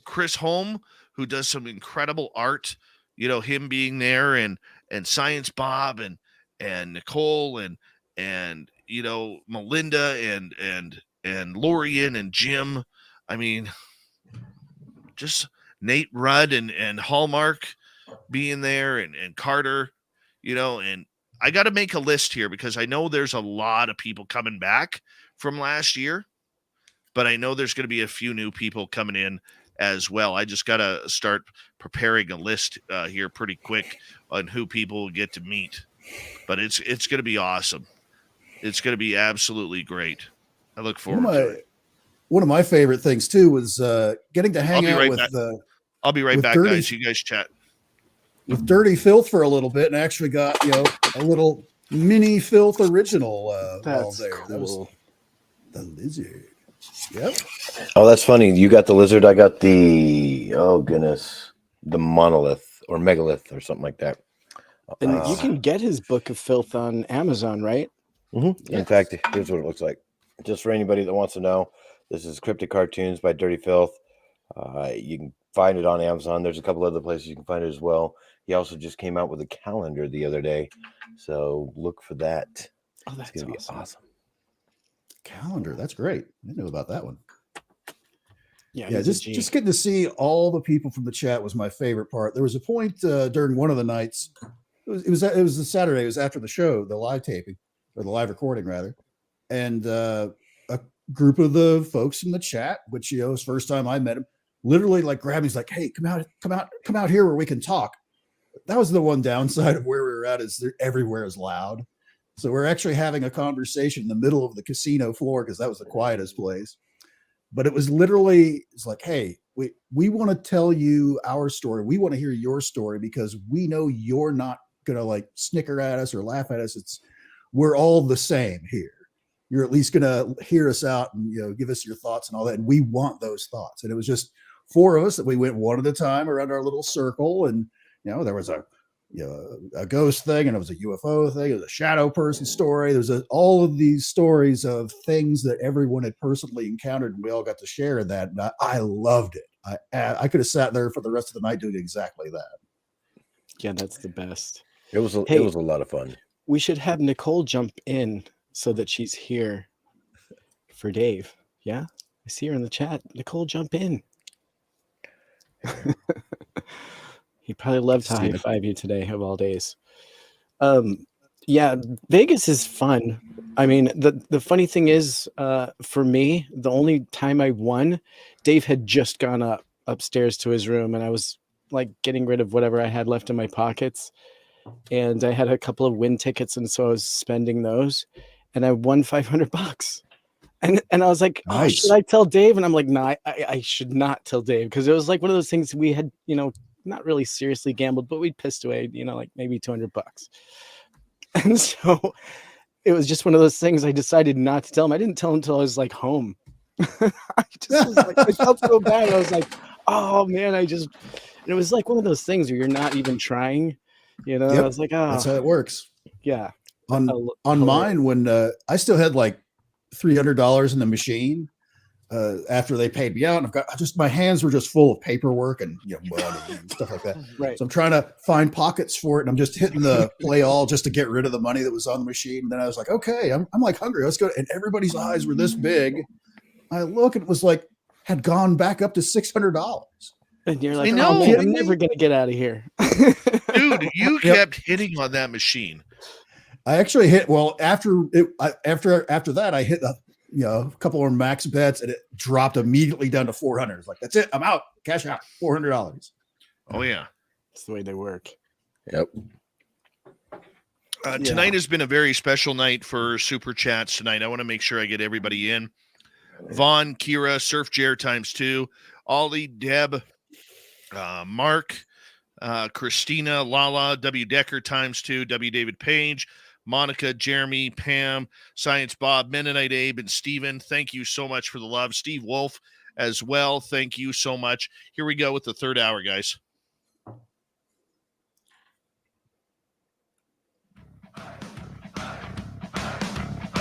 Chris Holm, who does some incredible art, you know, him being there and Science Bob and Nicole and you know, Melinda and Lorian and Jim. I mean, just Nate Rudd and Hallmark being there and Carter, you know, and I got to make a list here because I know there's a lot of people coming back from last year, but I know there's going to be a few new people coming in as well. I just got to start preparing a list here pretty quick on who people will get to meet, but it's going to be awesome. It's going to be absolutely great. I look forward to it. One of my favorite things too was getting to hang out with. I'll be right back, guys. You guys chat with Dirty Filth for a little bit, and actually got, you know, a little mini Filth original. That's there. cool. That was the lizard. Yep. Oh, that's funny. You got the lizard. I got the the monolith or megalith or something like that. And you can get his book of filth on Amazon, right? Mm-hmm. In fact, here's what it looks like. Just for anybody that wants to know, this is Cryptic Cartoons by Dirty Filth. You can find it on Amazon. There's a couple other places you can find it as well. He also just came out with a calendar the other day, so look for that. Oh, that's going to be awesome. Calendar, that's great. I didn't know about that one. Yeah, just getting to see all the people from the chat was my favorite part. There was a point during one of the nights. It was the Saturday. It was after the show, the live taping or the live recording rather, and a group of the folks in the chat, which, you know, was the first time I met him, literally like grabbed me. He's like, hey, come out here where we can talk. That was the one downside of where we were at, is everywhere is loud. So we're actually having a conversation in the middle of the casino floor because that was the quietest place. But it was literally, it's like, hey, we want to tell you our story. We want to hear your story because we know you're not going to like snicker at us or laugh at us. We're all the same here. You're at least going to hear us out and, you know, give us your thoughts and all that. And we want those thoughts. And it was just four of us that we went one at a time around our little circle. And, you know, there was a ghost thing, and it was a UFO thing. It was a shadow person story. There was all of these stories of things that everyone had personally encountered, and we all got to share in that. And I loved it. I could have sat there for the rest of the night doing exactly that. Yeah, that's the best. It was a lot of fun. We should have Nicole jump in so that she's here for Dave. Yeah, I see her in the chat. Nicole, jump in. He probably loved to high five you today of all days. Yeah, Vegas is fun. I mean, the funny thing is, for me, the only time I won, Dave had just gone upstairs to his room, and I was like getting rid of whatever I had left in my pockets. And I had a couple of win tickets, and so I was spending those, and I won $500. And I was like, nice. Oh, should I tell Dave? And I'm like, no, I should not tell Dave, because it was like one of those things we had, you know, not really seriously gambled, but we'd pissed away, like maybe $200. And so it was just one of those things. I decided not to tell him. I didn't tell him until I was like home. I just was like, I felt so bad. I was like, oh man, it was like one of those things where you're not even trying, Yep. I was like, oh, That's how it works. yeah. On mine, when I still had like $300 in the machine after they paid me out, and I've got my hands were just full of paperwork and money and stuff like that. Right. So I'm trying to find pockets for it, and I'm just hitting the play all just to get rid of the money that was on the machine. And then I was like, okay, I'm like hungry. Let's go. And everybody's eyes were this big. I look, and it was like had gone back up to $600. And you're like, know, oh man, I'm never gonna get out of here. Dude, you kept hitting on that machine. I actually hit after that I hit a couple more max bets, and it dropped immediately down to 400. It's like, that's it, I'm out, cash out, $400. Oh yeah, that's the way they work. Yep. Tonight has been a very special night for super chats tonight. I want to make sure I get everybody in. Vaughn, Kira, Surf Jer ×2, Ollie, Deb, Mark, Christina, Lala, W Decker ×2, W David Page, Monica, Jeremy, Pam, Science Bob, Mennonite Abe, and Steven. Thank you so much for the love. Steve Wolf as well. Thank you so much. Here we go with the third hour, guys.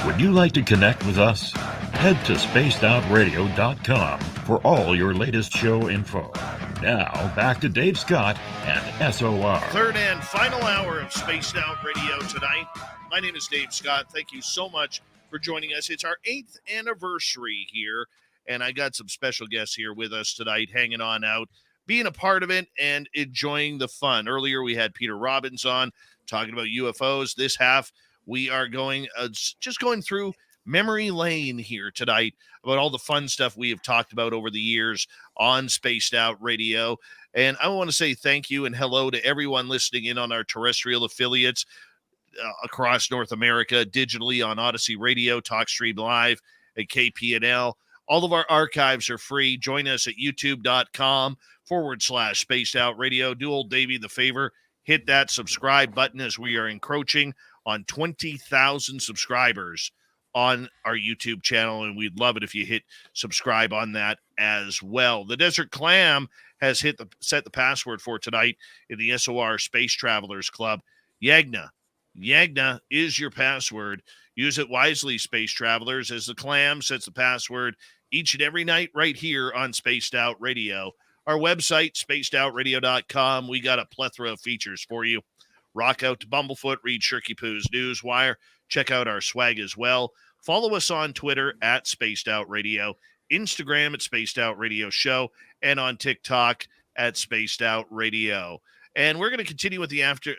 Would you like to connect with us? Head to spacedoutradio.com for all your latest show info. Now, back to Dave Scott and SOR. Third and final hour of Spaced Out Radio tonight. My name is Dave Scott. Thank you so much for joining us. It's our 8th anniversary here, and I got some special guests here with us tonight, hanging on out, being a part of it, and enjoying the fun. Earlier, we had Peter Robbins on, talking about UFOs. This half, we are going just going through memory lane here tonight about all the fun stuff we have talked about over the years on Spaced Out Radio. And I want to say thank you and hello to everyone listening in on our terrestrial affiliates across North America, digitally on Odyssey Radio, TalkStream Live, at KPNL. All of our archives are free. Join us at youtube.com/Spaced Out Radio. Do old Davey the favor. Hit that subscribe button as we are encroaching on 20,000 subscribers on our YouTube channel, and we'd love it if you hit subscribe on that as well. The Desert Clam has set the password for tonight in the SOR Space Travelers Club. Yagna. Yagna is your password. Use it wisely, Space Travelers, as the Clam sets the password each and every night right here on Spaced Out Radio. Our website, spacedoutradio.com. We got a plethora of features for you. Rock out to Bumblefoot, read Shirky Poo's Newswire. Check out our swag as well. Follow us on Twitter at Spaced Out Radio, Instagram at Spaced Out Radio Show, and on TikTok at Spaced Out Radio. And we're going to continue with the after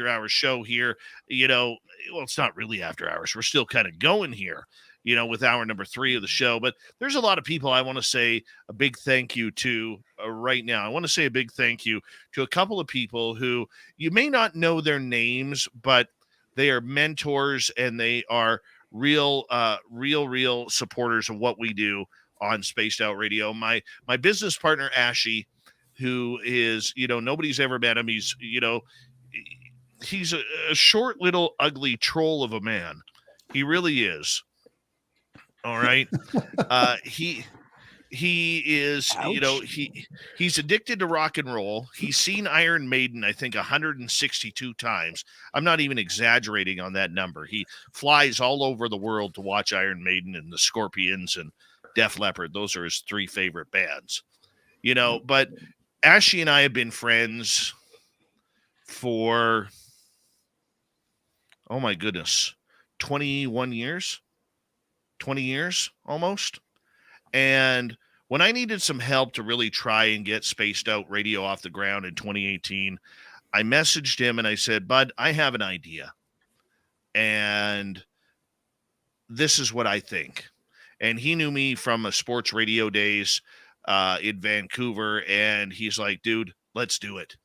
hours show here. It's not really after hours. We're still kind of going here, with hour number 3 of the show. But there's a lot of people I want to say a big thank you to right now. I want to say a big thank you to a couple of people who you may not know their names, but they are mentors and they are real supporters of what we do on Spaced Out Radio. My business partner, Ashy, who is, nobody's ever met him. He's, he's a short, little, ugly troll of a man. He really is. All right. He is, Ouch. he's addicted to rock and roll. He's seen Iron Maiden, I think, 162 times. I'm not even exaggerating on that number. He flies all over the world to watch Iron Maiden and the Scorpions and Def Leppard. Those are his 3 favorite bands, but Ashley and I have been friends for, oh my goodness, 21 years, 20 years almost. And when I needed some help to really try and get Spaced Out Radio off the ground in 2018, I messaged him and I said, Bud, I have an idea. And this is what I think. And he knew me from a sports radio days in Vancouver. And he's like, dude, let's do it.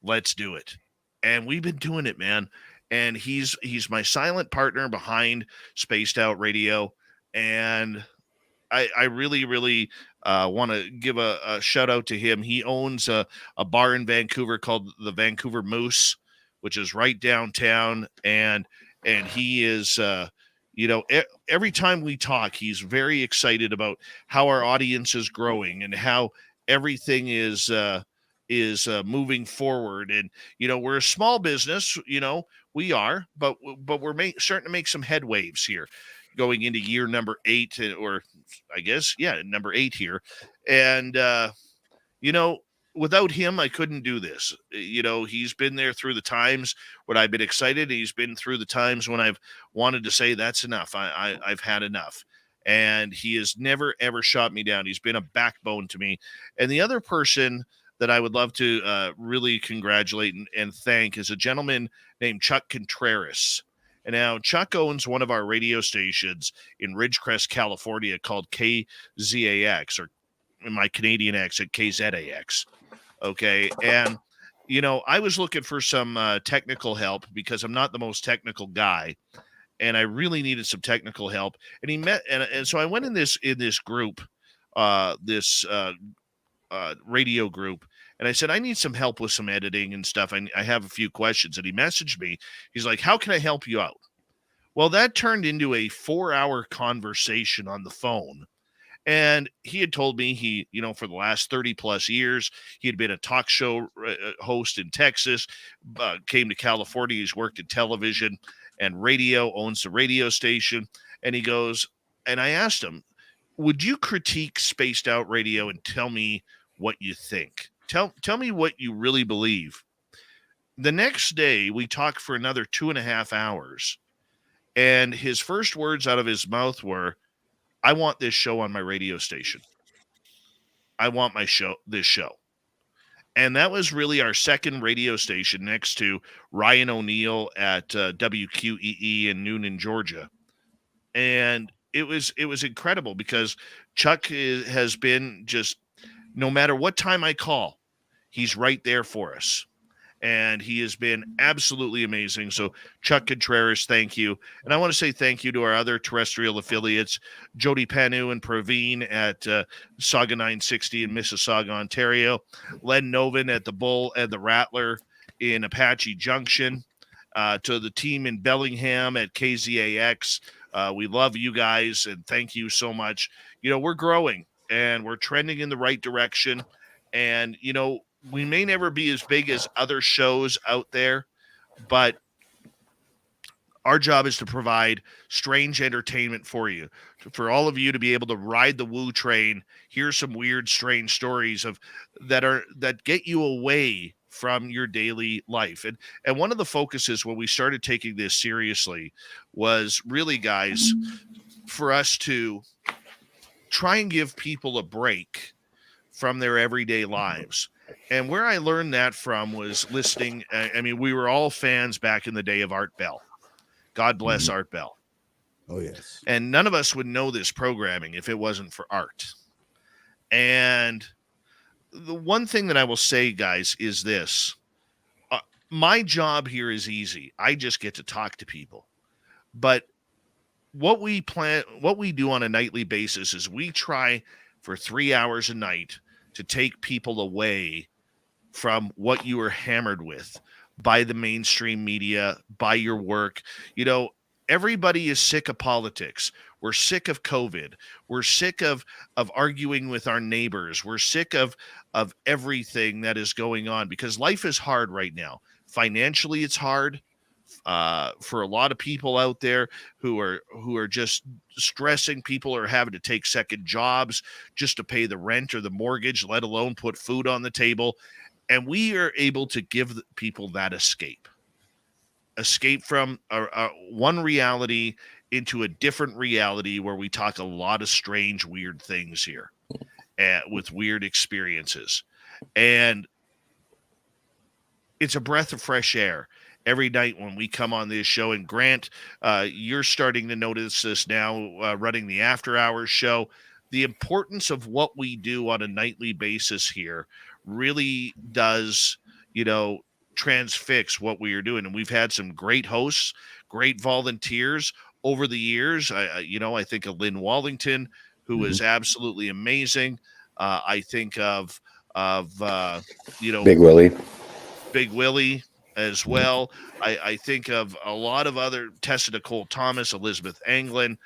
Let's do it. And we've been doing it, man. And he's my silent partner behind Spaced Out Radio. And I really, really want to give a shout out to him. He owns a bar in Vancouver called the Vancouver Moose, which is right downtown. And he is, every time we talk, he's very excited about how our audience is growing and how everything is moving forward. And, we're a small business, we are, but we're starting to make some head waves here going into year number 8, or I guess, number 8 here. And, without him, I couldn't do this. He's been there through the times when I've been excited. He's been through the times when I've wanted to say that's enough. I've had enough. And he has never, ever shot me down. He's been a backbone to me. And the other person that I would love to really congratulate and thank is a gentleman named Chuck Contreras. And now Chuck owns one of our radio stations in Ridgecrest, California called KZAX, or in my Canadian accent, KZAX. Okay. And, I was looking for some technical help because I'm not the most technical guy. And I really needed some technical help. And and so I went in this group, radio group. And I said, I need some help with some editing and stuff. I have a few questions. And he messaged me. He's like, how can I help you out? Well, that turned into a 4-hour conversation on the phone. And he had told me for the last 30 plus years, he had been a talk show host in Texas, came to California. He's worked in television and radio, owns the radio station. And he goes, and I asked him, would you critique Spaced Out Radio and tell me what you think? Tell me what you really believe. The next day, we talked for another 2.5 hours. And his first words out of his mouth were, I want this show on my radio station. I want this show. And that was really our second radio station next to Ryan O'Neill at WQEE in Noonan, Georgia. And it was incredible because Chuck has been just, no matter what time I call, he's right there for us. And he has been absolutely amazing. So Chuck Contreras, thank you. And I want to say thank you to our other terrestrial affiliates, Jody Panu and Praveen at Saga 960 in Mississauga, Ontario, Len Novin at the Bull and the Rattler in Apache Junction, to the team in Bellingham at KZAX. We love you guys and thank you so much. We're growing and we're trending in the right direction. And, we may never be as big as other shows out there, but our job is to provide strange entertainment for you, for all of you to be able to ride the woo train, hear some weird, strange stories that get you away from your daily life. And one of the focuses when we started taking this seriously was really, guys, for us to try and give people a break from their everyday lives. And where I learned that from was listening. We were all fans back in the day of Art Bell. God bless Art Bell. Oh, yes. And none of us would know this programming if it wasn't for Art. And the one thing that I will say, guys, is this. My job here is easy. I just get to talk to people. But what we do on a nightly basis is we try for 3 hours a night to take people away from what you are hammered with by the mainstream media, by your work. Everybody is sick of politics. We're sick of COVID. We're sick of arguing with our neighbors. We're sick of everything that is going on because life is hard right now. Financially, it's hard. For a lot of people out there who are just stressing. People are having to take second jobs just to pay the rent or the mortgage, let alone put food on the table. And we are able to give people that escape from one reality into a different reality where we talk a lot of strange, weird things here with weird experiences. And it's a breath of fresh air every night when we come on this show. And Grant, you're starting to notice this now, running the After Hours show. The importance of what we do on a nightly basis here really does, transfix what we are doing. And we've had some great hosts, great volunteers over the years. I think of Lynn Wallington, who is absolutely amazing. I think of Big Willie. Big Willie as well. I think of a lot of other Tessa Nicole Thomas, Elizabeth Anglin,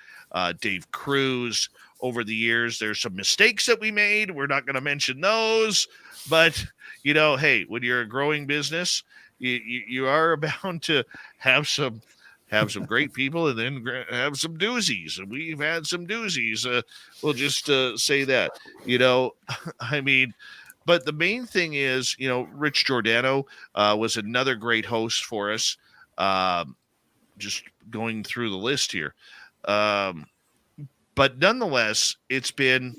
Dave Cruz. Over the years, there's some mistakes that we made. We're not going to mention those, but hey, when you're a growing business, you are bound to have some great people and then have some doozies, and we've had some doozies. We'll just say that. I mean. But the main thing is, Rich Giordano was another great host for us. Just going through the list here. But nonetheless, it's been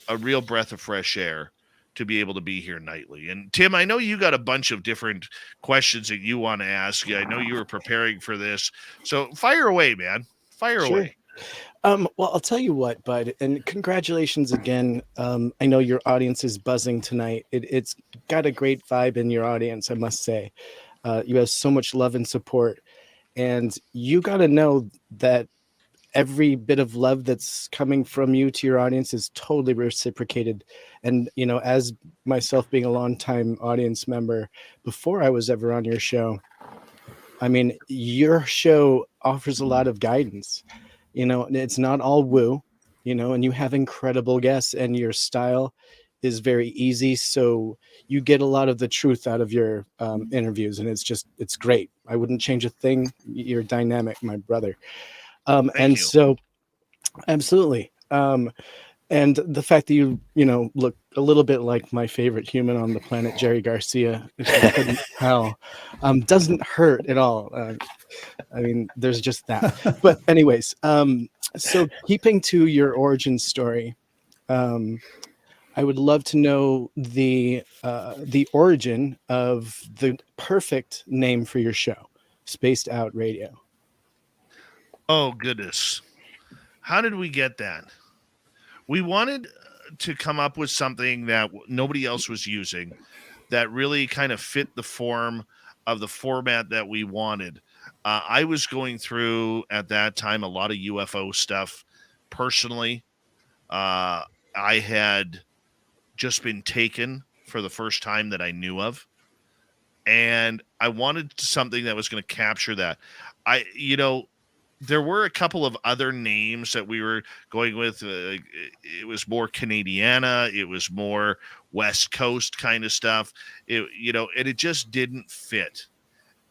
a real breath of fresh air to be able to be here nightly. And Tim, I know you got a bunch of different questions that you want to ask. I know you were preparing for this. So fire away, man. Fire away. Well, I'll tell you what, Bud, and congratulations again. I know your audience is buzzing tonight. It's got a great vibe in your audience, I must say. You have so much love and support, and you got to know that every bit of love that's coming from you to your audience is totally reciprocated. And, as myself being a longtime audience member, before I was ever on your show, I mean, your show offers a lot of guidance. It's not all woo, and you have incredible guests, and your style is very easy. So you get a lot of the truth out of your interviews, and it's great. I wouldn't change a thing. You're dynamic, my brother. Thank you. So absolutely. And the fact that you look a little bit like my favorite human on the planet, Jerry Garcia, which I couldn't tell, doesn't hurt at all. I mean, there's just that. But anyways, so keeping to your origin story, I would love to know the origin of the perfect name for your show, Spaced Out Radio. Oh, goodness. How did we get that? We wanted to come up with something that nobody else was using that really kind of fit the form of the format that we wanted. I was going through at that time a lot of UFO stuff personally. I had just been taken for the first time that I knew of, and I wanted something that was going to capture that. There were a couple of other names that we were going with. It was more Canadiana. It was more West Coast kind of stuff. And it just didn't fit.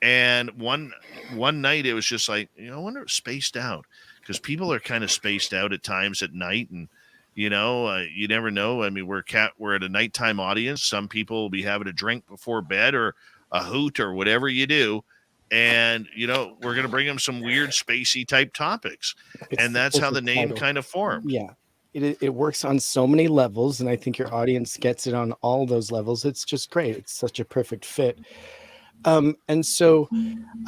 And one night it was just like, I wonder if Spaced Out, because people are kind of spaced out at times at night, and you never know. I mean, we're at a nighttime audience. Some people will be having a drink before bed or a hoot or whatever you do. And, we're going to bring them some weird spacey type topics. And that's how the name kind of formed. Yeah. It works on so many levels. And I think your audience gets it on all those levels. It's just great. It's such a perfect fit. And so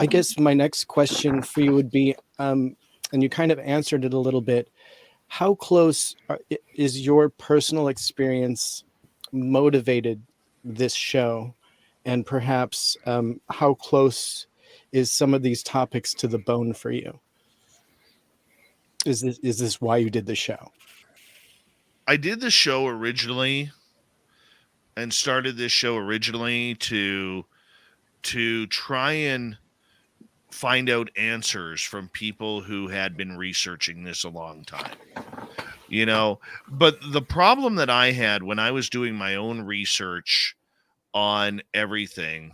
I guess my next question for you would be, and you kind of answered it a little bit, how close is your personal experience motivated this show? And perhaps how close is some of these topics to the bone for you? Is this why you did the show? I did the show originally and started this show originally to try and find out answers from people who had been researching this a long time. But the problem that I had when I was doing my own research on everything,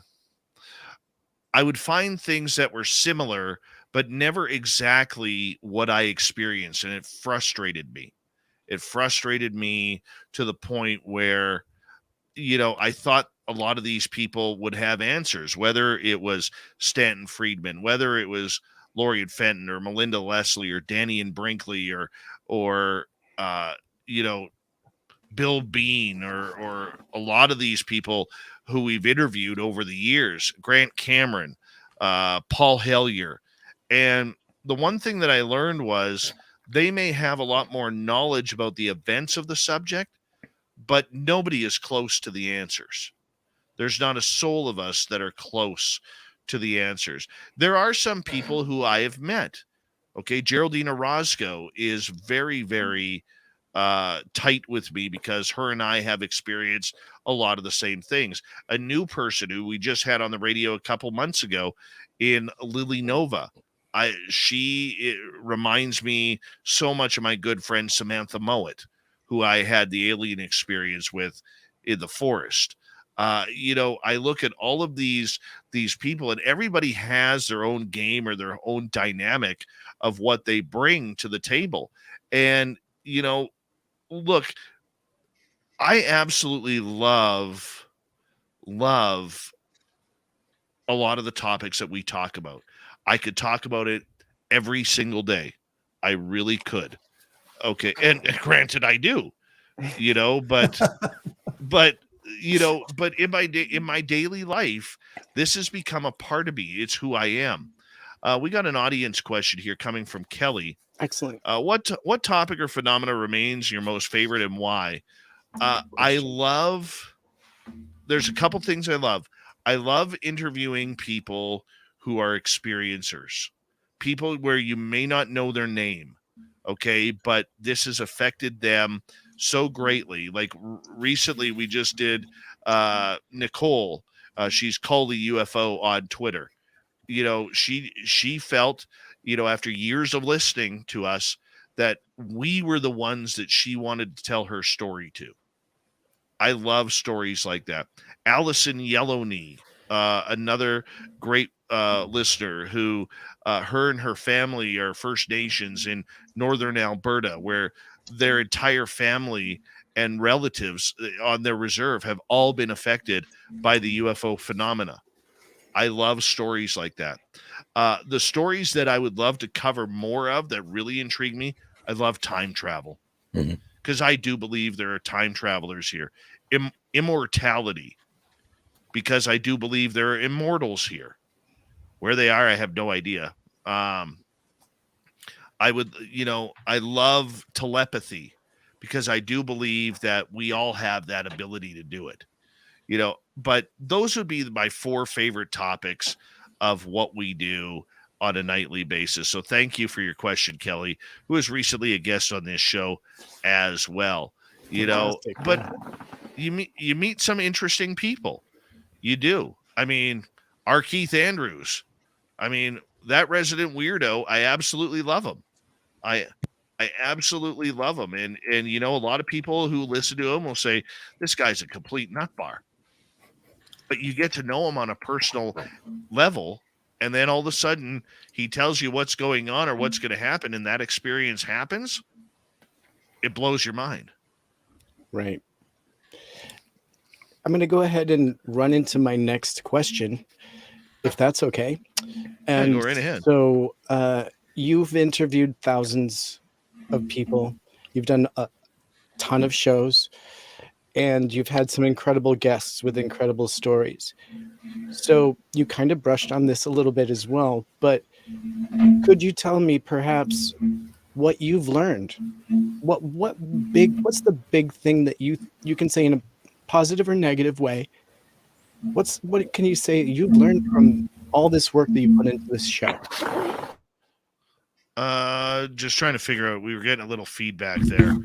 I would find things that were similar, but never exactly what I experienced. And it frustrated me. It frustrated me to the point where, I thought a lot of these people would have answers, whether it was Stanton Friedman, whether it was Lori and Fenton or Melinda Leslie or Danny and Brinkley or Bill Bean or a lot of these people who we've interviewed over the years, Grant Cameron, Paul Hellyer. And the one thing that I learned was they may have a lot more knowledge about the events of the subject, but nobody is close to the answers. There's not a soul of us that are close to the answers. There are some people who I have met. Okay, Geraldine Orozco is very, very tight with me because her and I have experienced a lot of the same things. A new person who we just had on the radio a couple months ago in Lily Nova. She reminds me so much of my good friend Samantha Mowat, who I had the alien experience with in the forest. I look at all of these people, and everybody has their own game or their own dynamic of what they bring to the table. And look, I absolutely love a lot of the topics that we talk about. I could talk about it every single day. I really could. Okay. And granted I do, but in my daily life, this has become a part of me. It's who I am. We got an audience question here coming from Kelly. Excellent. What topic or phenomena remains your most favorite and why? There's a couple things I love. I love interviewing people who are experiencers, people where you may not know their name, okay, but this has affected them so greatly. Like recently, we just did Nicole. She's called the UFO on Twitter. She felt, after years of listening to us, that we were the ones that she wanted to tell her story to. I love stories like that. Allison Yellowknee, another great listener who her and her family are First Nations in northern Alberta, where their entire family and relatives on their reserve have all been affected by the UFO phenomena. I love stories like that. The stories that I would love to cover more of that really intrigue me, I love time travel. Because I do believe there are time travelers here. Immortality, because I do believe there are immortals here. Where they are, I have no idea. I love telepathy, because I do believe that we all have that ability to do it. But those would be my 4 favorite topics of what we do on a nightly basis. So thank you for your question, Kelly, who is recently a guest on this show as well. Fantastic. But you meet some interesting people. You do. I mean, our Keith Andrews. I mean, that resident weirdo, I absolutely love him. I absolutely love him. And a lot of people who listen to him will say, this guy's a complete nutbar. But you get to know him on a personal level, and then all of a sudden he tells you what's going on or what's going to happen, and that experience happens. It blows your mind. Right. I'm going to go ahead and run into my next question, if that's okay. And go right ahead. So you've interviewed thousands of people. You've done a ton of shows, and you've had some incredible guests with incredible stories. So you kind of brushed on this a little bit as well, but could you tell me perhaps what you've learned? What's the big thing that you can say in a positive or negative way? What can you say you've learned from all this work that you put into this show? Just trying to figure out. We were getting a little feedback there.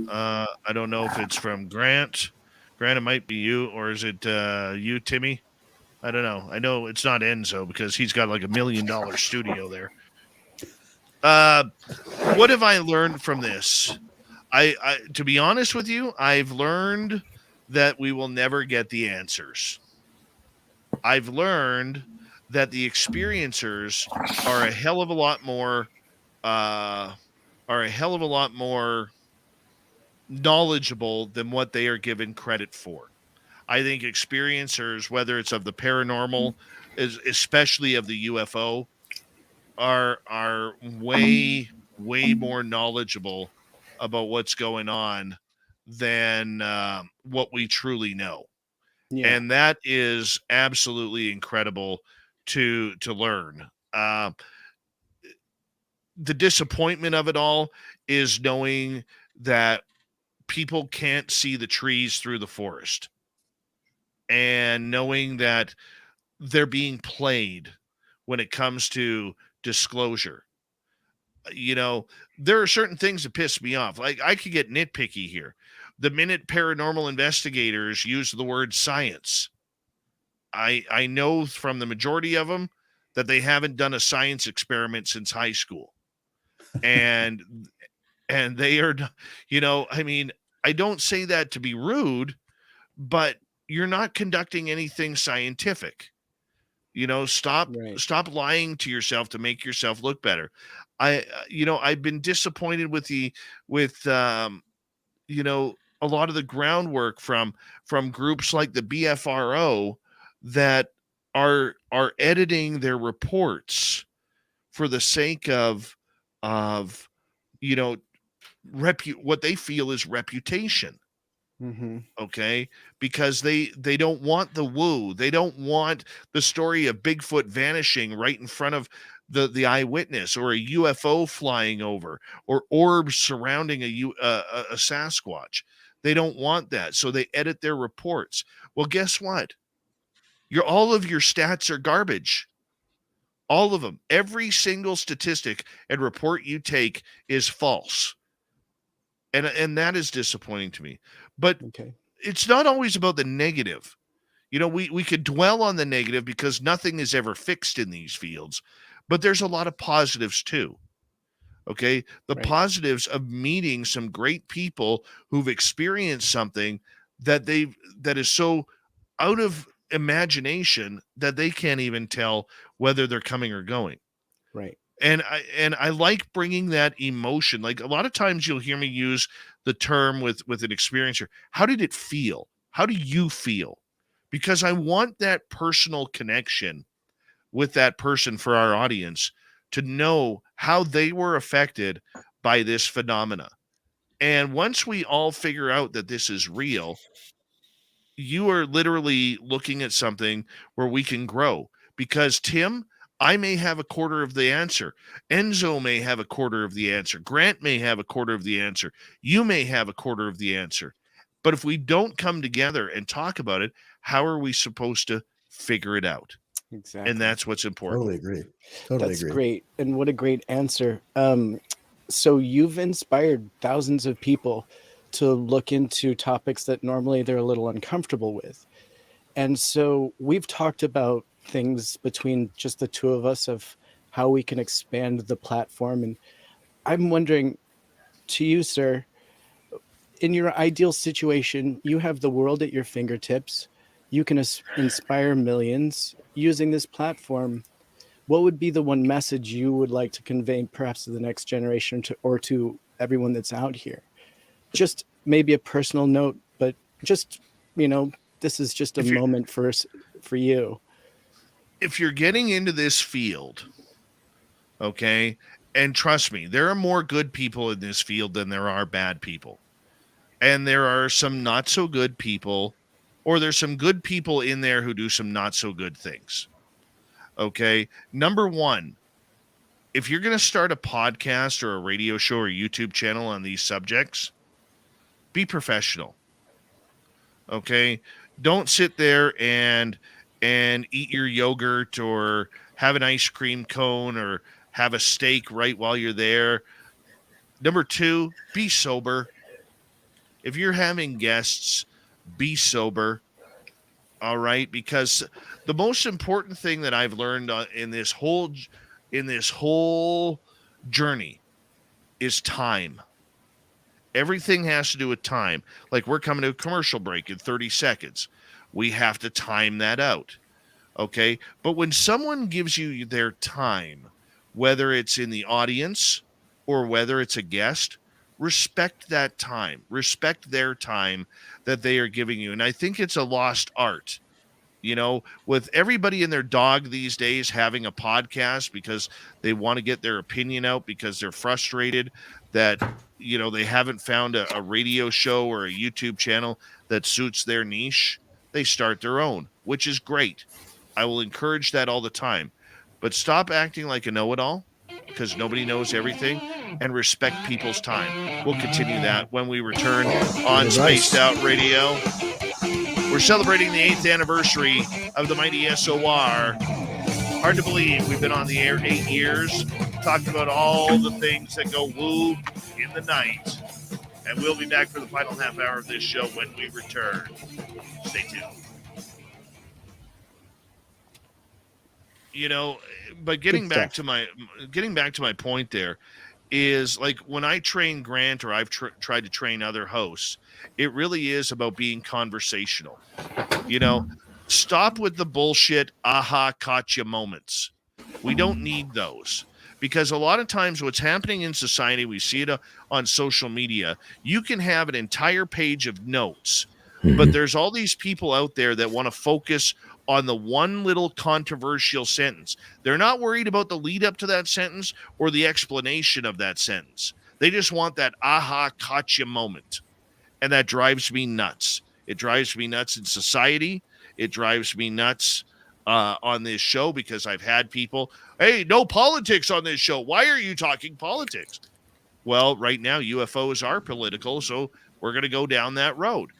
I don't know if it's from Grant. Grant, it might be you, or is it you, Timmy? I don't know. I know it's not Enzo, because he's got like $1 million studio there. What have I learned from this? I to be honest with you, I've learned that we will never get the answers. I've learned that the experiencers are a hell of a lot more knowledgeable than what they are given credit for. I think experiencers, whether it's of the paranormal, especially of the UFO, are way more knowledgeable about what's going on than what we truly know. Yeah. And that is absolutely incredible to learn. The disappointment of it all is knowing that people can't see the trees through the forest, and knowing that they're being played when it comes to disclosure. you know, there are certain things that piss me off. Like, I could get nitpicky here. The minute paranormal investigators use the word science, I know from the majority of them that they haven't done a science experiment since high school. And they are, you know, I mean, I don't say that to be rude, but you're not conducting anything scientific. You know, stop lying to yourself to make yourself look better. I've been disappointed with you know, a lot of the groundwork from groups like the BFRO that are editing their reports for the sake of you know, what they feel is reputation. Okay, because they don't want the woo. They don't want the story of Bigfoot vanishing right in front of the eyewitness, or a UFO flying over, or orbs surrounding a Sasquatch. They don't want that, so they edit their reports. Well, guess what? All of your stats are garbage. All of them. Every single statistic and report you take is false. And that is disappointing to me. But it's not always about the negative. You know, we could dwell on the negative because nothing is ever fixed in these fields, but there's a lot of positives too. Okay. The positives of meeting some great people who've experienced something that is so out of imagination that they can't even tell whether they're coming or going. Right. And I like bringing that emotion. Like, a lot of times you'll hear me use the term with an experiencer. How did it feel? How do you feel? Because I want that personal connection with that person for our audience to know how they were affected by this phenomena. And once we all figure out that this is real, you are literally looking at something where we can grow. Because, Tim, I may have a quarter of the answer. Enzo may have a quarter of the answer. Grant may have a quarter of the answer. You may have a quarter of the answer. But if we don't come together and talk about it, how are we supposed to figure it out? Exactly. And that's what's important. Totally agree. Totally That's agree. great. And what a great answer. So you've inspired thousands of people to look into topics that normally they're a little uncomfortable with. And so we've talked about things between just the two of us of how we can expand the platform. And I'm wondering, to you, sir, in your ideal situation, you have the world at your fingertips. You can inspire millions using this platform. What would be the one message you would like to convey perhaps to the next generation or to everyone that's out here? Just maybe a personal note, but just, you know, this is just a moment for you. If you're getting into this field, okay, and trust me, there are more good people in this field than there are bad people. And there are some not so good people, or there's some good people in there who do some not so good things. Okay. Number one, if you're going to start a podcast or a radio show or YouTube channel on these subjects, be professional. Okay. Don't sit there and eat your yogurt or have an ice cream cone or have a steak right while you're there. Number two, be sober. If you're having guests, be sober. All right. Because the most important thing that I've learned in this whole journey is time. Everything has to do with time. Like, we're coming to a commercial break in 30 seconds. We have to time that out. Okay. But when someone gives you their time, whether it's in the audience or whether it's a guest, respect that time. Respect their time that they are giving you. And I think it's a lost art. You know, with everybody and their dog these days having a podcast because they want to get their opinion out because they're frustrated that, you know, they haven't found a radio show or a YouTube channel that suits their niche, they start their own, which is great. I will encourage that all the time. But stop acting like a know-it-all, because nobody knows everything, and respect people's time. We'll continue that when we return on Spaced Out Radio. We're celebrating the 8th anniversary of the mighty SOR. Hard to believe we've been on the air 8 years. talking about all the things that go woo in the night. And we'll be back for the final half hour of this show when we return. Stay tuned. You know, but getting back to my point there is, like, when I train Grant, or I've tried to train other hosts, it really is about being conversational. You know, stop with the bullshit aha caught you moments. We don't need those, because a lot of times what's happening in society, we see it on social media. You can have an entire page of notes, but there's all these people out there that want to focus on the one little controversial sentence. They're not worried about the lead up to that sentence or the explanation of that sentence. They just want that aha caught you moment. And that drives me nuts. It drives me nuts in society. It drives me nuts on this show, because I've had people, hey, no politics on this show. Why are you talking politics? Well, right now UFOs are political, so we're going to go down that road.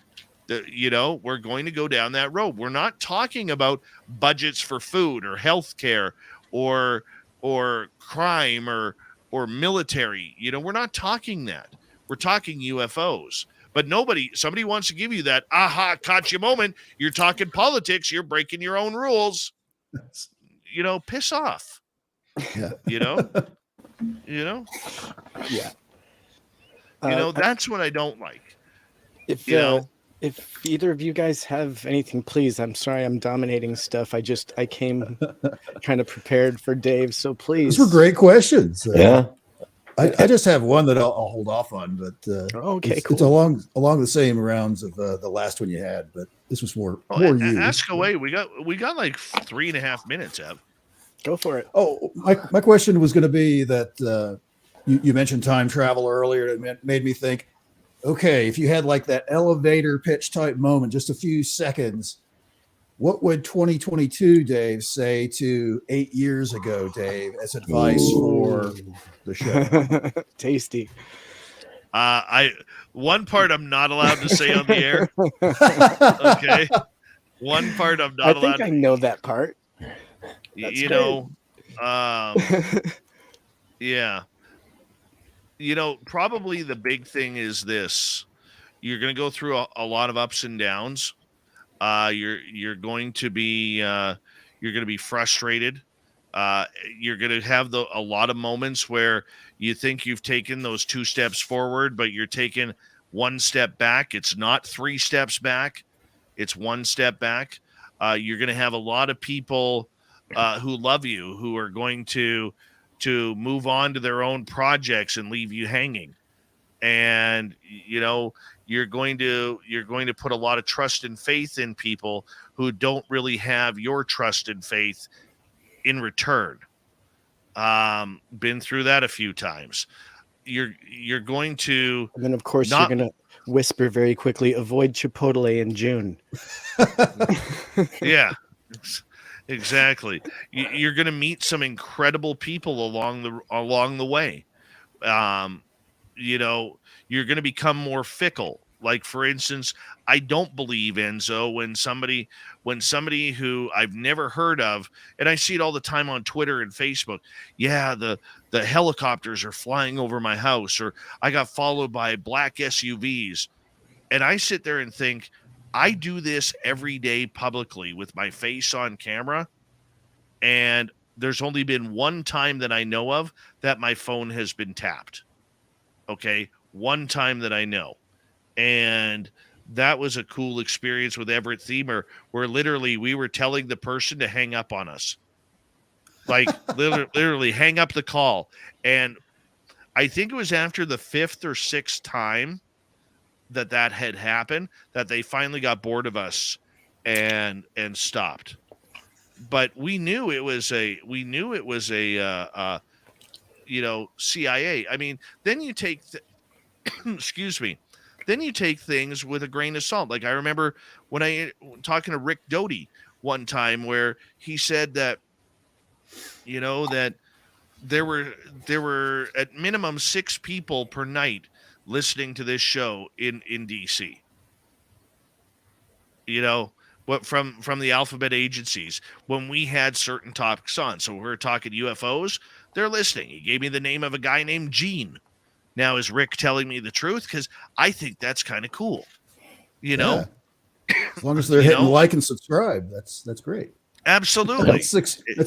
We're going to go down that road. We're not talking about budgets for food or healthcare or crime or military. We're not talking that. We're talking UFOs. But somebody wants to give you that aha caught you moment. You're talking politics. You're breaking your own rules. Piss off. Yeah. Yeah. That's what I don't like. If either of you guys have anything, please. I'm sorry I'm dominating stuff. I came kind of prepared for Dave, so please. Those were great questions. Yeah. I just have one that I'll hold off on, but okay, it's cool. along the same rounds of the last one you had, but this was more you. Ask away. We got like 3.5 minutes, Ev. Go for it. Oh, my question was going to be that you mentioned time travel earlier. It made me think, okay, if you had like that elevator pitch type moment, just a few seconds, what would 2022 Dave say to 8 years ago, Dave, as advice for the show? Tasty. One part I'm not allowed to say on the air. Okay. One part I'm not allowed. I know that part. That's yeah. Probably the big thing is this. You're going to go through a lot of ups and downs. You're going to be frustrated. You're going to have a lot of moments where you think you've taken those 2 steps forward, but you're taking 1 step back. It's not 3 steps back. It's 1 step back. You're going to have a lot of people who love you, who are going to move on to their own projects and leave you hanging. And, you're going to put a lot of trust and faith in people who don't really have your trust and faith in return. Been through that a few times. You're going to, and then of course you're going to whisper very quickly, avoid Chipotle in June. Yeah, exactly. You're going to meet some incredible people along the way. You're going to become more fickle. Like, for instance, I don't believe, Enzo, when somebody who I've never heard of, and I see it all the time on Twitter and Facebook, the helicopters are flying over my house, or I got followed by black SUVs. And I sit there and think, I do this every day publicly with my face on camera, and there's only been one time that I know of that my phone has been tapped. Okay, one time that I know. And that was a cool experience with Everett Themer, where literally we were telling the person to hang up on us. Like, literally hang up the call. And I think it was after the 5th or 6th time that had happened that they finally got bored of us and stopped. But we knew it was a CIA. I mean, then you take excuse me. Then you take things with a grain of salt. Like, I remember when talking to Rick Doty one time, where he said that, that there were at minimum 6 people per night listening to this show in DC. What from the alphabet agencies when we had certain topics on. So we're talking UFOs. they're listening. He gave me the name of a guy named Gene. Now, is Rick telling me the truth? Because I think that's kind of cool. You know? As long as they're hitting like and subscribe, that's great. Absolutely. That's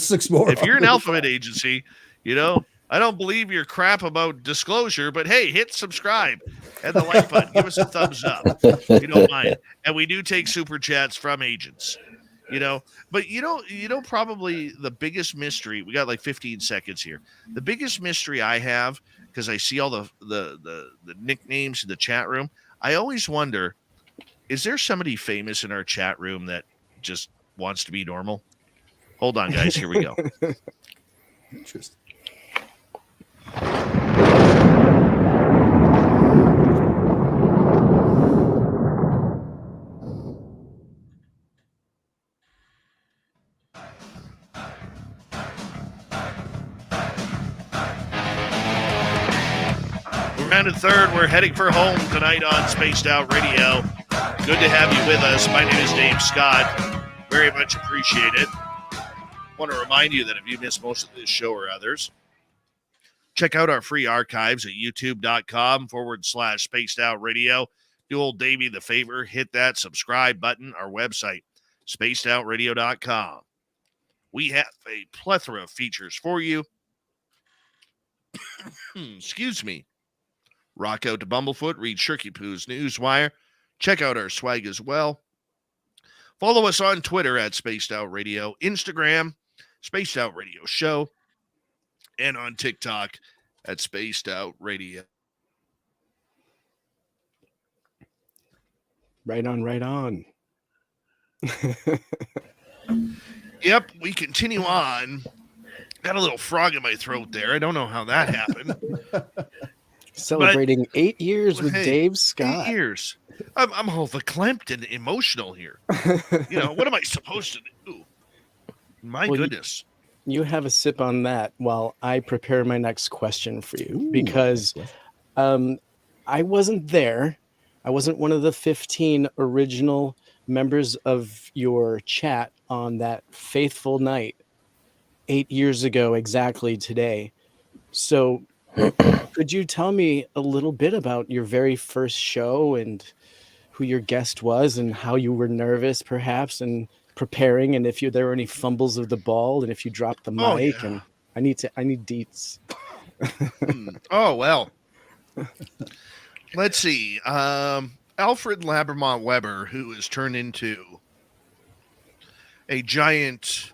six more. If you're an alphabet agency, I don't believe your crap about disclosure, but hey, hit subscribe and the like button. Give us a thumbs up if you don't mind. And we do take super chats from agents. But probably the biggest mystery, we got like 15 seconds here. The biggest mystery I have, because I see all the nicknames in the chat room, I always wonder, is there somebody famous in our chat room that just wants to be normal? Hold on, guys. Here we go. Interesting. Round and third, we're heading for home tonight on Spaced Out Radio. Good to have you with us. My name is Dave Scott. Very much appreciate it. I want to remind you that if you missed most of this show or others, check out our free archives at youtube.com/Spaced Out Radio. Do old Davey the favor, hit that subscribe button. Our website, spacedoutradio.com. We have a plethora of features for you. Excuse me. Rock out to Bumblefoot, read Shirky Poo's Newswire. Check out our swag as well. Follow us on Twitter at Spaced Out Radio, Instagram, Spaced Out Radio Show, and on TikTok at Spaced Out Radio. Right on, right on. Yep, we continue on. Got a little frog in my throat there. I don't know how that happened. Celebrating 8 years with Dave Scott. 8 years. I'm all verklempt and emotional here. What am I supposed to do? My goodness. You have a sip on that while I prepare my next question for you. Because I wasn't there. I wasn't one of the 15 original members of your chat on that faithful night 8 years ago exactly today. So could you tell me a little bit about your very first show and who your guest was and how you were nervous perhaps and preparing, and if there were any fumbles of the ball and if you dropped the mic? And I need deets. Oh, well. Let's see. Alfred Labermont Weber, who has turned into a giant,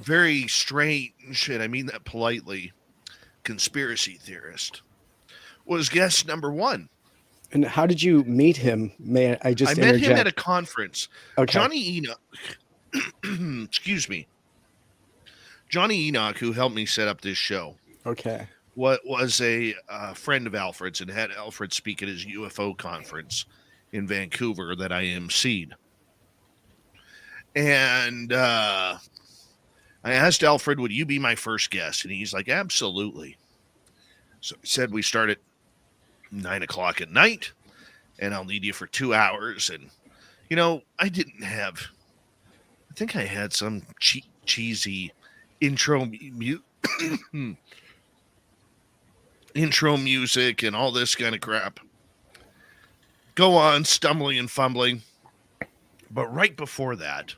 very strange, and I mean that politely, conspiracy theorist, was guest number one. And how did you meet him? May I just met him at a conference. Okay. Johnny Enoch, excuse me. Johnny Enoch, who helped me set up this show. Okay. Was a friend of Alfred's and had Alfred speak at his UFO conference in Vancouver that I emceed. And I asked Alfred, would you be my first guest? And he's like, absolutely. So he said we start at 9 o'clock at night, and I'll need you for 2 hours. And, I think I had some cheesy intro intro music and all this kind of crap. Go on, stumbling and fumbling. But right before that,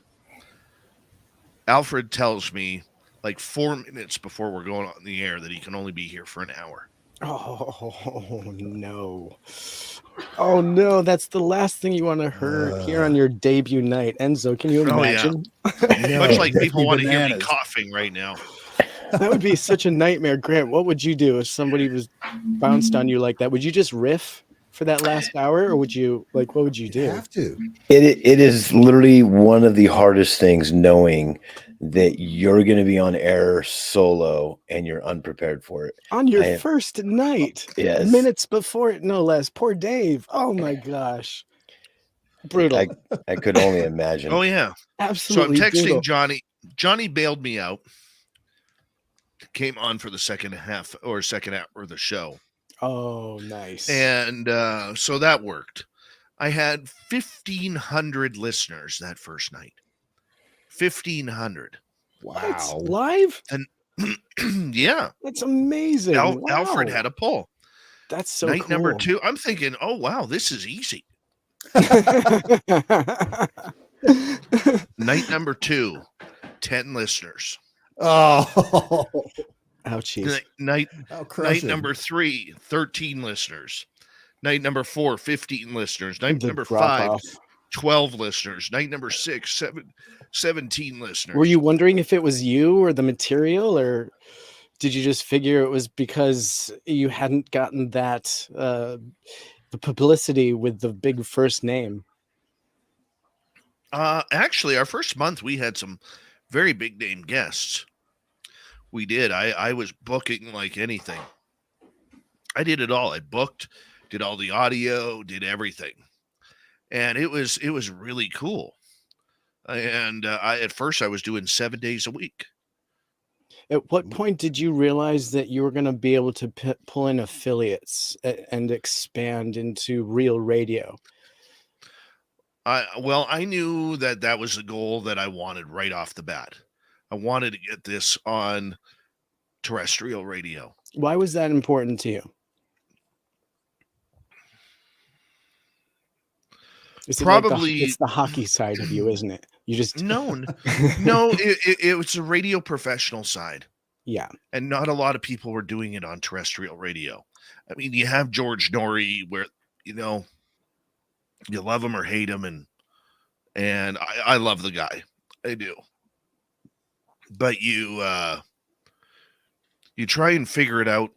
Alfred tells me, like 4 minutes before we're going on the air, that he can only be here for an hour. Oh, no. Oh, no. That's the last thing you want to hear on your debut night. Enzo, can you imagine? Yeah. Much like people want to hear me coughing right now. That would be such a nightmare. Grant, what would you do if somebody was bounced on you like that? Would you just riff for that last hour, or would you, what would you do? You have to. It is literally one of the hardest things, knowing that you're going to be on air solo and you're unprepared for it. On your first night. Yes. Minutes before it, no less. Poor Dave. Oh, my gosh. Brutal. I could only imagine. Oh, yeah. Absolutely. So I'm texting brutal. Johnny. Johnny bailed me out. Came on for the second hour of the show. Oh, nice. And so that worked. I had 1,500 listeners that first night. 1,500. Wow. Live? And Yeah. That's amazing. Alfred Wow. had a poll. That's so Night cool. number 2. I'm thinking, oh, wow, this is easy. Night number 2, 10 listeners. Oh, Ouchies. Night how crushing. number 3, 13 listeners. Night number 4, 15 listeners. Night The number drop 5, off. 12 listeners. Night number 6, 17 listeners. Were you wondering if it was you or the material, or did you just figure it was because you hadn't gotten that the publicity with the big first name? Actually, our first month we had some very big name guests. We did. I was booking like anything. I did it all. I booked, did all the audio, did everything. And it was really cool. And at first I was doing 7 days a week. At what point did you realize that you were going to be able to pull in affiliates and expand into real radio? Well, I knew that was the goal that I wanted right off the bat. I wanted to get this on terrestrial radio. Why was that important to you? It's Probably it's the hockey side of you, isn't it? You just no, it was a radio professional side. Yeah. And not a lot of people were doing it on terrestrial radio. I mean, you have George Norrie where, you know, you love him or hate him. And I love the guy. I do. But you try and figure it out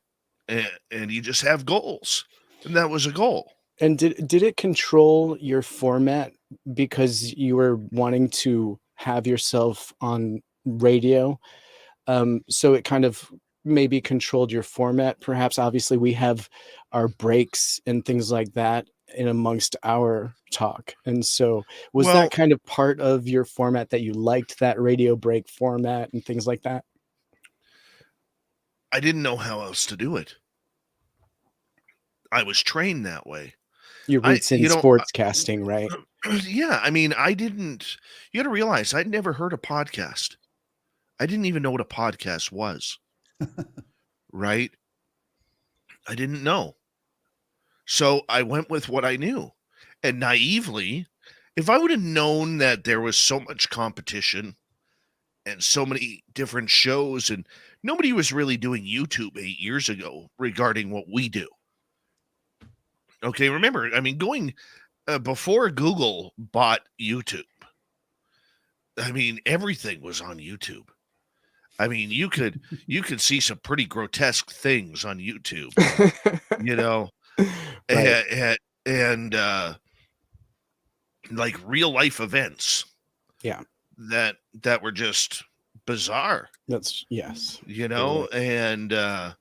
and you just have goals. And that was a goal. And did it control your format because you were wanting to have yourself on radio? So it kind of maybe controlled your format. Perhaps, obviously, we have our breaks and things like that in amongst our talk. And so was that kind of part of your format that you liked, that radio break format and things like that? I didn't know how else to do it. I was trained that way. Your roots in sportscasting, right? Yeah. I mean, you got to realize I'd never heard a podcast. I didn't even know what a podcast was. Right? I didn't know. So I went with what I knew. And naively, if I would have known that there was so much competition and so many different shows and nobody was really doing YouTube 8 years ago regarding what we do. Okay, remember, I mean, going before Google bought YouTube, I mean, everything was on YouTube. I mean, you could see some pretty grotesque things on YouTube, you know, right. and like real life events. Yeah. That were just bizarre. That's yes. You know, right.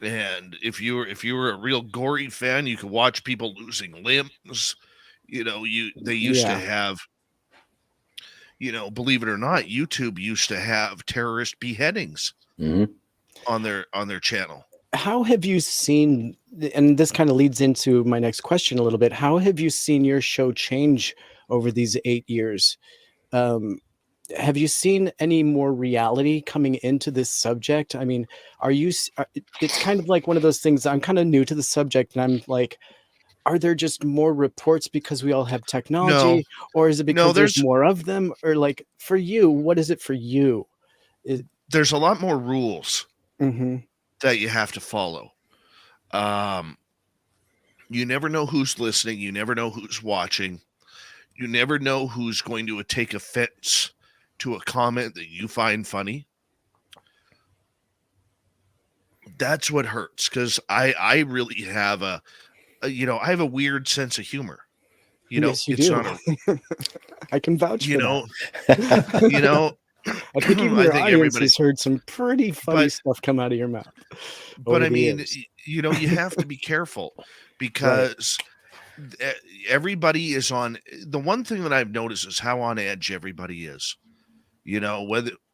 And if you were a real gory fan, you could watch people losing limbs. You know, they used to have, you know, believe it or not, YouTube used to have terrorist beheadings on their channel. How have you seen, and this kind of leads into my next question a little bit, how have you seen your show change over these 8 years? Have you seen any more reality coming into this subject? I mean, it's kind of like one of those things, I'm kind of new to the subject and I'm like, are there just more reports because we all have technology, or is it because there's more of them? Or like for you, what is it for you? There's a lot more rules that you have to follow. You never know who's listening. You never know who's watching. You never know who's going to take offense to a comment that you find funny. That's what hurts, because I really have I have a weird sense of humor. You know, yes, you do. I can vouch for that. You know, I think even your audience has heard some pretty funny stuff come out of your mouth. But I mean, you know, you have to be careful because everybody is on. The one thing that I've noticed is how on edge everybody is. You know,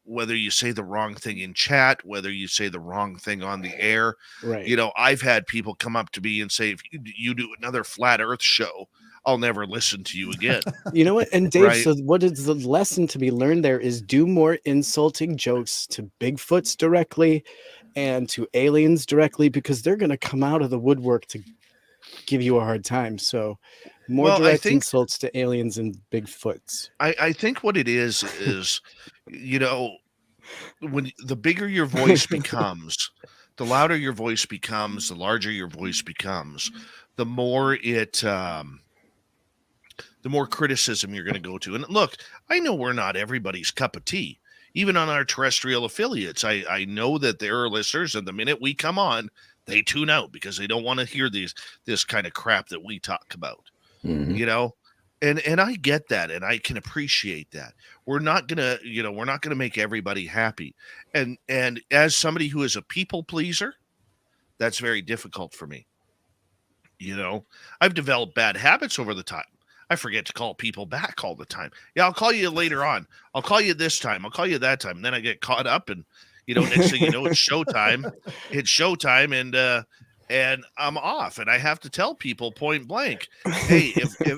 whether you say the wrong thing in chat, whether you say the wrong thing on the air. Right. You know, I've had people come up to me and say, if you do another flat earth show, I'll never listen to you again. You know what? And Dave, Right. so what is the lesson to be learned there is do more insulting jokes to Bigfoots directly and to aliens directly, because they're going to come out of the woodwork to give you a hard time. So more Well, I direct think insults to aliens and Bigfoots. I think what it is, you know, when the bigger your voice becomes, the louder your voice becomes, the larger your voice becomes, the more the more criticism you're going to go to. And look, I know we're not everybody's cup of tea. Even on our terrestrial affiliates, I know that there are listeners, and the minute we come on, they tune out because they don't want to hear this kind of crap that we talk about. Mhm. You know, and I get that, and I can appreciate that. We're not gonna make everybody happy. And as somebody who is a people pleaser, that's very difficult for me. You know, I've developed bad habits over the time. I forget to call people back all the time. Yeah, I'll call you later on. I'll call you this time. I'll call you that time. And then I get caught up, and next thing you know, it's showtime. It's showtime, and I'm off. And I have to tell people point blank, hey,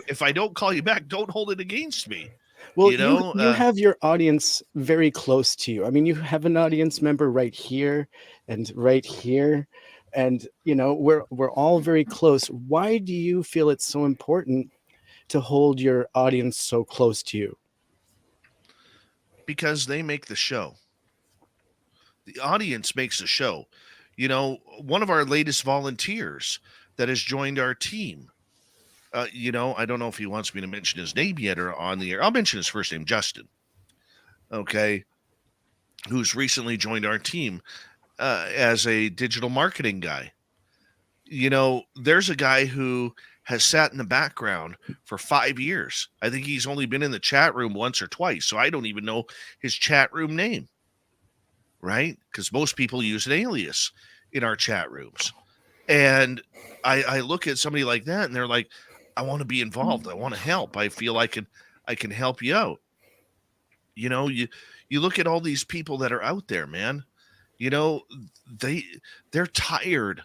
if I don't call you back, don't hold it against me. Well, you have your audience very close to you. I mean, you have an audience member right here and right here. And, we're all very close. Why do you feel it's so important to hold your audience so close to you? Because they make the show. The audience makes the show. One of our latest volunteers that has joined our team, I don't know if he wants me to mention his name yet or on the air. I'll mention his first name, Justin. Okay. Who's recently joined our team as a digital marketing guy. There's a guy who has sat in the background for 5 years. I think he's only been in the chat room once or twice, so I don't even know his chat room name, right? Because most people use an alias in our chat rooms. And I look at somebody like that, and they're like, I want to be involved. I want to help. I feel I can help you out. You look at all these people that are out there, man. They're tired.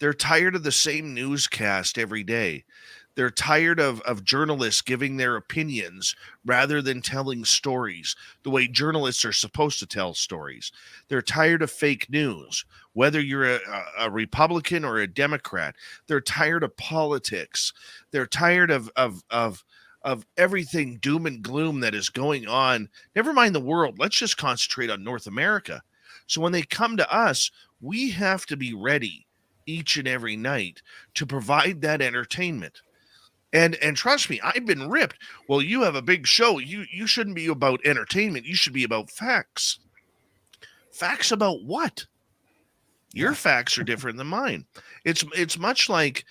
They're tired of the same newscast every day. They're tired of journalists giving their opinions rather than telling stories the way journalists are supposed to tell stories. They're tired of fake news, whether you're a Republican or a Democrat. They're tired of politics. They're tired of everything doom and gloom that is going on. Never mind the world. Let's just concentrate on North America. So when they come to us, we have to be ready each and every night to provide that entertainment. And trust me, I've been ripped. Well, you have a big show. You shouldn't be about entertainment. You should be about facts. Facts about what? Your facts are different than mine. It's much like,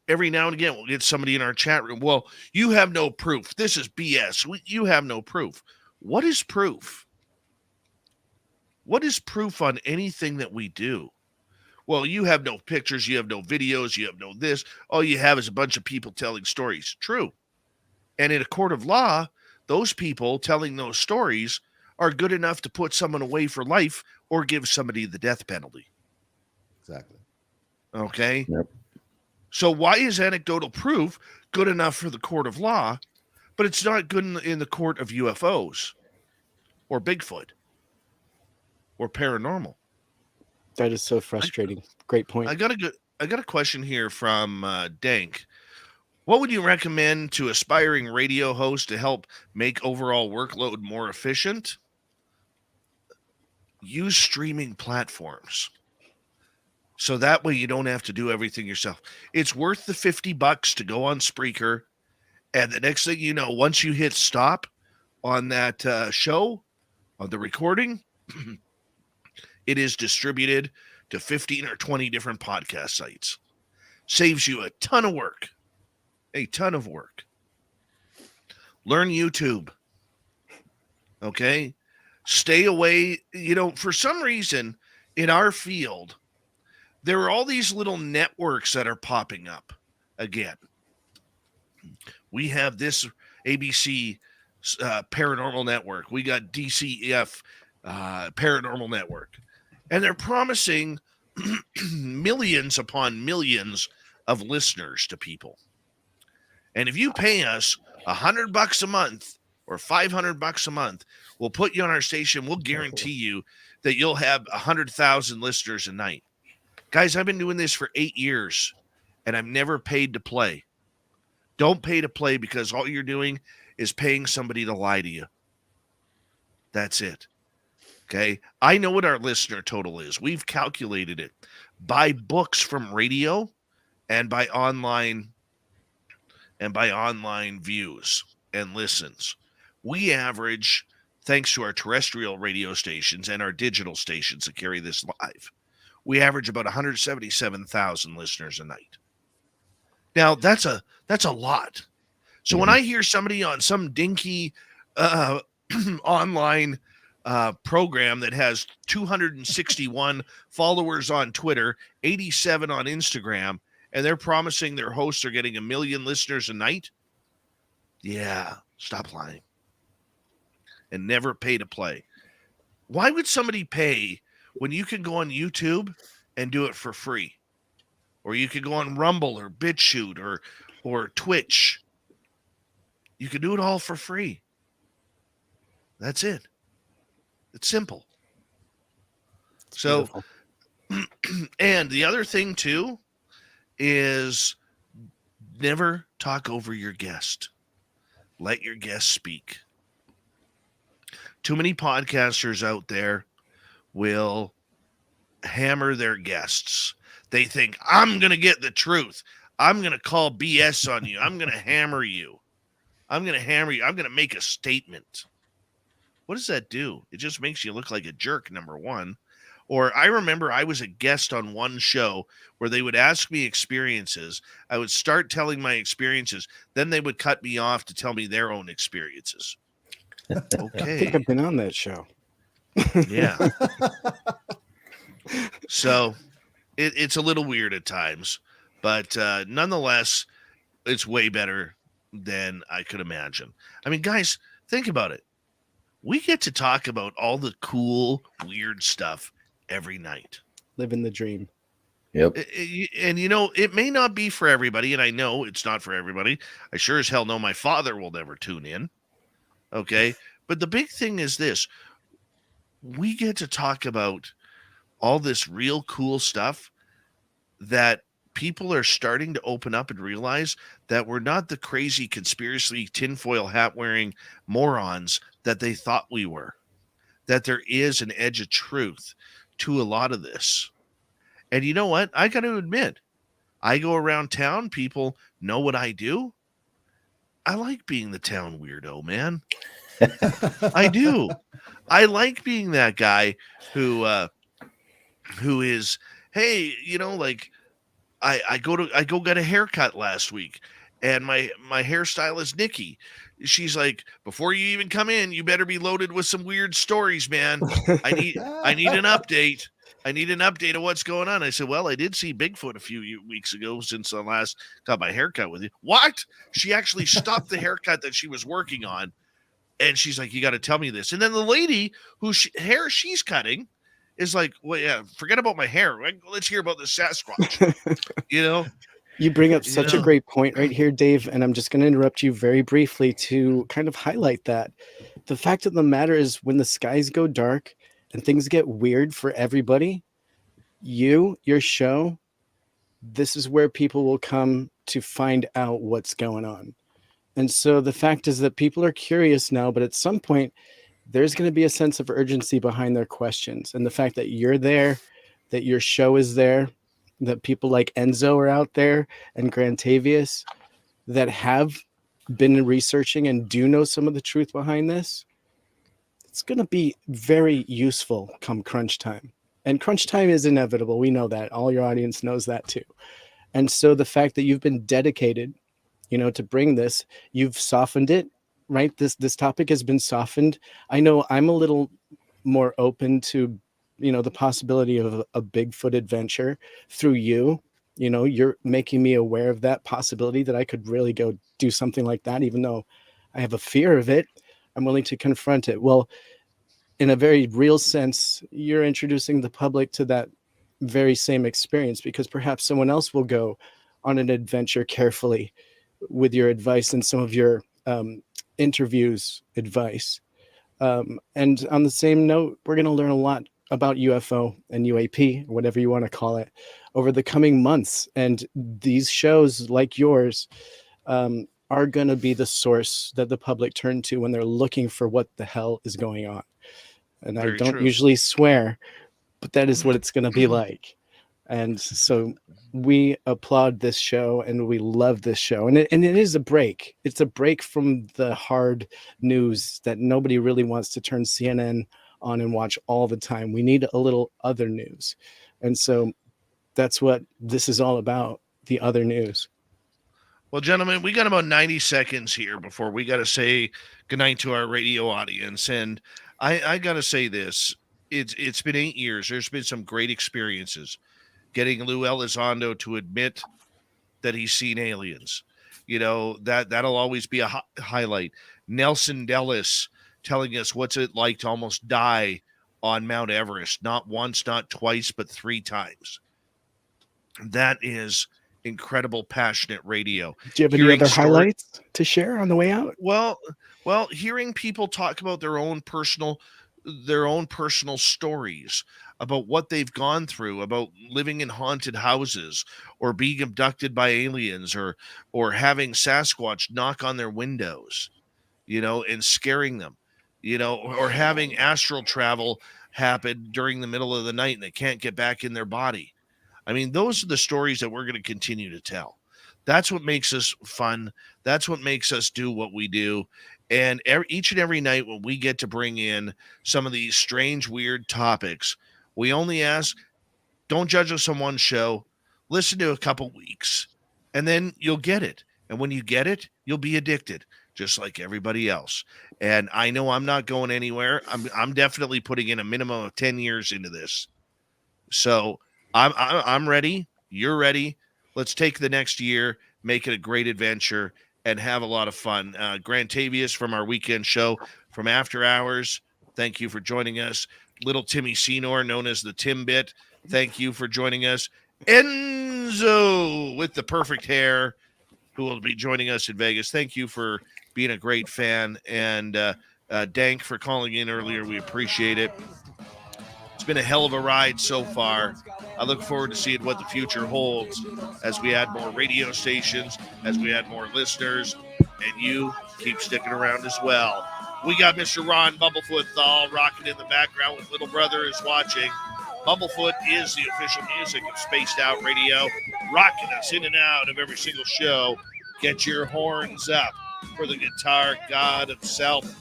every now and again we'll get somebody in our chat room. Well, you have no proof. This is BS. You have no proof. What is proof? What is proof on anything that we do? Well, you have no pictures, you have no videos, you have no this. All you have is a bunch of people telling stories. True. And in a court of law, those people telling those stories are good enough to put someone away for life or give somebody the death penalty. Exactly. Okay? Yep. So why is anecdotal proof good enough for the court of law, but it's not good in the court of UFOs or Bigfoot or paranormal? That is so frustrating. Great point. I got a question here from Dank. What would you recommend to aspiring radio hosts to help make overall workload more efficient? Use streaming platforms. So that way you don't have to do everything yourself. It's worth the $50 to go on Spreaker. And the next thing you know, once you hit stop on that show, on the recording, it is distributed to 15 or 20 different podcast sites. Saves you a ton of work. A ton of work. Learn YouTube. Okay? Stay away. For some reason, in our field, there are all these little networks that are popping up again. We have this ABC Paranormal Network. We got DCF Paranormal Network. And they're promising millions upon millions of listeners to people. And if you pay us $100 a month or $500 a month, we'll put you on our station. We'll guarantee you that you'll have 100,000 listeners a night. Guys, I've been doing this for 8 years, and I've never paid to play. Don't pay to play, because all you're doing is paying somebody to lie to you. That's it. Okay? I know what our listener total is. We've calculated it by books from radio and by online views and listens. We average, thanks to our terrestrial radio stations and our digital stations that carry this live, we average about 177,000 listeners a night. Now, that's a lot. So when I hear somebody on some dinky online program that has 261 followers on Twitter, 87 on Instagram, and they're promising their hosts are getting 1 million listeners a night, yeah, stop lying. And never pay to play. Why would somebody pay when you can go on YouTube and do it for free? Or you could go on Rumble or BitChute or Twitch. You can do it all for free. That's it. It's simple. So, and the other thing too is never talk over your guest. Let your guest speak. Too many podcasters out there will hammer their guests. They think, I'm going to get the truth. I'm going to call BS on you. I'm going to hammer you. I'm going to make a statement. What does that do? It just makes you look like a jerk, number one. Or I remember I was a guest on one show where they would ask me experiences. I would start telling my experiences. Then they would cut me off to tell me their own experiences. Okay. I think I've been on that show. Yeah. So it's a little weird at times, but nonetheless, it's way better than I could imagine. I mean, guys, think about it. We get to talk about all the cool, weird stuff every night. Living the dream. Yep. And, you know, it may not be for everybody, and I know it's not for everybody. I sure as hell know my father will never tune in. Okay? But the big thing is this. We get to talk about all this real cool stuff that people are starting to open up and realize that we're not the crazy conspiracy tinfoil hat wearing morons that they thought we were, that there is an edge of truth to a lot of this. And you know what? I got to admit, I go around town, people know what I do. I like being the town weirdo, man. I do. I like being that guy who is, hey, you know, like I go get a haircut last week, and my hairstylist Nikki, she's like, before you even come in, you better be loaded with some weird stories, man. I need an update. I need an update of what's going on. I said, well, I did see Bigfoot a few weeks ago since I last got my haircut with you. What? She actually stopped the haircut that she was working on, and she's like, you got to tell me this. And then the lady whose hair she's cutting is like, well, yeah, forget about my hair. Let's hear about the Sasquatch. You know? You bring up such a great point right here, Dave, and I'm just going to interrupt you very briefly to kind of highlight that. The fact of the matter is, when the skies go dark and things get weird for everybody, your show, this is where people will come to find out what's going on. And so the fact is that people are curious now, but at some point, there's going to be a sense of urgency behind their questions. And the fact that you're there, that your show is there, that people like Enzo are out there and Grantavius that have been researching and do know some of the truth behind this, it's going to be very useful come crunch time. And crunch time is inevitable. We know that. All your audience knows that too. And so the fact that you've been dedicated, you know, to bring this, you've softened it, right? This topic has been softened. I know I'm a little more open to, you know, the possibility of a Bigfoot adventure through you. You know, you're making me aware of that possibility that I could really go do something like that, even though I have a fear of it. I'm willing to confront it. Well, in a very real sense, you're introducing the public to that very same experience, because perhaps someone else will go on an adventure carefully with your advice and some of your interviews advice. And on the same note, we're going to learn a lot about UFO and UAP, whatever you want to call it, over the coming months. And these shows like yours are going to be the source that the public turn to when they're looking for what the hell is going on. And Very I don't true. usually swear, but that is what it's going to be like. And so we applaud this show and we love this show. And it is a break. It's a break from the hard news that nobody really wants to turn CNN on and watch all the time. We need a little other news. And so that's what this is all about, the other news. Well, gentlemen, we got about 90 seconds here before we got to say goodnight to our radio audience. And I got to say this. It's been 8 years. There's been some great experiences. Getting Lou Elizondo to admit that he's seen aliens. You know, that'll always be a highlight. Nelson Dellis telling us what's it like to almost die on Mount Everest. Not once, not twice, but 3 times. That is incredible, passionate radio. Do you have any other highlights to share on the way out? Well, hearing people talk about their own personal stories about what they've gone through, about living in haunted houses or being abducted by aliens or having Sasquatch knock on their windows, you know, and scaring them, you know, or having astral travel happen during the middle of the night and they can't get back in their body. I mean, those are the stories that we're going to continue to tell. That's what makes us fun. That's what makes us do what we do. And each and every night when we get to bring in some of these strange, weird topics, we only ask, don't judge us on one show. Listen to a couple weeks, and then you'll get it. And when you get it, you'll be addicted, just like everybody else. And I know I'm not going anywhere. I'm definitely putting in a minimum of 10 years into this. So I'm ready. You're ready. Let's take the next year, make it a great adventure, and have a lot of fun. Grant Tavius from our weekend show from After Hours, thank you for joining us. Little Timmy Senor, known as the Timbit, thank you for joining us. Enzo with the perfect hair, who will be joining us in Vegas. Thank you for being a great fan. And Dank for calling in earlier. We appreciate it. It's been a hell of a ride so far. I look forward to seeing what the future holds as we add more radio stations, as we add more listeners, and you keep sticking around as well. We got Mr. Ron Bumblefoot Thal rocking in the background with Little Brother is watching. Bumblefoot is the official music of Spaced Out Radio, rocking us in and out of every single show. Get your horns up for the guitar god himself.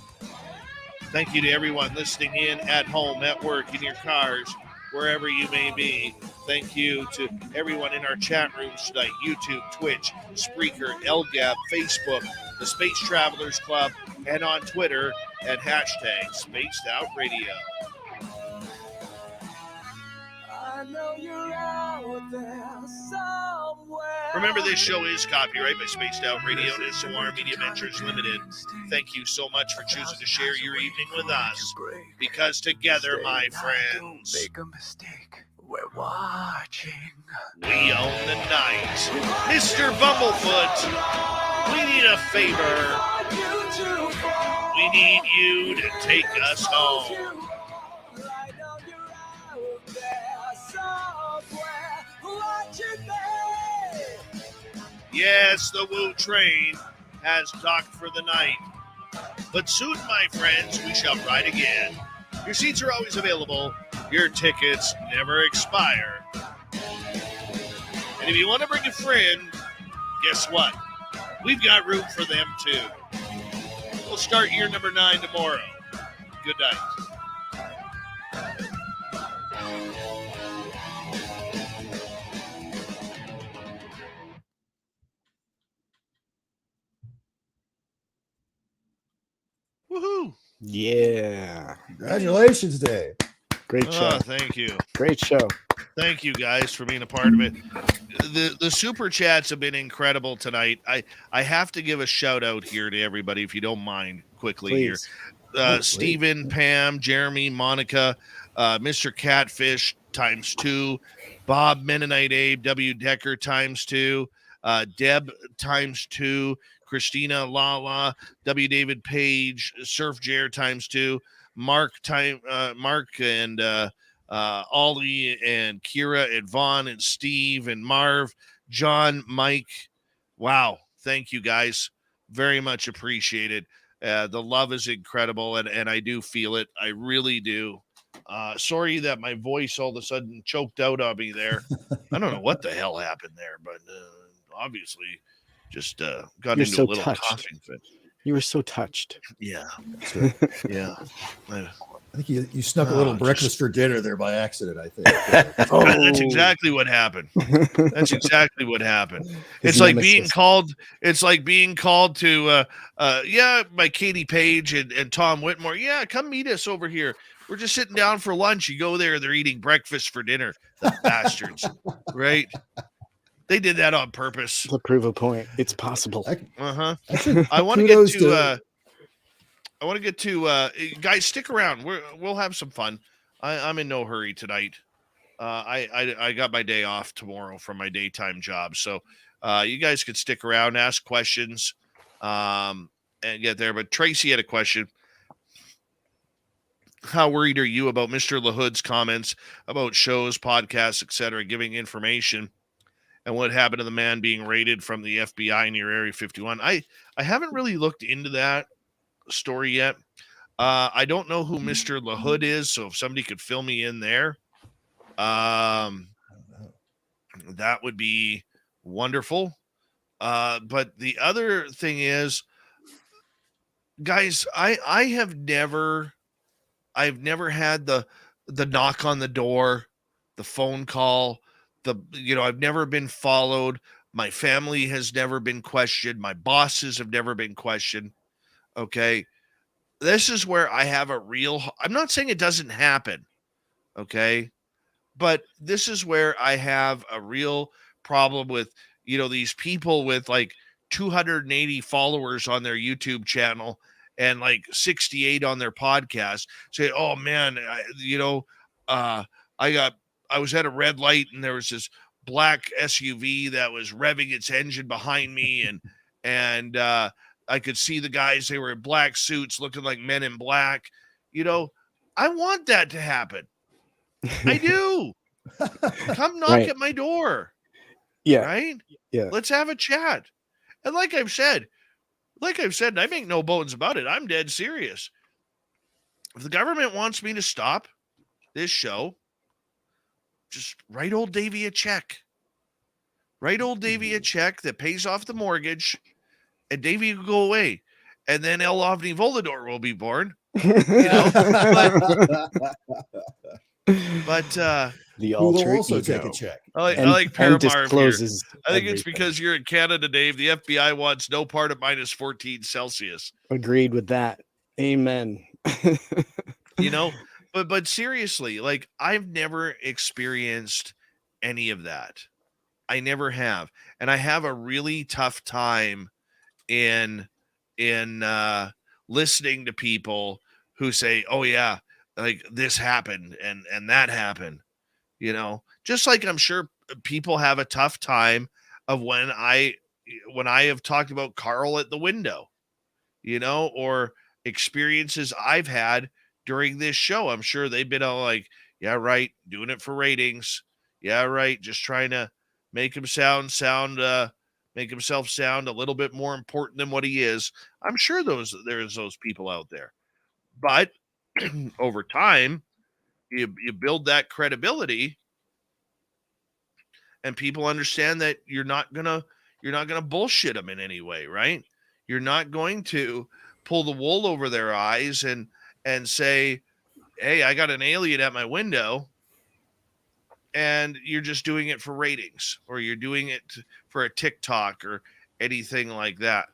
Thank you to everyone listening in at home, at work, in your cars, wherever you may be. Thank you to everyone in our chat rooms tonight, YouTube, Twitch, Spreaker, LGAB, Facebook, the Space Travelers Club, and on Twitter at hashtag Spaced Out Radio. I know you're out there somewhere. Remember, this show is copyright by Spaced Out Radio and SOR Media Ventures Limited. Thank you so much for choosing to share your evening with us. Because together, my friends, don't make a mistake. We're watching. We own the night. Mr. Bumblefoot, we need a favor. We need you to take us home. Yes, the Woo train has docked for the night. But soon, my friends, we shall ride again. Your seats are always available. Your tickets never expire. And if you want to bring a friend, guess what? We've got room for them, too. We'll start year number 9 tomorrow. Good night. Woohoo! Yeah. Congratulations, Dave. Great show. Thank you. Great show. Thank you guys for being a part of it. The super chats have been incredible tonight. I have to give a shout out here to everybody, if you don't mind, quickly. Please. Here. Stephen, Pam, Jeremy, Monica, Mr. Catfish ×2, Bob Mennonite Abe, W. Decker ×2, Deb ×2, Christina Lala, W. David Page, Surf Jair ×2, Mark and Ollie and Kira and Vaughn and Steve and Marv, John, Mike. Wow. Thank you guys. Very much appreciated. The love is incredible, and I do feel it. I really do. Sorry that my voice all of a sudden choked out on me there. I don't know what the hell happened there, but obviously just got You're into so a little touched. coughing fit. You were so touched. Yeah. So, Yeah. I think you snuck a little breakfast for dinner there by accident, I think. That's exactly what happened. That's exactly what happened. It's like being called. It's like being called to, by Katie Page and Tom Whitmore. Yeah, come meet us over here. We're just sitting down for lunch. You go there, they're eating breakfast for dinner. The bastards, right? They did that on purpose to prove a point. It's possible. I want to get to. I want to get to guys. Stick around. We'll have some fun. I'm in no hurry tonight. I got my day off tomorrow from my daytime job, so you guys could stick around, ask questions, and get there. But Tracy had a question. How worried are you about Mr. LaHood's comments about shows, podcasts, etc., giving information, and what happened to the man being raided from the FBI near Area 51? I haven't really looked into that story yet. I don't know who Mr. LaHood is, so if somebody could fill me in there, that would be wonderful. But the other thing is, guys, I've never had the knock on the door, the phone call, I've never been followed. My family has never been questioned. My bosses have never been questioned. Okay. This is where I have I'm not saying it doesn't happen. Okay. But this is where I have a real problem with, these people with like 280 followers on their YouTube channel and like 68 on their podcast say, oh man, I was at a red light and there was this black SUV that was revving its engine behind me. And I could see the guys, they were in black suits looking like Men in Black. I want that to happen. I do. Come knock at my door. Yeah. Right? Yeah. Let's have a chat. And like I've said, and I make no bones about it, I'm dead serious. If the government wants me to stop this show, just write old Davey a check. Write old Davey a check that pays off the mortgage, and Davey will go away. And then El Ovni Volador will be born. But the alter will also take a check. I like Paramarv here. I think it's everything. because you're in Canada, Dave. The FBI wants no part of -14 Celsius. Agreed with that. Amen. But seriously, like I've never experienced any of that. I never have. And I have a really tough time in listening to people who say, oh yeah, like this happened and that happened, just like I'm sure people have a tough time of when I have talked about Carl at the window, or experiences I've had during this show. I'm sure they've been all like, yeah, right. Doing it for ratings. Yeah, right. Just trying to make himself sound a little bit more important than what he is. I'm sure there's those people out there, but over time, you build that credibility, and people understand that you're not gonna bullshit them in any way, right? You're not going to pull the wool over their eyes and say, hey, I got an alien at my window, and you're just doing it for ratings, or you're doing it for a TikTok or anything like that,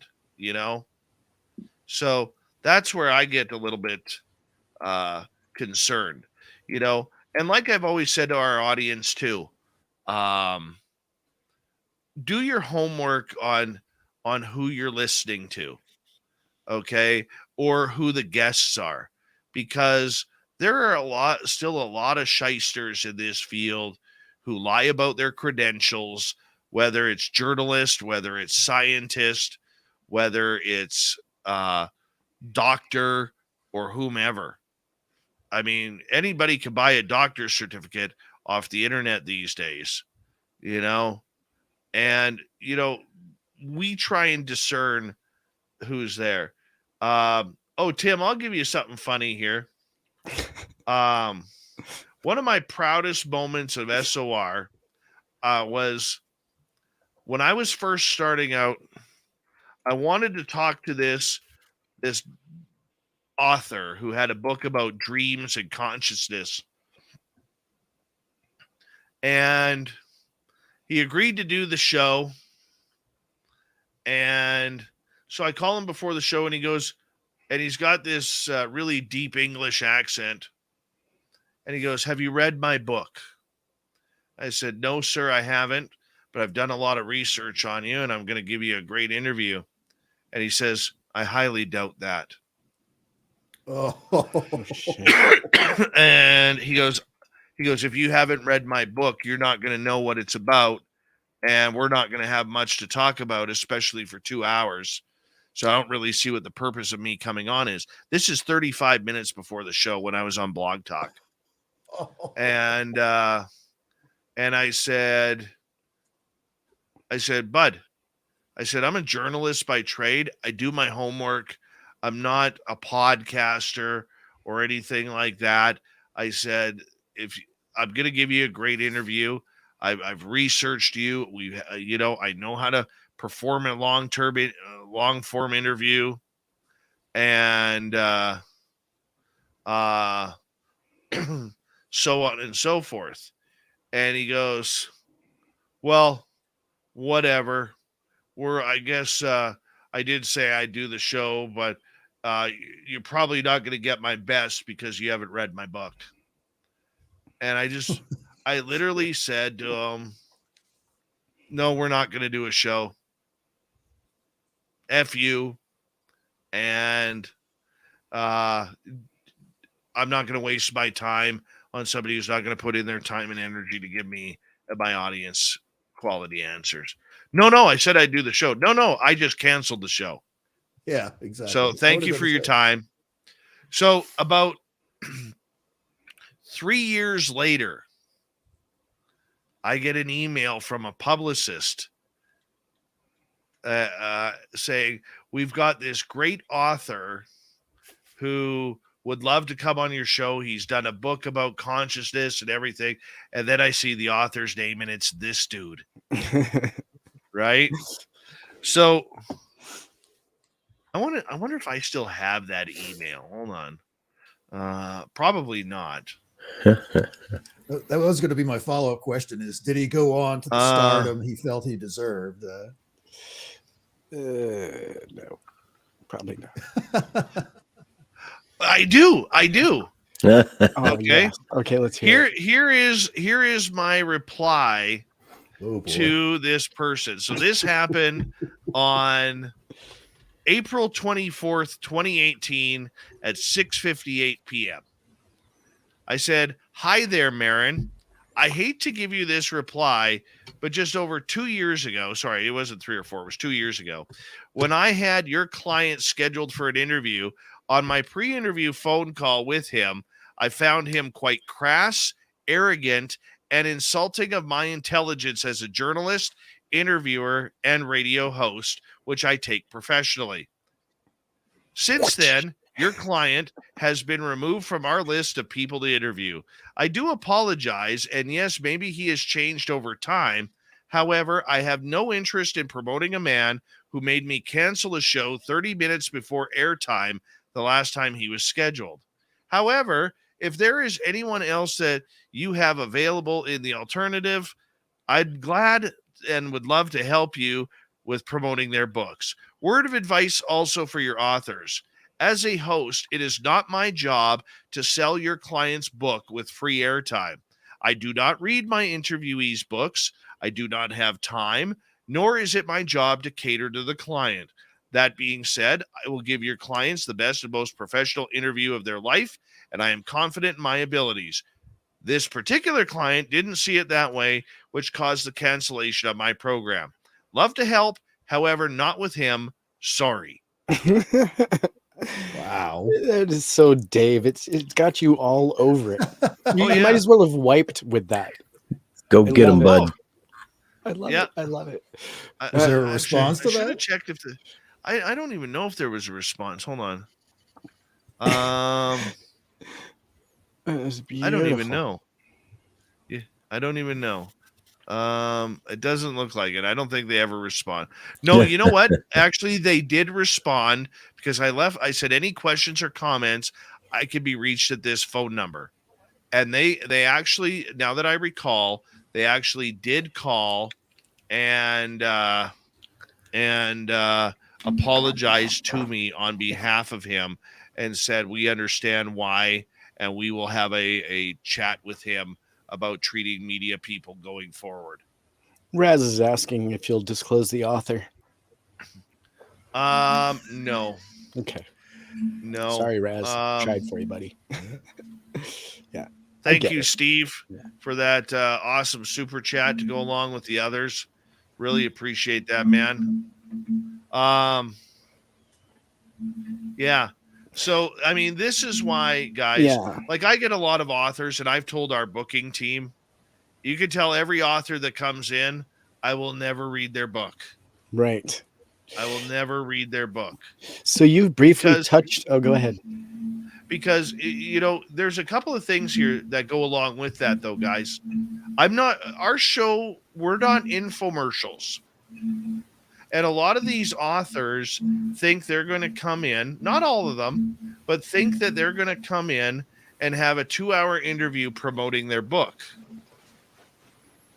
So that's where I get a little bit concerned, and like I've always said to our audience too, do your homework on who you're listening to, okay, or who the guests are, because there are still a lot of shysters in this field who lie about their credentials, whether it's journalist, whether it's scientist, whether it's doctor or whomever. I mean, anybody can buy a doctor's certificate off the internet these days, you know, and, you know, we try and discern who's there. Oh, Tim, I'll give you something funny here. One of my proudest moments of SOR was when I was first starting out. I wanted to talk to this author who had a book about dreams and consciousness. And he agreed to do the show. And so I call him before the show, and he goes, and he's got this really deep English accent. And he goes, "Have you read my book?" I said, "No, sir, I haven't, but I've done a lot of research on you, and I'm going to give you a great interview." And he says, "I highly doubt that." Oh, Shit. And he goes, "If you haven't read my book, you're not going to know what it's about, and we're not going to have much to talk about, especially for 2 hours. So I don't really see what the purpose of me coming on is." This is 35 minutes before the show when I was on Blog Talk. And I said, "Bud," I said, "I'm a journalist by trade. I do my homework. I'm not a podcaster or anything like that." I said, "If I'm going to give you a great interview, I've researched you. I know how to perform a long form interview, and so on and so forth." And he goes, "Well, whatever. I guess I did say I do the show, but you're probably not going to get my best because you haven't read my book." And I literally said to him, "No, we're not going to do a show. F you. And I'm not going to waste my time on somebody who's not going to put in their time and energy to give me and my audience quality answers." No, I said I'd do the show. No, I just canceled the show. yeah, exactly. So thank you for your time. So about 3 years later, I get an email from a publicist saying, "We've got this great author who would love to come on your show. He's done a book about consciousness and everything." And then I see the author's name, and it's this dude. Right? So I wonder if I still have that email. Hold on. Probably not. That was going to be my follow-up question: is did he go on to the stardom he felt he deserved? No, probably not. I do. Oh, Okay. yeah. Okay, let's hear it. Here is my reply Oh, boy. to this person. So this happened on April 24th, 2018 at 6:58 p.m. I said, "Hi there, Marin. I hate to give you this reply, but just over 2 years ago," sorry, it wasn't 3 or 4, it was 2 years ago, "when I had your client scheduled for an interview, on my pre-interview phone call with him, I found him quite crass, arrogant, and insulting of my intelligence as a journalist, interviewer, and radio host, which I take professionally. Since then, your client has been removed from our list of people to interview. I do apologize, and yes, maybe he has changed over time. However, I have no interest in promoting a man who made me cancel a show 30 minutes before airtime the last time he was scheduled. However, if there is anyone else that you have available in the alternative, I'd glad and would love to help you with promoting their books. Word of advice also for your authors. As a host, it is not my job to sell your client's book with free airtime. I do not read my interviewees' books. I do not have time, nor is it my job to cater to the client. That being said, I will give your clients the best and most professional interview of their life, and I am confident in my abilities. This particular client didn't see it that way, which caused the cancellation of my program. Love to help, however, not with him. Sorry. Wow. That is so Dave. It's got you all over it. You, Oh, you yeah. might as well have wiped with that. Go I get him, love it. bud. I love Yeah. it. I love it. Was there a Actually, response to I should have that? checked if the. I don't even know if there was a response. Hold on. It was I don't even beautiful. know. Yeah, I don't even know. It doesn't look like it. I don't think they ever respond. No, you know what? Actually, they did respond because I said any questions or comments, I could be reached at this phone number. And they actually, now that I recall, they actually did call and apologized to me on behalf of him and said, we understand why, and we will have a chat with him about treating media people going forward. Raz is asking if you'll disclose the author. No. Okay. No. Sorry, Raz. Tried for you, buddy. Yeah. Thank you, Steve, Yeah. for that awesome super chat to go along with the others. Really appreciate that, man. Yeah. So, I mean, this is why, guys, like I get a lot of authors, and I've told our booking team, you can tell every author that comes in, I will never read their book. Right. I will never read their book. So you briefly touched. Oh, go ahead. Because, you know, there's a couple of things here that go along with that, though, guys. Our show, we're not infomercials. And a lot of these authors think they're going to come in, not all of them, but think that they're going to come in and have a 2-hour interview promoting their book.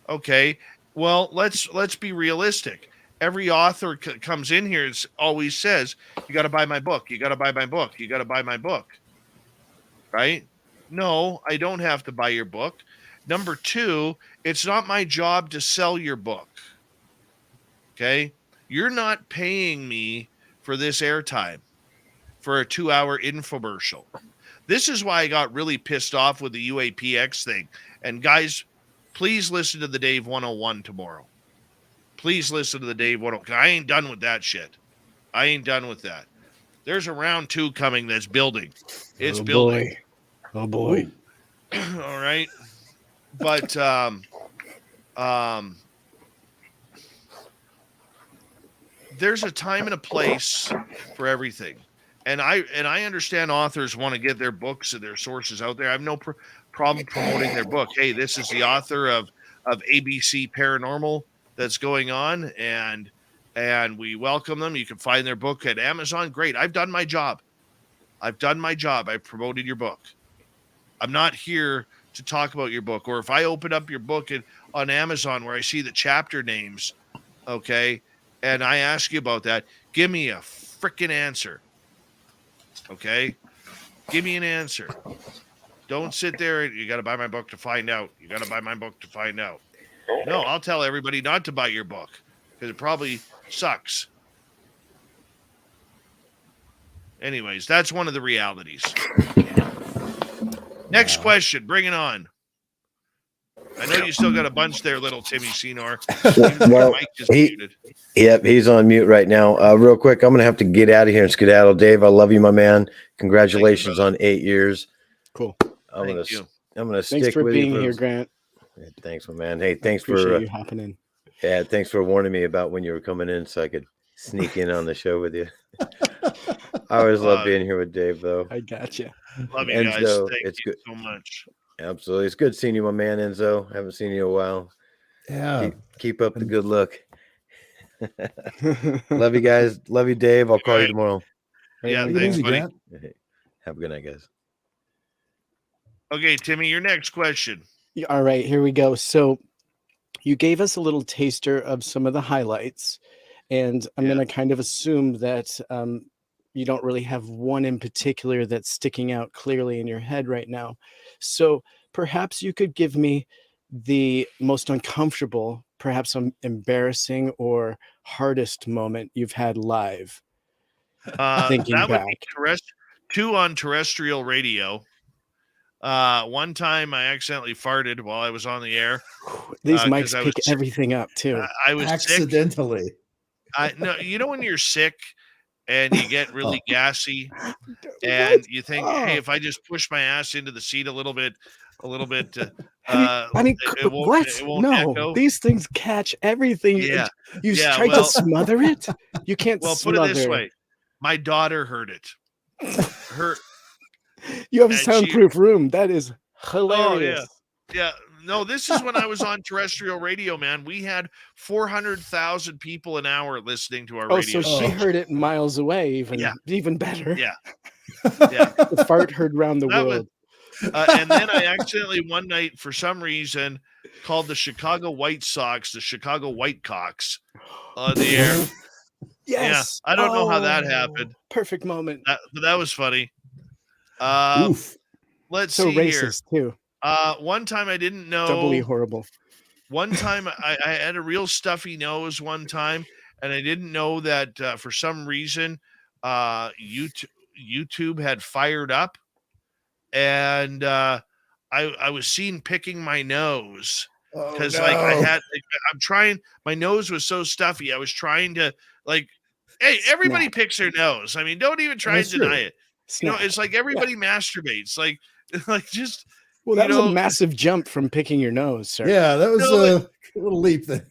Okay, well, let's be realistic. Every author comes in here and always says, you got to buy my book. You got to buy my book. You got to buy my book. Right? No, I don't have to buy your book. Number two, it's not my job to sell your book. Okay? You're not paying me for this airtime for a 2-hour infomercial. This is why I got really pissed off with the UAPX thing. And guys, please listen to the Dave 101 tomorrow. Please listen to the Dave 101. I ain't done with that shit. I ain't done with that. There's a round 2 coming that's building. It's building. Oh boy. All right. But there's a time and a place for everything. And I understand authors want to get their books and their sources out there. I have no problem promoting their book. Hey, this is the author of ABC Paranormal that's going on, and we welcome them. You can find their book at Amazon. Great. I've done my job. I've promoted your book. I'm not here to talk about your book. Or if I open up your book on Amazon where I see the chapter names, okay, and I ask you about that, give me a freaking answer. Okay? Give me an answer. Don't sit there and you got to buy my book to find out. You got to buy my book to find out. No, I'll tell everybody not to buy your book because it probably sucks. Anyways, that's one of the realities. Next question. Bring it on. I know you still got a bunch there, little Timmy Senor. Well, he's on mute right now. Real quick, I'm going to have to get out of here and skedaddle. Dave, I love you, my man. Congratulations on 8 years. Cool. I'm going to stick Thanks for with being you here, Grant. Thanks, my man. Hey, thanks for you hopping in. Yeah, thanks for warning me about when you were coming in so I could sneak in on the show with you. I always love being here with Dave, though. I gotcha. Love you guys. Enzo, Thank you so much. Absolutely. It's good seeing you, my man, Enzo. Haven't seen you in a while. Yeah. Keep up the good look. Love you guys. Love you, Dave. I'll call you tomorrow. Yeah, thanks, buddy. Have a good night, guys. Okay, Timmy, your next question. All right, here we go. So you gave us a little taster of some of the highlights, and I'm going to kind of assume that you don't really have one in particular that's sticking out clearly in your head right now. So perhaps you could give me the most uncomfortable, perhaps embarrassing or hardest moment you've had live. Thinking that would back. be 2 on terrestrial radio. One time I accidentally farted while I was on the air. These 'cause mics I was pick sick. everything up too. I was sick. Accidentally. No, you know when you're sick and you get really gassy and What? you think, Oh. hey, if I just push my ass into the seat a little bit, I mean, it won't. what? It won't No, echo. these things catch everything. Yeah. You Yeah, tried well- to smother it. You can't Well, put smother. it this way: my daughter heard it. Her. You have a and soundproof room. That is hilarious. Yeah. No, this is when I was on terrestrial radio, man. We had 400,000 people an hour listening to our Oh, radio. so she heard it miles away. Even better. Yeah. The fart heard round the That world. And then I accidentally one night, for some reason, called the Chicago White Sox the Chicago Whitecocks on the air. Yes. Yeah, I don't know how that Oh, happened. Perfect moment. But that was funny. Oof. Let's So see racist too. here. One time I didn't know. Doubly horrible. One time I had a real stuffy nose one time, and I didn't know that for some reason YouTube had fired up, and I was seen picking my nose because I'm trying. My nose was so stuffy. I was trying to hey, everybody picks their nose. I mean, don't even try and deny it. You know, it's like everybody masturbates. Like just. Well, that was a massive jump from picking your nose, sir. Yeah, that was a little leap there.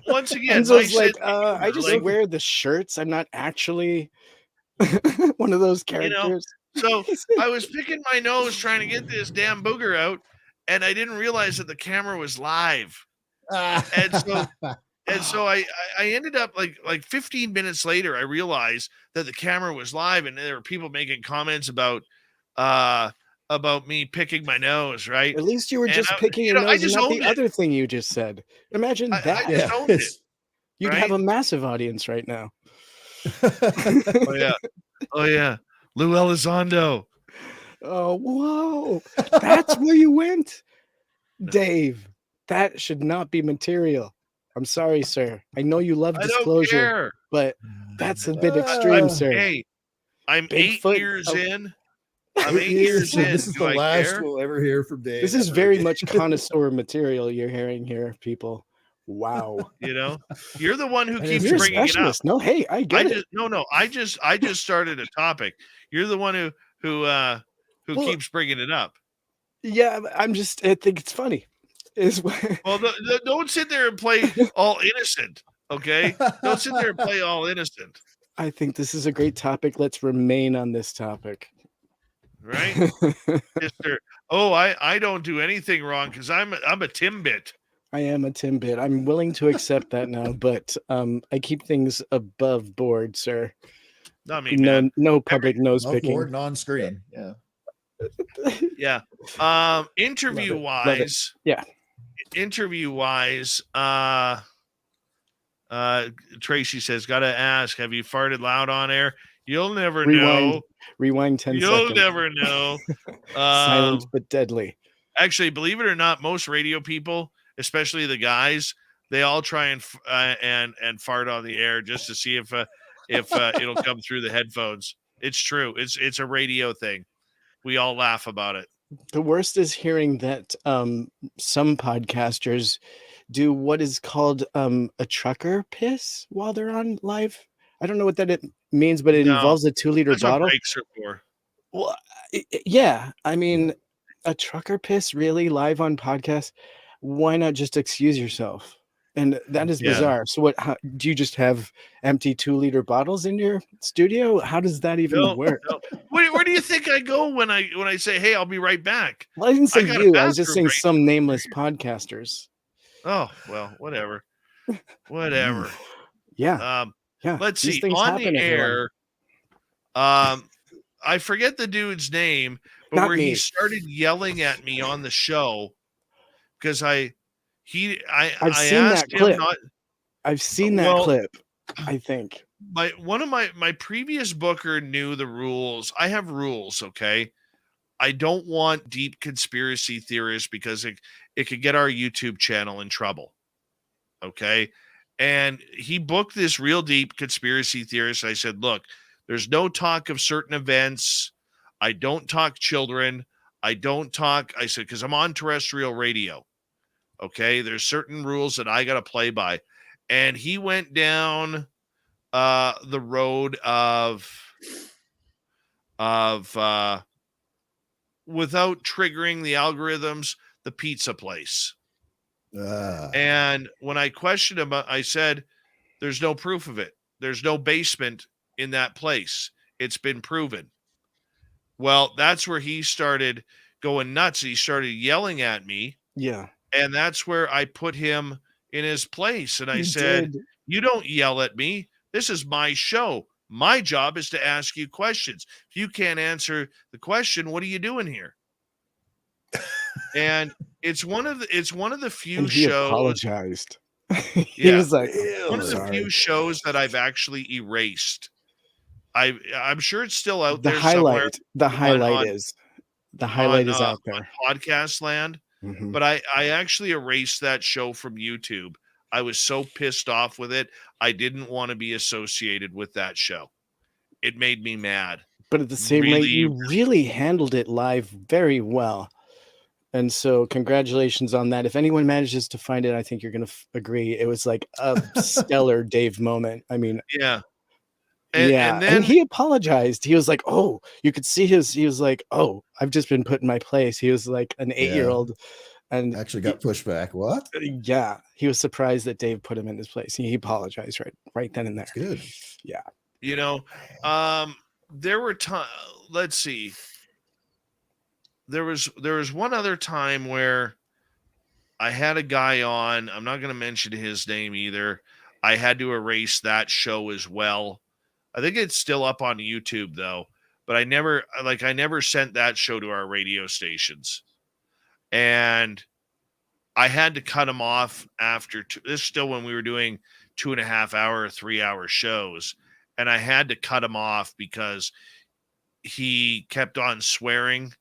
Once again, Enzo's like, I just wear the shirts. I'm not actually one of those characters. So I was picking my nose trying to get this damn booger out, and I didn't realize that the camera was live. And so I ended up like 15 minutes later, I realized that the camera was live, and there were people making comments about me picking my nose, right? At least you were And just picking your nose and not the other thing you just said. Imagine that. I just owned it. You'd have a massive audience right now. Oh yeah. Lou Elizondo. Oh, whoa. That's where you went? Dave, that should not be material. I'm sorry, sir. I know you love disclosure, but that's a bit extreme, sir. Hey, I'm Bigfoot? 8 years in. I'm 8 years in. This is the last we'll ever hear from Dave. This is very much connoisseur material you're hearing here, people. Wow. You know, you're the one who keeps You're a bringing it up. specialist. No, hey, I get it. I just started a topic. You're the one who keeps bringing it up. Yeah, I think it's funny. Well, don't sit there and play all innocent, okay? Don't sit there and play all innocent. I think this is a great topic. Let's remain on this topic. Right? Mr. Oh, I don't do anything wrong because I'm a Timbit. I am a Timbit. I'm willing to accept that now, but I keep things above board, sir. Not me, man. No public nose Above picking. board, non-screen. Yeah. Yeah. Interview wise. Yeah. Interview wise, Tracy says, gotta ask, have you farted loud on air? You'll never know. Rewind 10 You'll seconds. never know. Silent but deadly. Actually, believe it or not, most radio people, especially the guys, they all try and fart on the air just to see if it'll come through the headphones. It's true. It's a radio thing. We all laugh about it. The worst is hearing that some podcasters do what is called a trucker piss while they're on live. I don't know what that means, but it involves a 2-liter That's bottle. what breaks are for. Well, yeah. I mean, a trucker piss really live on podcast. Why not just excuse yourself? And that is bizarre. So do you just have empty 2-liter bottles in your studio? How does that even work? No. Where do you think I go when I say, hey, I'll be right back? Well, I didn't say you. I was just saying break. some nameless podcasters. Oh, well, whatever. Whatever. Yeah. Yeah. Let's These see. things On happen, the air, I forget the dude's name, but Not where me. he started yelling at me on the show because I've seen that clip. I've seen that clip, I think. One of my previous booker knew the rules. I have rules, okay? I don't want deep conspiracy theorists because it could get our YouTube channel in trouble. Okay? And he booked this real deep conspiracy theorist. I said, look, there's no talk of certain events. I don't talk children. I don't talk. I said, because I'm on terrestrial radio. Okay. There's certain rules that I got to play by. And he went down the road of without triggering the algorithms, the pizza place. And when I questioned him, I said, there's no proof of it. There's no basement in that place. It's been proven. Well, that's where he started going nuts. He started yelling at me. Yeah. And that's where I put him in his place. And I said, you don't yell at me. This is my show. My job is to ask you questions. If you can't answer the question, what are you doing here? And it's one of the few And he shows. apologized. He was like, one of the few shows that I've actually erased. I'm sure it's still out there somewhere. The highlight is out there on podcast land. Mm-hmm. But I actually erased that show from YouTube. I was so pissed off with it. I didn't want to be associated with that show. It made me mad. But at the same rate, you really handled it live very well. And so congratulations on that. If anyone manages to find it, I think you're going to agree. It was like a stellar Dave moment. I mean, yeah. And he apologized. He was like, oh, you could see he was like, oh, I've just been put in my place. He was like an 8-year-old and actually got pushed back. What? Yeah. He was surprised that Dave put him in his place. He apologized right then and there. That's good. Yeah. You know, there were times, let's see. There was one other time where I had a guy on, I'm not going to mention his name either. I had to erase that show as well. I think it's still up on YouTube though, but I never sent that show to our radio stations. And I had to cut him off after this is still when we were doing 2.5 hour, 3 hour shows. And I had to cut him off because he kept on swearing.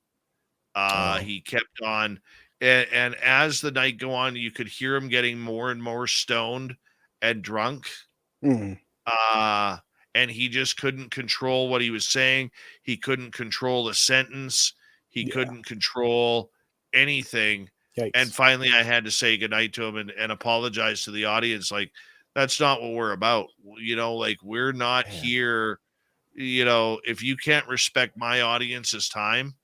He kept on, and as the night go on, you could hear him getting more and more stoned and drunk. Mm. And he just couldn't control what he was saying. He couldn't control the sentence. He couldn't control anything. Yikes. And finally, I had to say goodnight to him and apologize to the audience. Like, that's not what we're about. You know, like, we're not here. You know, if you can't respect my audience's time,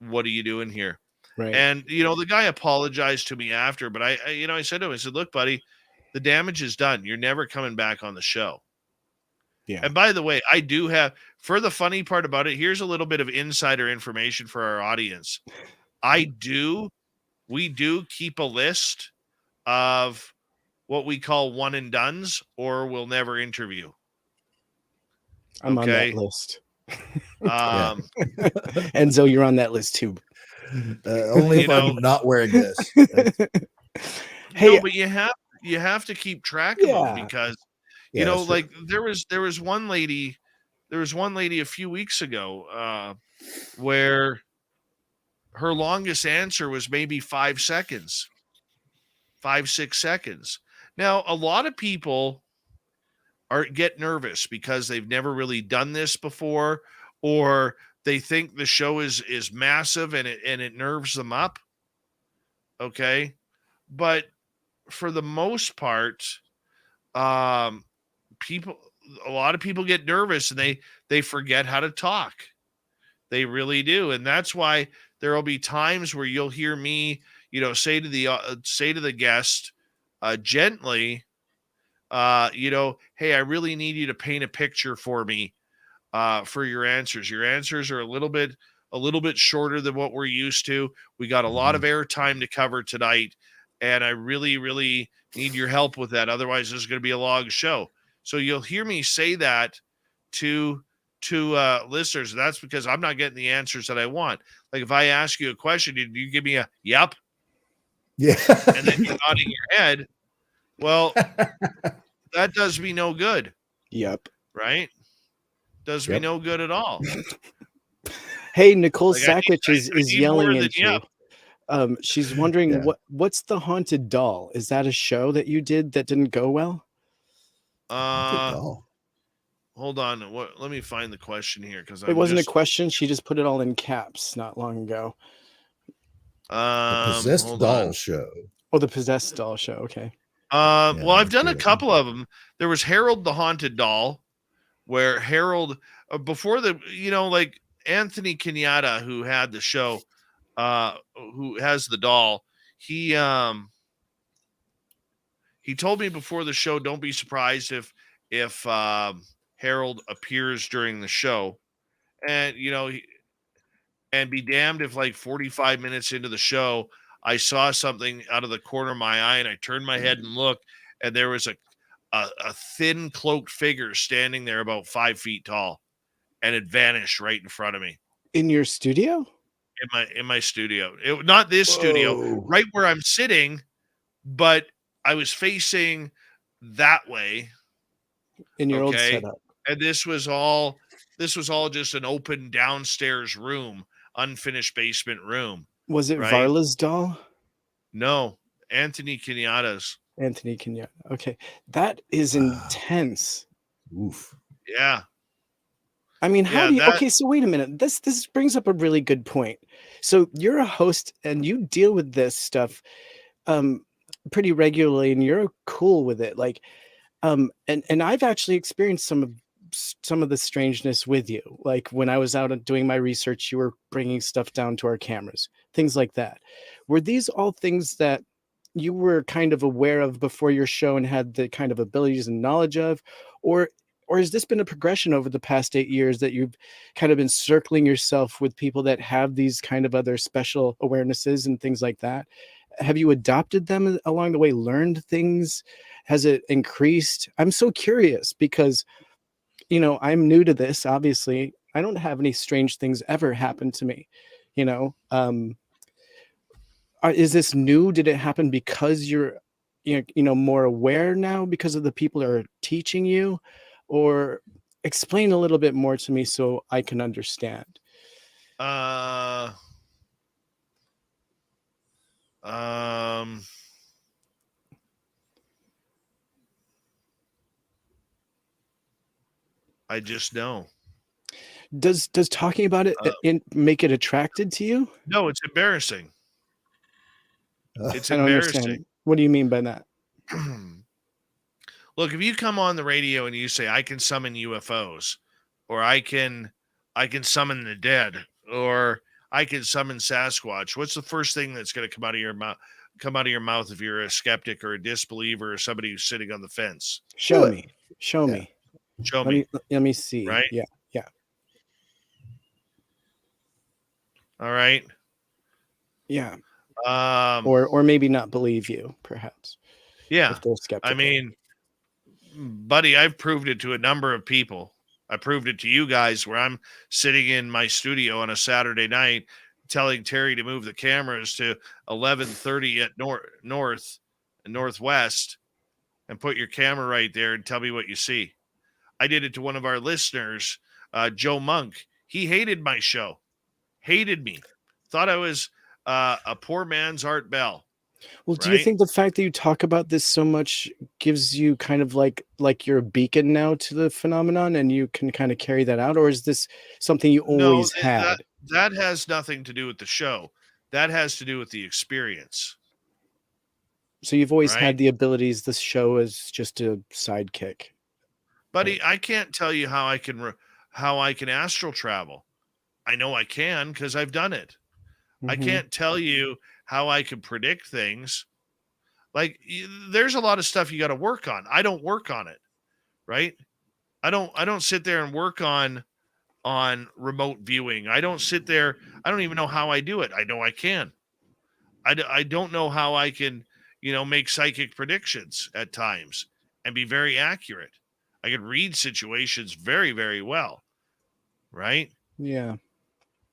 what are you doing here? Right. And, you know, the guy apologized to me after, but I said to him, I said, look, buddy, the damage is done. You're never coming back on the show. Yeah. And by the way, I do have, for the funny part about it, here's a little bit of insider information for our audience. We do keep a list of what we call one and dones, or we'll never interview. I'm on that list. And so you're on that list too. Only if I'm not wearing this. Hey, no, but you have to keep track of them because you know, like there was one lady a few weeks ago where her longest answer was maybe 5 seconds, 5-6 seconds. Now, a lot of people get nervous because they've never really done this before, or they think the show is massive and it nerves them up. Okay. But for the most part, a lot of people get nervous and they forget how to talk. They really do. And that's why there will be times where you'll hear me, you know, say to the guest gently, you know, hey, I really need you to paint a picture for me for your answers. Your answers are a little bit shorter than what we're used to. We got a lot of airtime to cover tonight, and I really, really need your help with that. Otherwise, this is going to be a long show. So you'll hear me say that to listeners. That's because I'm not getting the answers that I want. Like if I ask you a question, you give me a yep, yeah, and then you're nodding your head. Well, that does me no good. Yep. Right? Does me no good at all. Hey, Nicole Like Sackich is yelling at you. Yep. She's wondering what's the Haunted Doll? Is that a show that you did that didn't go well? Hold hold on. Let me find the question here because It wasn't a question. She just put it all in caps not long ago. The Possessed hold Doll on. Show. Oh, the Possessed Doll Show. Okay. Well, I've done a good. couple of them. There was Harold the Haunted Doll, where Harold, before the, like Anthony Kenyatta, who had the show, who has the doll, he told me before the show, don't be surprised if Harold appears during the show, and and be damned if like 45 minutes into the show, I saw something out of the corner of my eye, and I turned my head and looked, and there was a thin cloaked figure standing there about 5 feet tall, and it vanished right in front of me. In your studio? In my studio. Not this studio, right where I'm sitting, but I was facing that way. In your old setup. And this was all just an open downstairs room, unfinished basement room. Was it right? Varla's doll? No, Anthony Kenyatta's. Anthony Kenyatta. Okay. That is intense. Oof. Yeah. I mean, how do you okay, so wait a minute. This brings up a really good point. So you're a host and you deal with this stuff pretty regularly, and you're cool with it. Like and I've actually experienced some of the strangeness with you. Like when I was out doing my research, you were bringing stuff down to our cameras, things like that. Were these all things that you were kind of aware of before your show and had the kind of abilities and knowledge of, or has this been a progression over the past 8 years that you've kind of been circling yourself with people that have these kind of other special awarenesses and things like that? Have you adopted them along the way, learned things? Has it increased? I'm so curious because, I'm new to this. Obviously, I don't have any strange things ever happen to me, is this new? Did it happen because you're, more aware now because of the people that are teaching you? Or explain a little bit more to me so I can understand. I just know. Does talking about it make it attracted to you? No, it's embarrassing. It's I don't embarrassing. understand. What do you mean by that? Look, if you come on the radio and you say, I can summon UFOs, or I can summon the dead, or I can summon Sasquatch, what's the first thing that's going to come out of your mouth if you're a skeptic or a disbeliever or somebody who's sitting on the fence? Show me. Show me. Let me see. Right? Yeah. All right. Yeah. Or maybe not believe you, perhaps. Yeah. If they're skeptical. I mean, buddy, I've proved it to a number of people. I proved it to you guys where I'm sitting in my studio on a Saturday night telling Terry to move the cameras to 11:30 at north and northwest and put your camera right there and tell me what you see. I did it to one of our listeners, Joe Monk. He hated my show. Hated me. Thought I was a poor man's Art Bell. Well, do you think the fact that you talk about this so much gives you kind of like you're a beacon now to the phenomenon and you can kind of carry that out? Or is this something you always had? That has nothing to do with the show. That has to do with the experience. So you've always had the abilities. This show is just a sidekick. Buddy, I can't tell you how I can astral travel. I know I can because I've done it. I can't tell you how I can predict things. Like there's a lot of stuff you got to work on. I don't work on it, right? I don't sit there and work on remote viewing. I don't sit there. I don't even know how I do it. I know I can. I don't know how I can, make psychic predictions at times and be very accurate. I can read situations very, very well. Right? Yeah.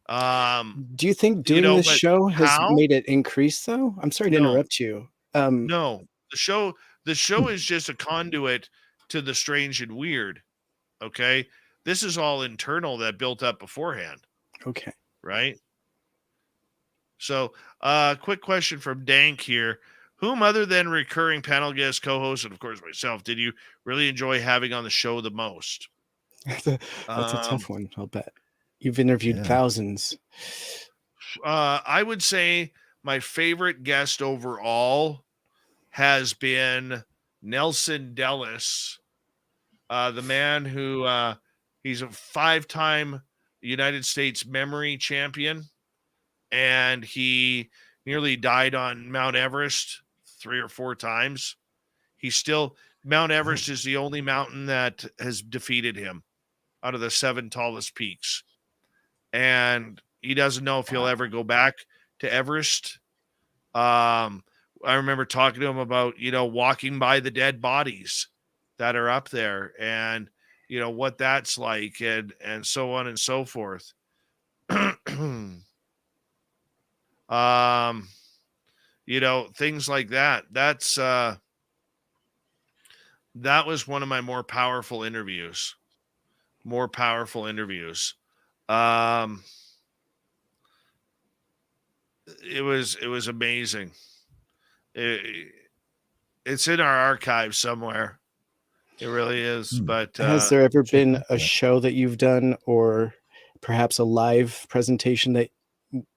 Do you think doing this show has made it increase though? I'm sorry to interrupt you. No, the show is just a conduit to the strange and weird. Okay. This is all internal that built up beforehand. Okay. Right. So, quick question from Dank here. Whom other than recurring panel guest co-host, and of course myself, did you really enjoy having on the show the most? That's a tough one. I'll bet you've interviewed thousands. I would say my favorite guest overall has been Nelson Dellis, the man who he's a 5-time United States memory champion, and he nearly died on Mount Everest 3 or 4 times. Mount Everest is the only mountain that has defeated him out of the 7 tallest peaks. And he doesn't know if he'll ever go back to Everest. I remember talking to him about, walking by the dead bodies that are up there and, what that's like and so on and so forth. Things like that. That was one of my more powerful interviews. It was amazing. It's in our archive somewhere. It really is. But has there ever been a show that you've done, or perhaps a live presentation that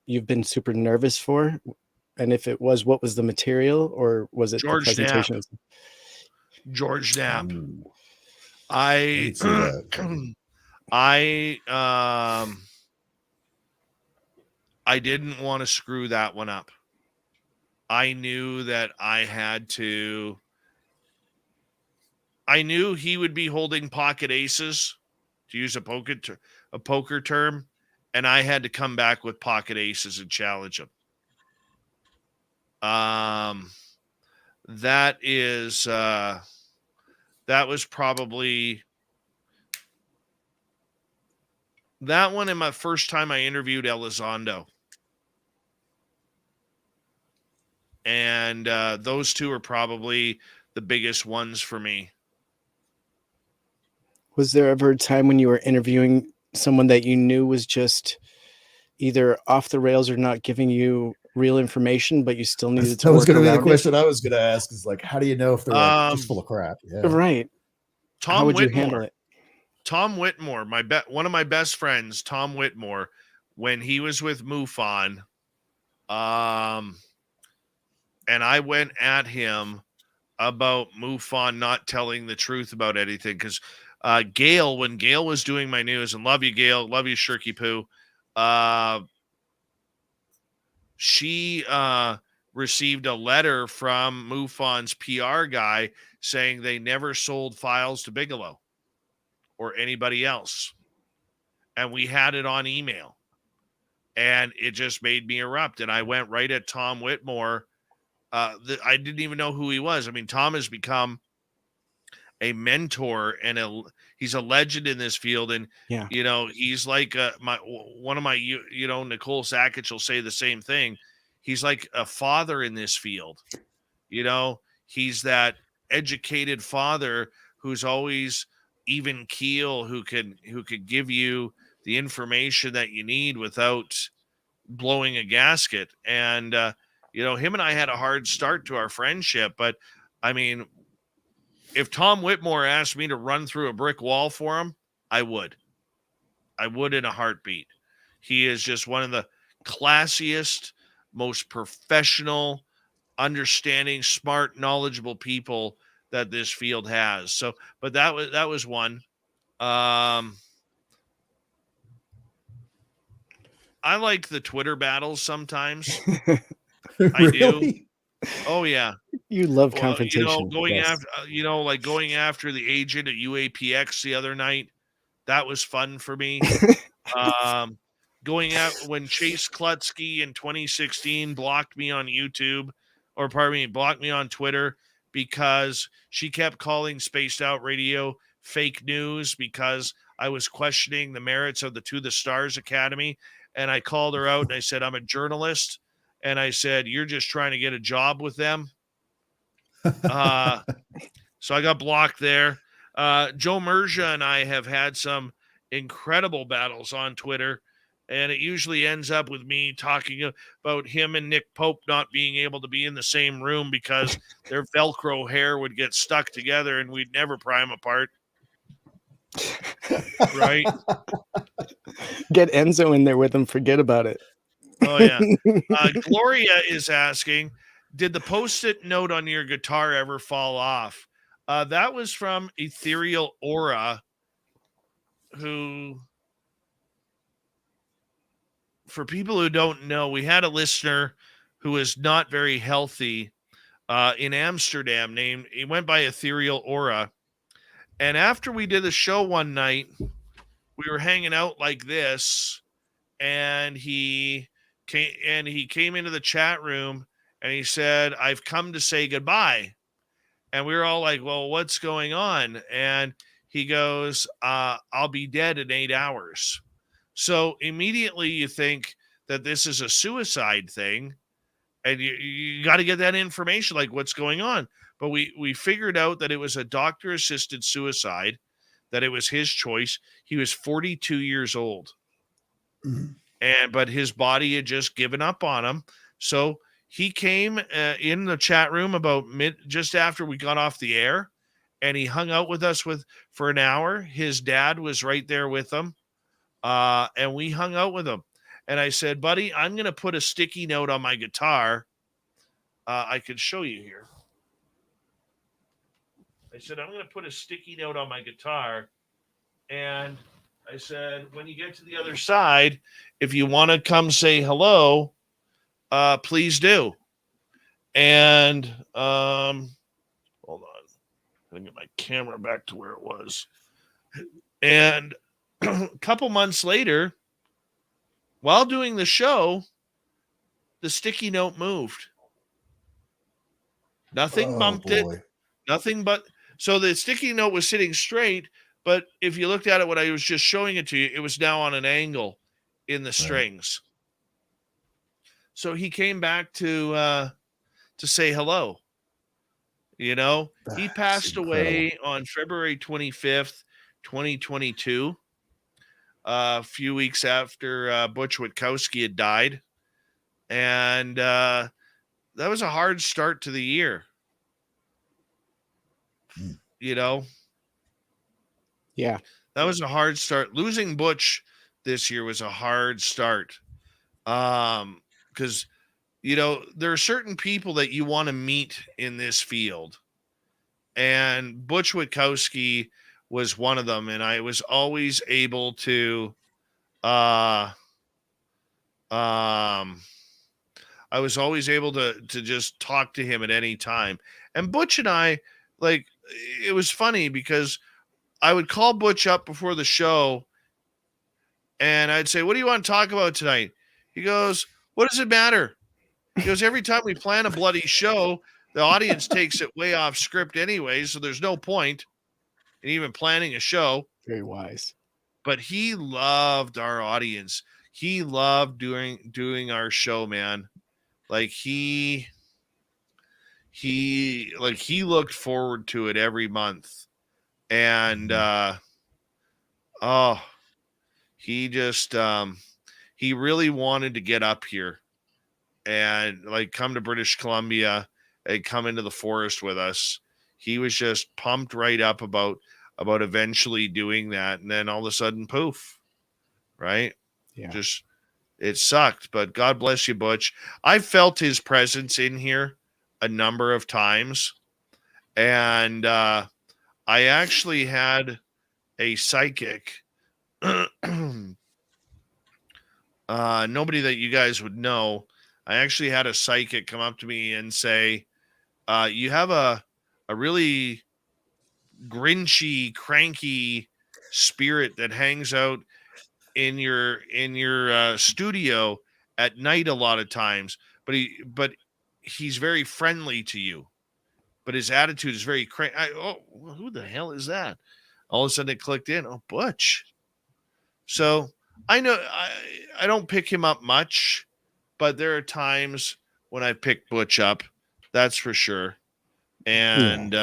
you've been super nervous for? And if it was, what was the material, or was it George the presentation? Knapp. George Knapp. I didn't want to screw that one up. I knew that I knew he would be holding pocket aces, to use a poker term, and I had to come back with pocket aces and challenge him. That was probably that one in my first time I interviewed Elizondo. And those 2 are probably the biggest ones for me. Was there ever a time when you were interviewing someone that you knew was just either off the rails or not giving you real information, but you still needed to That was work going to be the around question I was going to ask, is like, how do you know if they're just full of crap? Yeah. Right. How would Whitmore. you handle it? Tom Whitmore, one of my best friends, Tom Whitmore, when he was with MUFON, and I went at him about MUFON not telling the truth about anything, because Gail, when Gail was doing my news, and love you, Gail, love you, Shirky Poo, she received a letter from MUFON's PR guy saying they never sold files to Bigelow or anybody else. And we had it on email. And it just made me erupt. And I went right at Tom Whitmore. I didn't even know who he was. I mean, Tom has become a mentor and he's a legend in this field. And, he's like one of my, Nicole Sackett will say the same thing. He's like a father in this field. He's that educated father who's always even keel, who could give you the information that you need without blowing a gasket. And, him and I had a hard start to our friendship, but I mean, if Tom Whitmore asked me to run through a brick wall for him, I would in a heartbeat. He is just one of the classiest, most professional, understanding, smart, knowledgeable people that this field has. So, but that was one. I like the Twitter battles sometimes. I do. Oh yeah. You love confrontation. Going after the agent at UAPX the other night, that was fun for me. Going out when Chase Klutsky in 2016 blocked me on YouTube, blocked me on Twitter because she kept calling Spaced Out Radio fake news because I was questioning the merits of the To the Stars Academy. And I called her out and I said, I'm a journalist. And I said, you're just trying to get a job with them. So I got blocked there. Joe Merja and I have had some incredible battles on Twitter. And it usually ends up with me talking about him and Nick Pope not being able to be in the same room because their Velcro hair would get stuck together and we'd never pry them apart. Right? Get Enzo in there with him. Forget about it. Oh, yeah. Gloria is asking, did the Post-it note on your guitar ever fall off? That was from Ethereal Aura, who, for people who don't know, we had a listener who is not very healthy in Amsterdam. He went by Ethereal Aura. And after we did the show one night, we were hanging out like this, and he came into the chat room and he said, "I've come to say goodbye." And we were all like, "Well, what's going on?" And he goes, "I'll be dead in 8 hours." So immediately you think that this is a suicide thing, and you got to get that information, like what's going on. But we figured out that it was a doctor-assisted suicide, that it was his choice. He was 42 years old. But his body had just given up on him. So he came in the chat room about just after we got off the air, and he hung out with us for an hour. His dad was right there with him, and we hung out with him. And I said, "Buddy, I'm going to put a sticky note on my guitar." I could show you here. I said, "I'm going to put a sticky note on my guitar." And I said, "When you get to the other side, if you want to come say hello, please do." And hold on. I can get my camera back to where it was. And a couple months later, while doing the show, the sticky note moved. Nothing bumped it. Nothing but. So the sticky note was sitting straight, but if you looked at it when I was just showing it to you, it was now on an angle in the strings. So he came back to say hello. You know, he passed away on February 25th, 2022, a few weeks after Butch Witkowski had died. And that was a hard start to the year. You know? Yeah. That was a hard start. Losing Butch this year was a hard start. Because, you know, there are certain people that you want to meet in this field. And Butch Witkowski was one of them. And I was always able to, to just talk to him at any time. And Butch and I, like, it was funny because I would call Butch up before the show and I'd say, "What do you want to talk about tonight?" He goes, "What does it matter?" He goes, "Every time we plan a bloody show, the audience takes it way off script anyway, so there's no point in even planning a show." Very wise. But he loved our audience. He loved doing our show, man. Like he looked forward to it every month. And he just he really wanted to get up here and like come to British Columbia and come into the forest with us. He was just pumped right up about eventually doing that, and then all of a sudden, poof, right? Yeah. Just it sucked, but God bless you, Butch. I felt his presence in here a number of times, and I actually had a psychic, nobody that you guys would know. I actually had a psychic come up to me and say, "You have a really grinchy, cranky spirit that hangs out in your studio at night a lot of times, but he's very friendly to you, but his attitude is very cranky." Who the hell is that? All of a sudden it clicked in. Oh, Butch. So I know I don't pick him up much, but there are times when I pick Butch up, that's for sure. And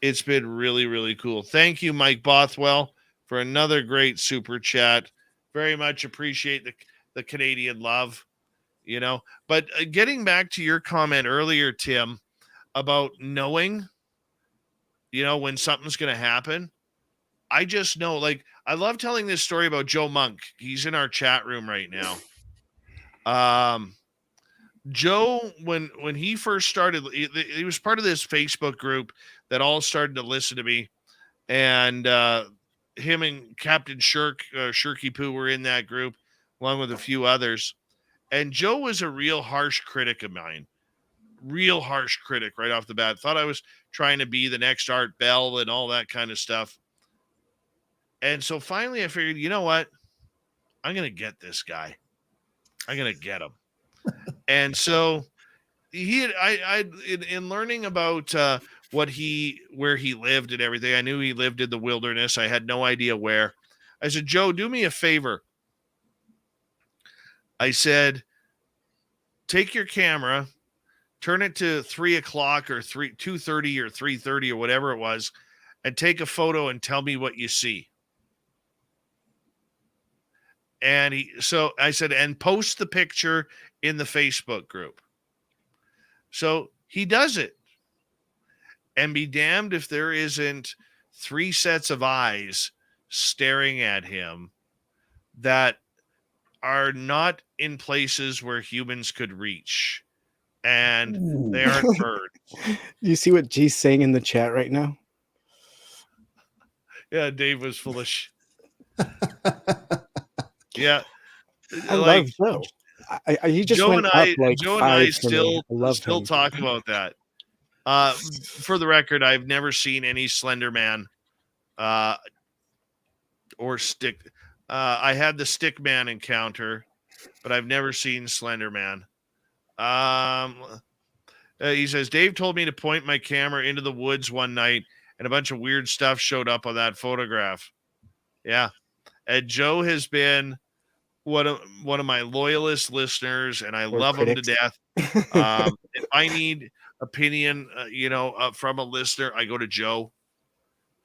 it's been really, really cool. Thank you, Mike Bothwell, for another great super chat. Very much appreciate the Canadian love, you know. But getting back to your comment earlier, Tim, about knowing, you know, when something's going to happen. I just know, like, I love telling this story about Joe Monk. He's in our chat room right now. Joe, when he first started, he was part of this Facebook group that all started to listen to me, and him and Captain Shirky Poo were in that group, along with a few others. And Joe was a real harsh critic of mine, real harsh critic right off the bat. Thought I was trying to be the next Art Bell and all that kind of stuff. And so finally I figured, you know what? I'm going to get this guy. I'm going to get him. And so in learning about where he lived and everything, I knew he lived in the wilderness. I had no idea where. I said, Joe, do me a favor. I said, take your camera, turn it to 3 o'clock or 2:30 or 3:30 or whatever it was, and take a photo and tell me what you see. And so I said, and post the picture in the Facebook group. So he does it. And be damned if there isn't 3 sets of eyes staring at him that are not in places where humans could reach. And they aren't birds. You see what G's saying in the chat right now? Yeah, Dave was full of Yeah. I love Joe. He just Joe went and I, up like Joe and I 5 for me. still him. talk about that. For the record, I've never seen any Slender Man or Stick. I had the Stick Man encounter, but I've never seen Slender Man. He says, Dave told me to point my camera into the woods one night, and a bunch of weird stuff showed up on that photograph. Yeah. And Joe has been one of my loyalist listeners, and I love critics. Him to death. If I need opinion, from a listener, I go to Joe.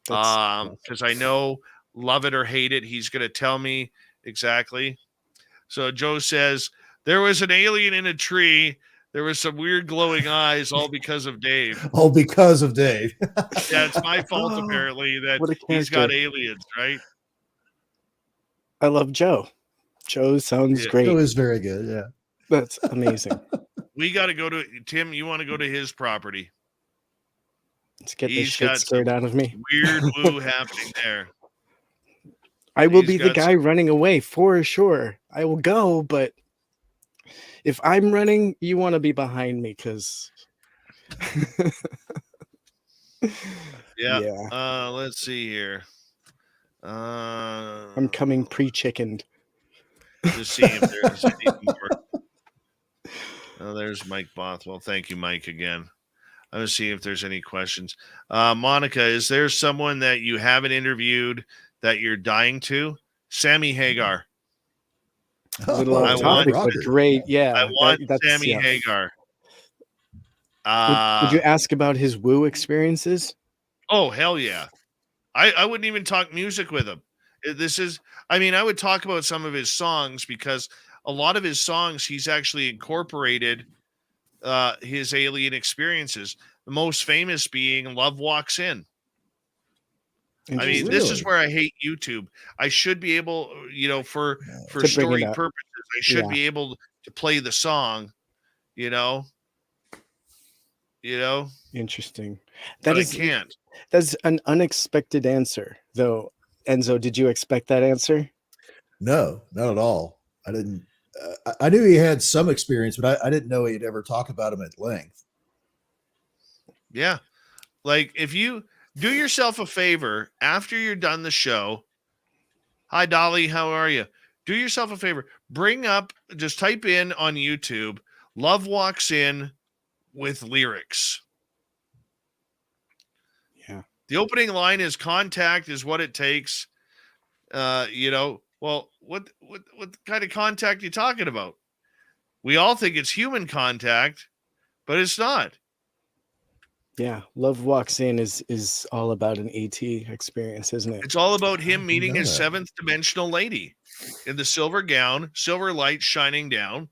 Because I know, love it or hate it, he's going to tell me exactly. So Joe says, there was an alien in a tree. There was some weird glowing eyes, all because of Dave. All because of Dave. Yeah, it's my fault, apparently, that he's got aliens, right? I love Joe. Joe sounds great. Joe is very good, yeah. That's amazing. We got to go to, Tim, you want to go to his property. Let's get this shit scared out of me. Weird woo happening there. I will be the guy running away for sure. I will go, but if I'm running, you want to be behind me because. Yeah. Let's see here. I'm coming pre-chickened. Just see if there's any more. Oh, there's Mike Bothwell. Thank you, Mike, again. I'm going to see if there's any questions. Monica, is there someone that you haven't interviewed that you're dying to? Sammy Hagar. A little off topic, but great. Yeah. I want Sammy Hagar. Would you ask about his woo experiences? Oh, hell yeah. I wouldn't even talk music with him. I would talk about some of his songs because a lot of his songs, he's actually incorporated his alien experiences. The most famous being Love Walks In. I mean, this is where I hate YouTube. I should be able, for story purposes, I should be able to play the song, Interesting. I can't. That's an unexpected answer, though. Enzo, did you expect that answer? No, not at all. I didn't. I knew he had some experience, but I didn't know he'd ever talk about him at length. Yeah. Like, if you do yourself a favor after you're done the show. Hi, Dolly. How are you? Do yourself a favor. Just type in on YouTube, Love Walks In with lyrics. Yeah. The opening line is contact is what it takes. Well, what kind of contact are you talking about? We all think it's human contact, but it's not. Yeah, Love Walks In is all about an ET experience, isn't it? It's all about him meeting his seventh dimensional lady in the silver gown, silver light shining down.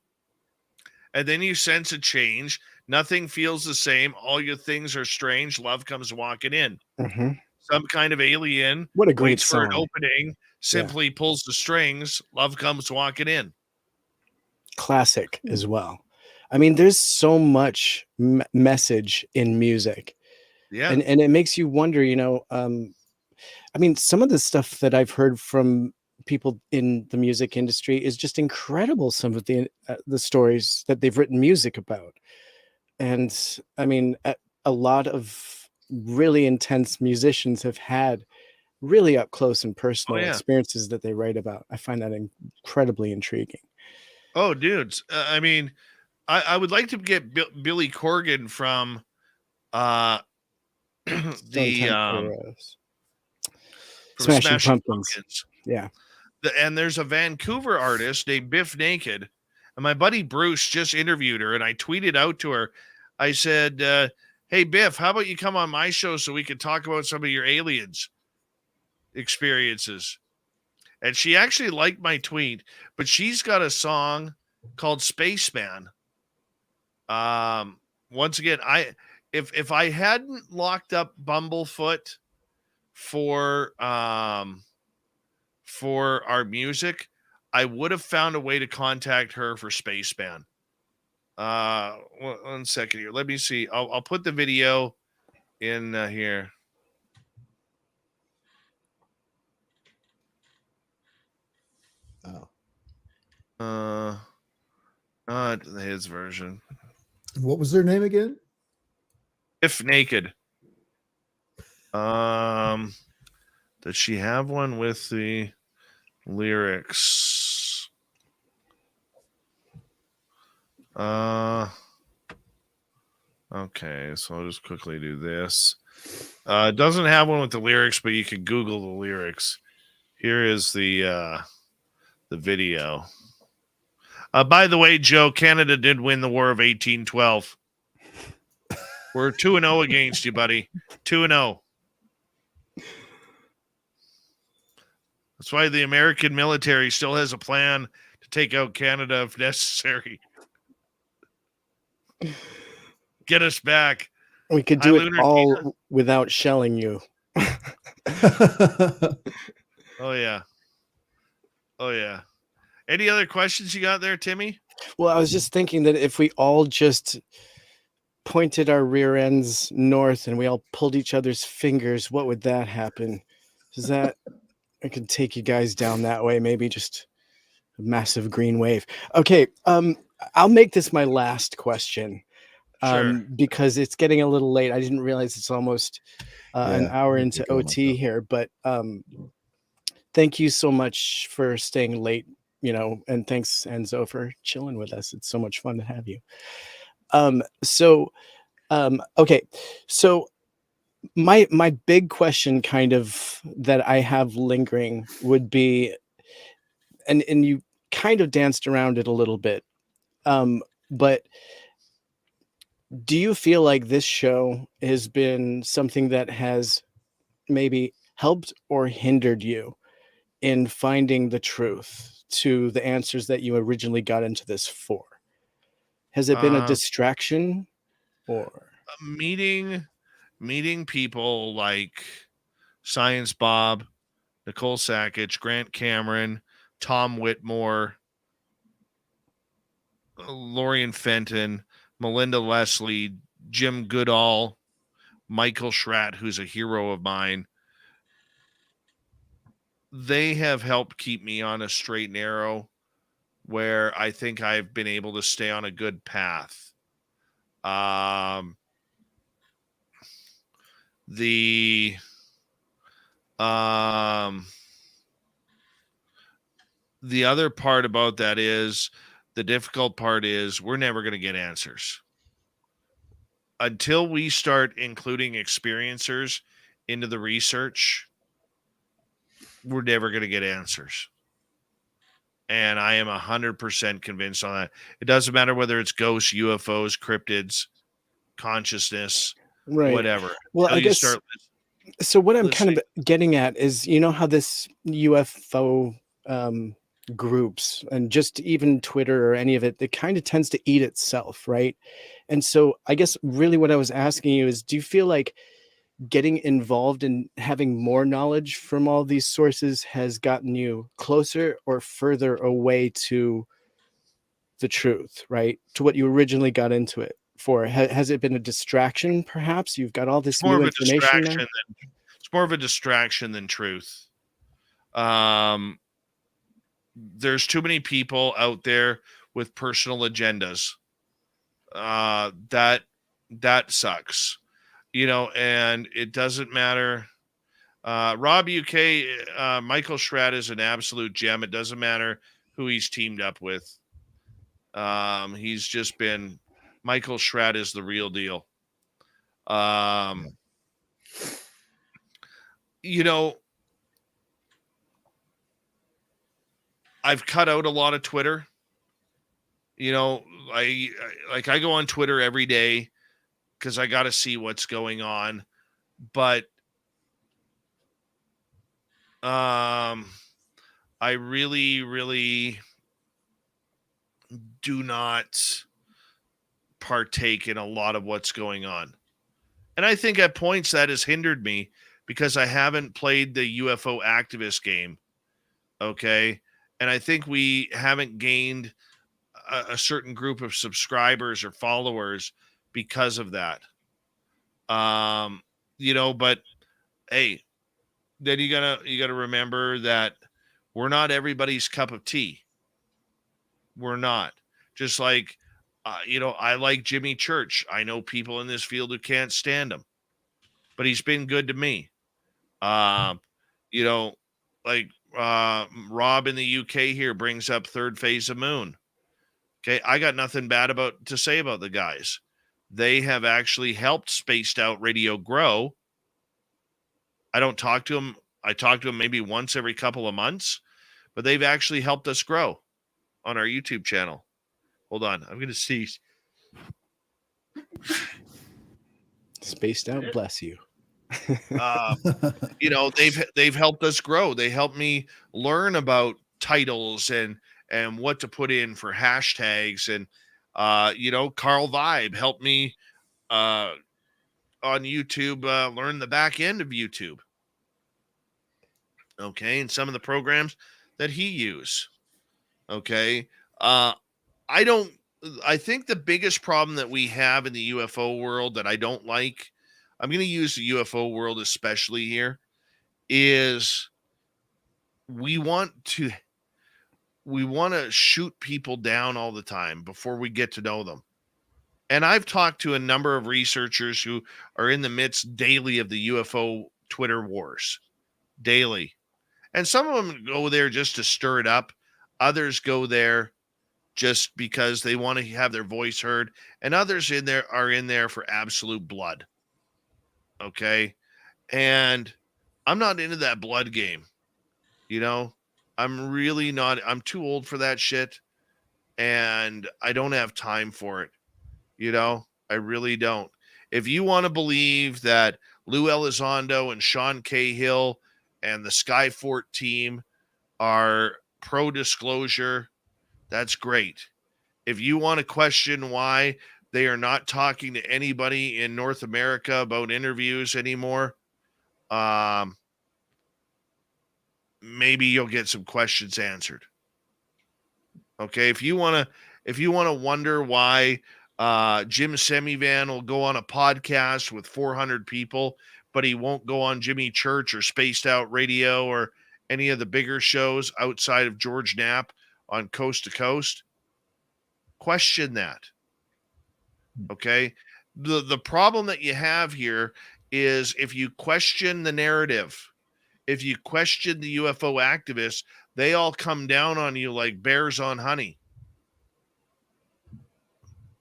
And then you sense a change. Nothing feels the same. All your things are strange. Love comes walking in. Mm-hmm. some kind of alien What a great waits for an song. opening, simply pulls the strings, love comes walking in. Classic as well. I mean, there's so much message in music. Yeah. And it makes you wonder, I mean, some of the stuff that I've heard from people in the music industry is just incredible. Some of the stories that they've written music about. And I mean, a lot of really intense musicians have had really up close and personal experiences that they write about. I find that incredibly intriguing. Oh, dudes. I mean, I would like to get Billy Corgan from the Smashing Pumpkins. Yeah. And there's a Vancouver artist named Biff Naked, and my buddy Bruce just interviewed her, and I tweeted out to her. I said, hey, Biff, how about you come on my show so we can talk about some of your aliens experiences? And she actually liked my tweet, but she's got a song called Spaceman. Once again, if I hadn't locked up Bumblefoot for our music, I would have found a way to contact her for Spaceman. 1 second here. Let me see. I'll put the video in here. Not his version. What was their name again? If Naked. Does she have one with the lyrics? Okay, so I'll just quickly do this. It doesn't have one with the lyrics, but you can Google the lyrics. Here is the video. By the way, Joe, Canada did win the War of 1812. We're 2-0 against you, buddy. 2-0. That's why the American military still has a plan to take out Canada if necessary. Get us back. We could do it all without shelling you. Oh, yeah. Oh, yeah. Any other questions you got there, Timmy? Well, I was just thinking that if we all just pointed our rear ends north and we all pulled each other's fingers, what would that happen? Is that I could take you guys down that way? Maybe just a massive green wave. Okay, I'll make this my last question. Sure. Because it's getting a little late. I didn't realize it's almost an hour into OT here, but thank you so much for staying late, and thanks, Enzo, for chilling with us. It's so much fun to have you. Okay. So my big question kind of that I have lingering would be, and you kind of danced around it a little bit, but do you feel like this show has been something that has maybe helped or hindered you in finding the truth to the answers that you originally got into this for? Has it been a distraction or meeting people like Science Bob, Nicole Sackich, Grant Cameron, Tom Whitmore, Lorian Fenton, Melinda Leslie, Jim Goodall, Michael Schratt, who's a hero of mine. They have helped keep me on a straight and narrow where I think I've been able to stay on a good path. The other part about that is the difficult part is we're never going to get answers until we start including experiencers into the research. We're never going to get answers. And I am 100% convinced on that. It doesn't matter whether it's ghosts, UFOs, cryptids, consciousness, right, whatever. Well, I guess so. What I'm kind of getting at is, how this UFO groups and just even Twitter or any of it, it kind of tends to eat itself, right? And so I guess really what I was asking you is, do you feel like getting involved and having more knowledge from all these sources has gotten you closer or further away to the truth, right? To what you originally got into it for? Has it been a distraction, perhaps? You've got all this new information now? It's more of a distraction than truth. There's too many people out there with personal agendas. That sucks. And it doesn't matter. Rob UK, Michael Schrad is an absolute gem. It doesn't matter who he's teamed up with. He's just been, Michael Schrad is the real deal. I've cut out a lot of Twitter. I go on Twitter every day because I got to see what's going on. But I really, really do not partake in a lot of what's going on. And I think at points that has hindered me because I haven't played the UFO activist game. Okay. And I think we haven't gained a certain group of subscribers or followers because of that. But hey, then you gotta remember that we're not everybody's cup of tea. We're not. Just like, I like Jimmy Church. I know people in this field who can't stand him, but he's been good to me. Rob in the UK here brings up Third Phase of Moon. Okay, I got nothing bad to say about the guys. They have actually helped Spaced Out Radio grow. I don't talk to them. I talk to them maybe once every couple of months, but they've actually helped us grow on our YouTube channel. Hold on, I'm going to see. Spaced Out, bless you. They've helped us grow. They helped me learn about titles and what to put in for hashtags. And, Carl Vibe helped me on YouTube learn the back end of YouTube. Okay. And some of the programs that he used. Okay. I think the biggest problem that we have in the UFO world that I don't like, I'm going to use the UFO world especially here, is we want to shoot people down all the time before we get to know them. And I've talked to a number of researchers who are in the midst daily of the UFO Twitter wars. Daily. And some of them go there just to stir it up. Others go there just because they want to have their voice heard. And others are in there for absolute blood. Okay? And I'm not into that blood game. I'm really not. I'm too old for that shit. And I don't have time for it. I really don't. If you want to believe that Lou Elizondo and Sean Cahill and the Skyfort team are pro-disclosure, that's great. If you want to question why they are not talking to anybody in North America about interviews anymore, maybe you'll get some questions answered. Okay, if you want to wonder why Jim Semivan will go on a podcast with 400 people, but he won't go on Jimmy Church or Spaced Out Radio or any of the bigger shows outside of George Knapp on Coast to Coast, question that. Okay, the problem that you have here is if you question the narrative, if you question the UFO activists, they all come down on you like bears on honey.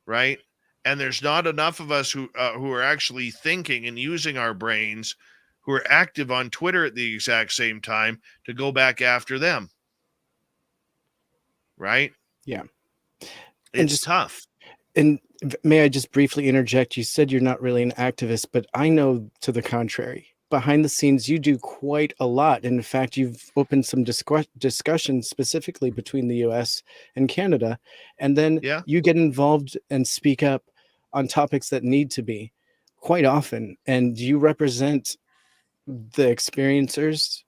Right? And there's not enough of us who are actually thinking and using our brains, who are active on Twitter at the exact same time, to go back after them. Right? Yeah. It's tough. And may I just briefly interject? You said you're not really an activist, but I know to the contrary. Behind the scenes, you do quite a lot. And in fact, you've opened some discussions specifically between the US and Canada. And then you get involved and speak up on topics that need to be. quite often, and you represent the experiencers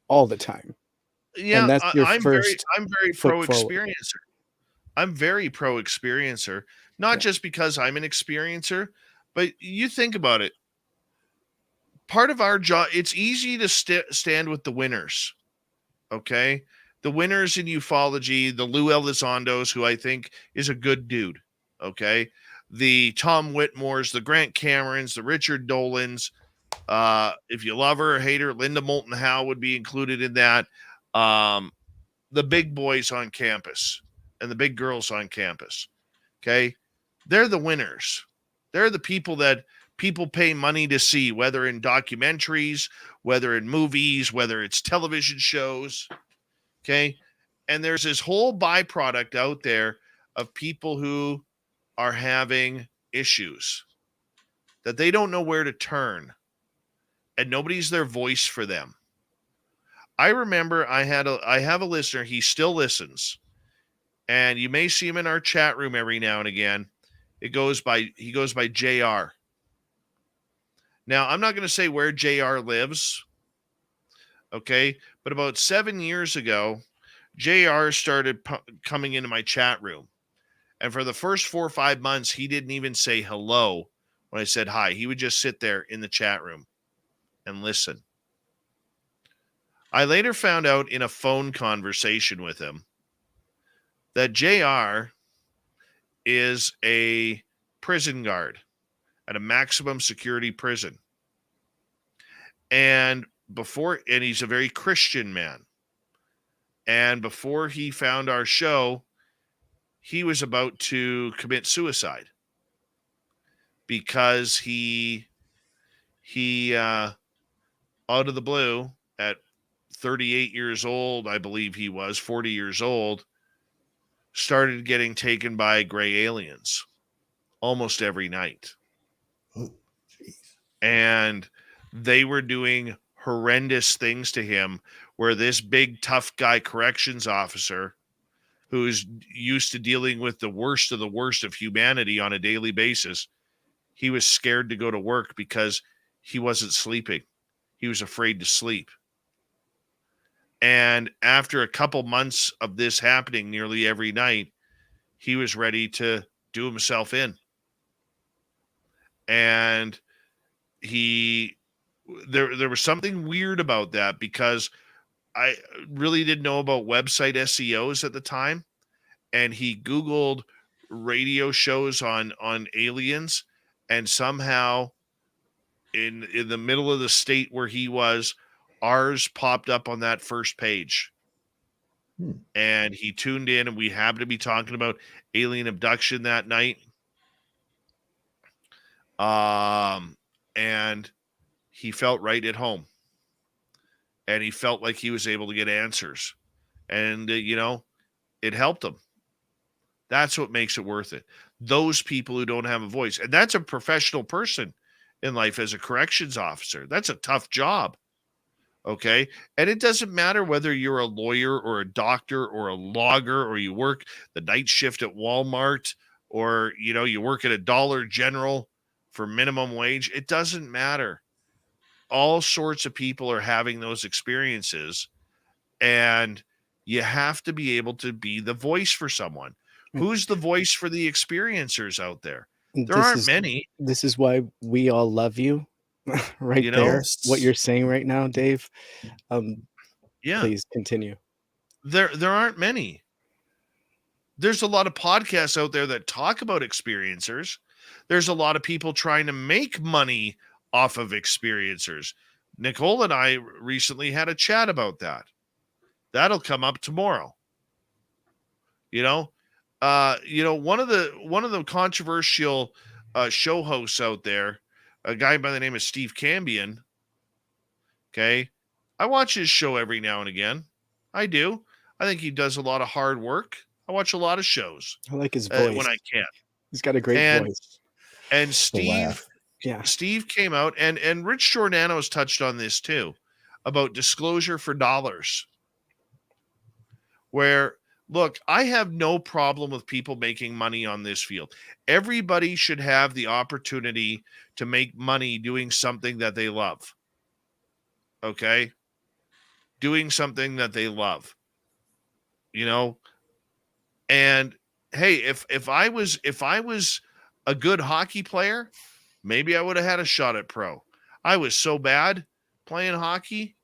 all the time. Yeah, And that's your I'm first very foot pro forward. experiencer. I'm very pro experiencer, not Yeah. just because I'm an experiencer, but you think about it. Part of our job, it's easy to stand with the winners. Okay. The winners in ufology, the Lou Elizondos, who I think is a good dude. Okay. The Tom Whitmores, the Grant Camerons, the Richard Dolans. If you love her or hate her, Linda Moulton Howe would be included in that. The big boys on campus and the big girls on campus. Okay. They're the winners. They're the people that people pay money to see, whether in documentaries, whether in movies, whether it's television shows. Okay. And there's this whole byproduct out there of people who are having issues that they don't know where to turn, and nobody's their voice for them. I remember I have a listener, he still listens, and you may see him in our chat room every now and again. He goes by JR. Now, I'm not going to say where JR lives, okay? But about 7 years ago, JR started coming into my chat room. And for the first 4 or 5 months, he didn't even say hello when I said hi. He would just sit there in the chat room and listen. I later found out in a phone conversation with him that JR is a prison guard at a maximum security prison. And he's a very Christian man. And before he found our show, he was about to commit suicide because he out of the blue at 38 years old, I believe he was 40 years old, started getting taken by gray aliens almost every night. Oh, jeez. And they were doing horrendous things to him, where this big tough guy corrections officer who's used to dealing with the worst of humanity on a daily basis, he was scared to go to work because he wasn't sleeping. He was afraid to sleep. And after a couple months of this happening nearly every night, he was ready to do himself in. And there was something weird about that, because I really didn't know about website SEOs at the time. And he Googled radio shows on aliens, and somehow in the middle of the state where he was, ours popped up on that first page. And he tuned in, and we happened to be talking about alien abduction that night. And he felt right at home, and he felt like he was able to get answers, and it helped him. That's what makes it worth it. Those people who don't have a voice, and that's a professional person in life as a corrections officer. That's a tough job. Okay. And it doesn't matter whether you're a lawyer or a doctor or a logger, or you work the night shift at Walmart, or, you work at a Dollar General for minimum wage. It doesn't matter. All sorts of people are having those experiences, and you have to be able to be the voice for someone. Who's the voice for the experiencers out there? There aren't many. This is why we all love you. Right there. What you're saying right now, Dave. Yeah. Please continue. There aren't many. There's a lot of podcasts out there that talk about experiencers. There's a lot of people trying to make money off of experiencers. Nicole and I recently had a chat about that. That'll come up tomorrow. One of the controversial show hosts out there, a guy by the name of Steve Cambion. Okay. I watch his show every now and again. I do. I think he does a lot of hard work. I watch a lot of shows. I like his voice when I can. He's got a great voice. And Steve came out, and Rich Giordano has touched on this too, about disclosure for dollars, where look, I have no problem with people making money on this field. Everybody should have the opportunity to make money doing something that they love. Okay? Doing something that they love. You know? And hey, if I was a good hockey player, maybe I would have had a shot at pro. I was so bad playing hockey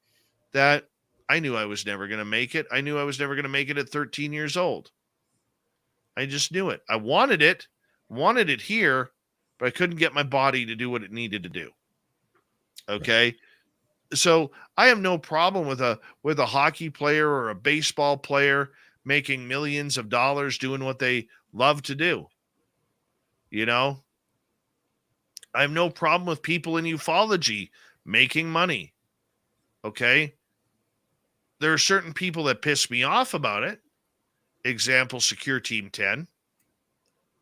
that I knew I was never going to make it. I knew I was never going to make it at 13 years old. I just knew it. I wanted it here, but I couldn't get my body to do what it needed to do. Okay? So I have no problem with a hockey player or a baseball player making millions of dollars doing what they love to do. You know? I have no problem with people in ufology making money. Okay? There are certain people that piss me off about it. Example, Secure Team 10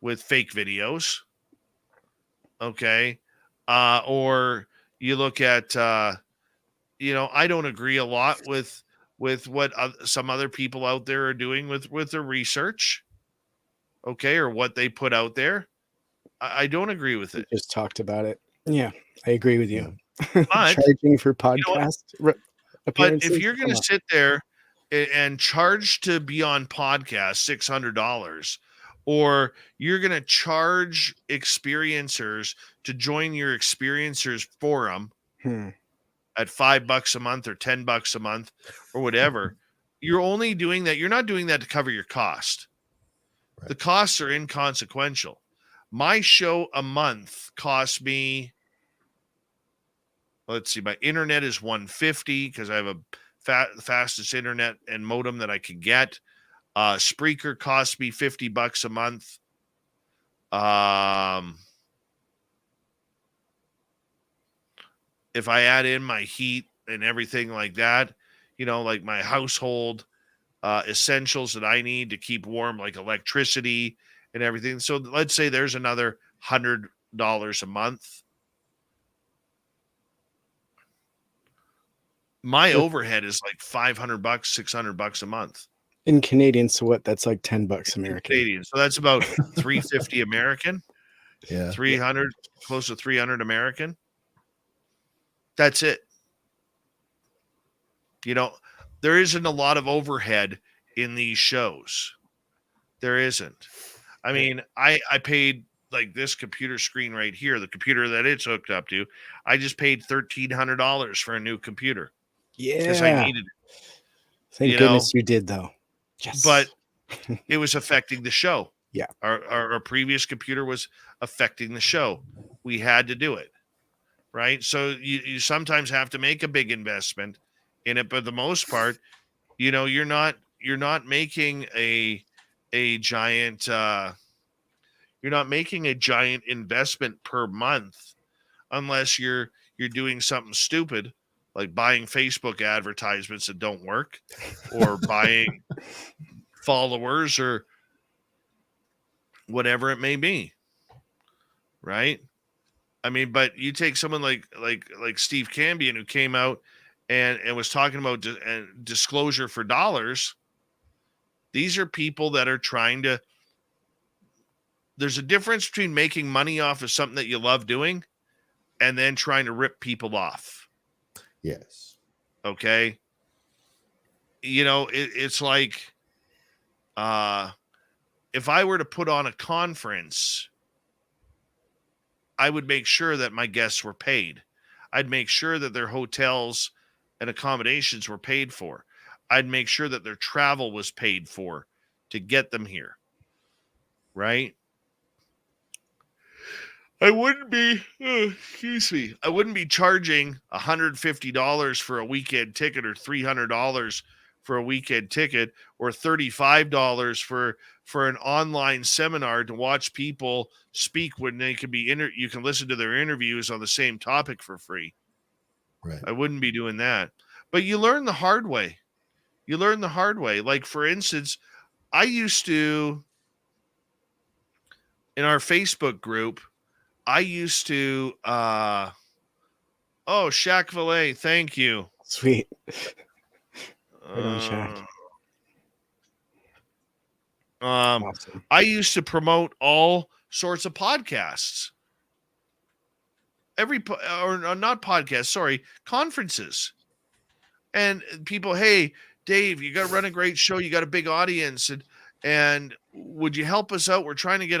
with fake videos. Okay? Or you look at, I don't agree a lot with what some other people out there are doing with their research. Okay? Or what they put out there. I don't agree with it. We just talked about it. Yeah, I agree with you. But, charging for podcast appearances. But if you're going to sit there and charge to be on podcast $600, or you're going to charge experiencers to join your experiencers forum at $5 a month or $10 a month or whatever, you're only doing that. You're not doing that to cover your cost. Right. The costs are inconsequential. My show a month costs me, let's see, my internet is $150 because I have a fastest internet and modem that I can get. Spreaker costs me $50 a month. If I add in my heat and everything like that, like my household essentials that I need to keep warm, like electricity and everything. So let's say there's another $100 a month. My overhead is like $500, $600 a month. In Canadian, so what? That's like $10 American. Canadian. So that's about $350 American. Yeah. 300, close to 300 American. That's it. There isn't a lot of overhead in these shows. There isn't. I mean, I paid like this computer screen right here, the computer that it's hooked up to. I just paid $1,300 for a new computer. Yeah. Because I needed it. Thank goodness you did, though. Yes. But it was affecting the show. Yeah. Our previous computer was affecting the show. We had to do it. Right. So you sometimes have to make a big investment in it. But the most part, you're not making a giant you're not making a giant investment per month unless you're doing something stupid like buying Facebook advertisements that don't work, or buying followers or whatever it may be. Right? I mean, but you take someone like Steve Cambion, who came out and was talking about disclosure for dollars. These are people that are trying to. There's a difference between making money off of something that you love doing and then trying to rip people off. Yes. Okay. It's like, if I were to put on a conference, I would make sure that my guests were paid. I'd make sure that their hotels and accommodations were paid for. I'd make sure that their travel was paid for to get them here. Right? I wouldn't be, I wouldn't be charging $150 for a weekend ticket, or $300 for a weekend ticket, or $35 for an online seminar to watch people speak when they can be you can listen to their interviews on the same topic for free. Right. I wouldn't be doing that. But you learn the hard way. Like, for instance, I used to, in our Facebook group, Shaq Valet, thank you. Sweet. Right on, Shaq. Awesome. I used to promote all sorts of podcasts. Not podcasts, sorry, conferences. And people, hey, Dave, you got to run a great show. You got a big audience, and would you help us out? We're trying to get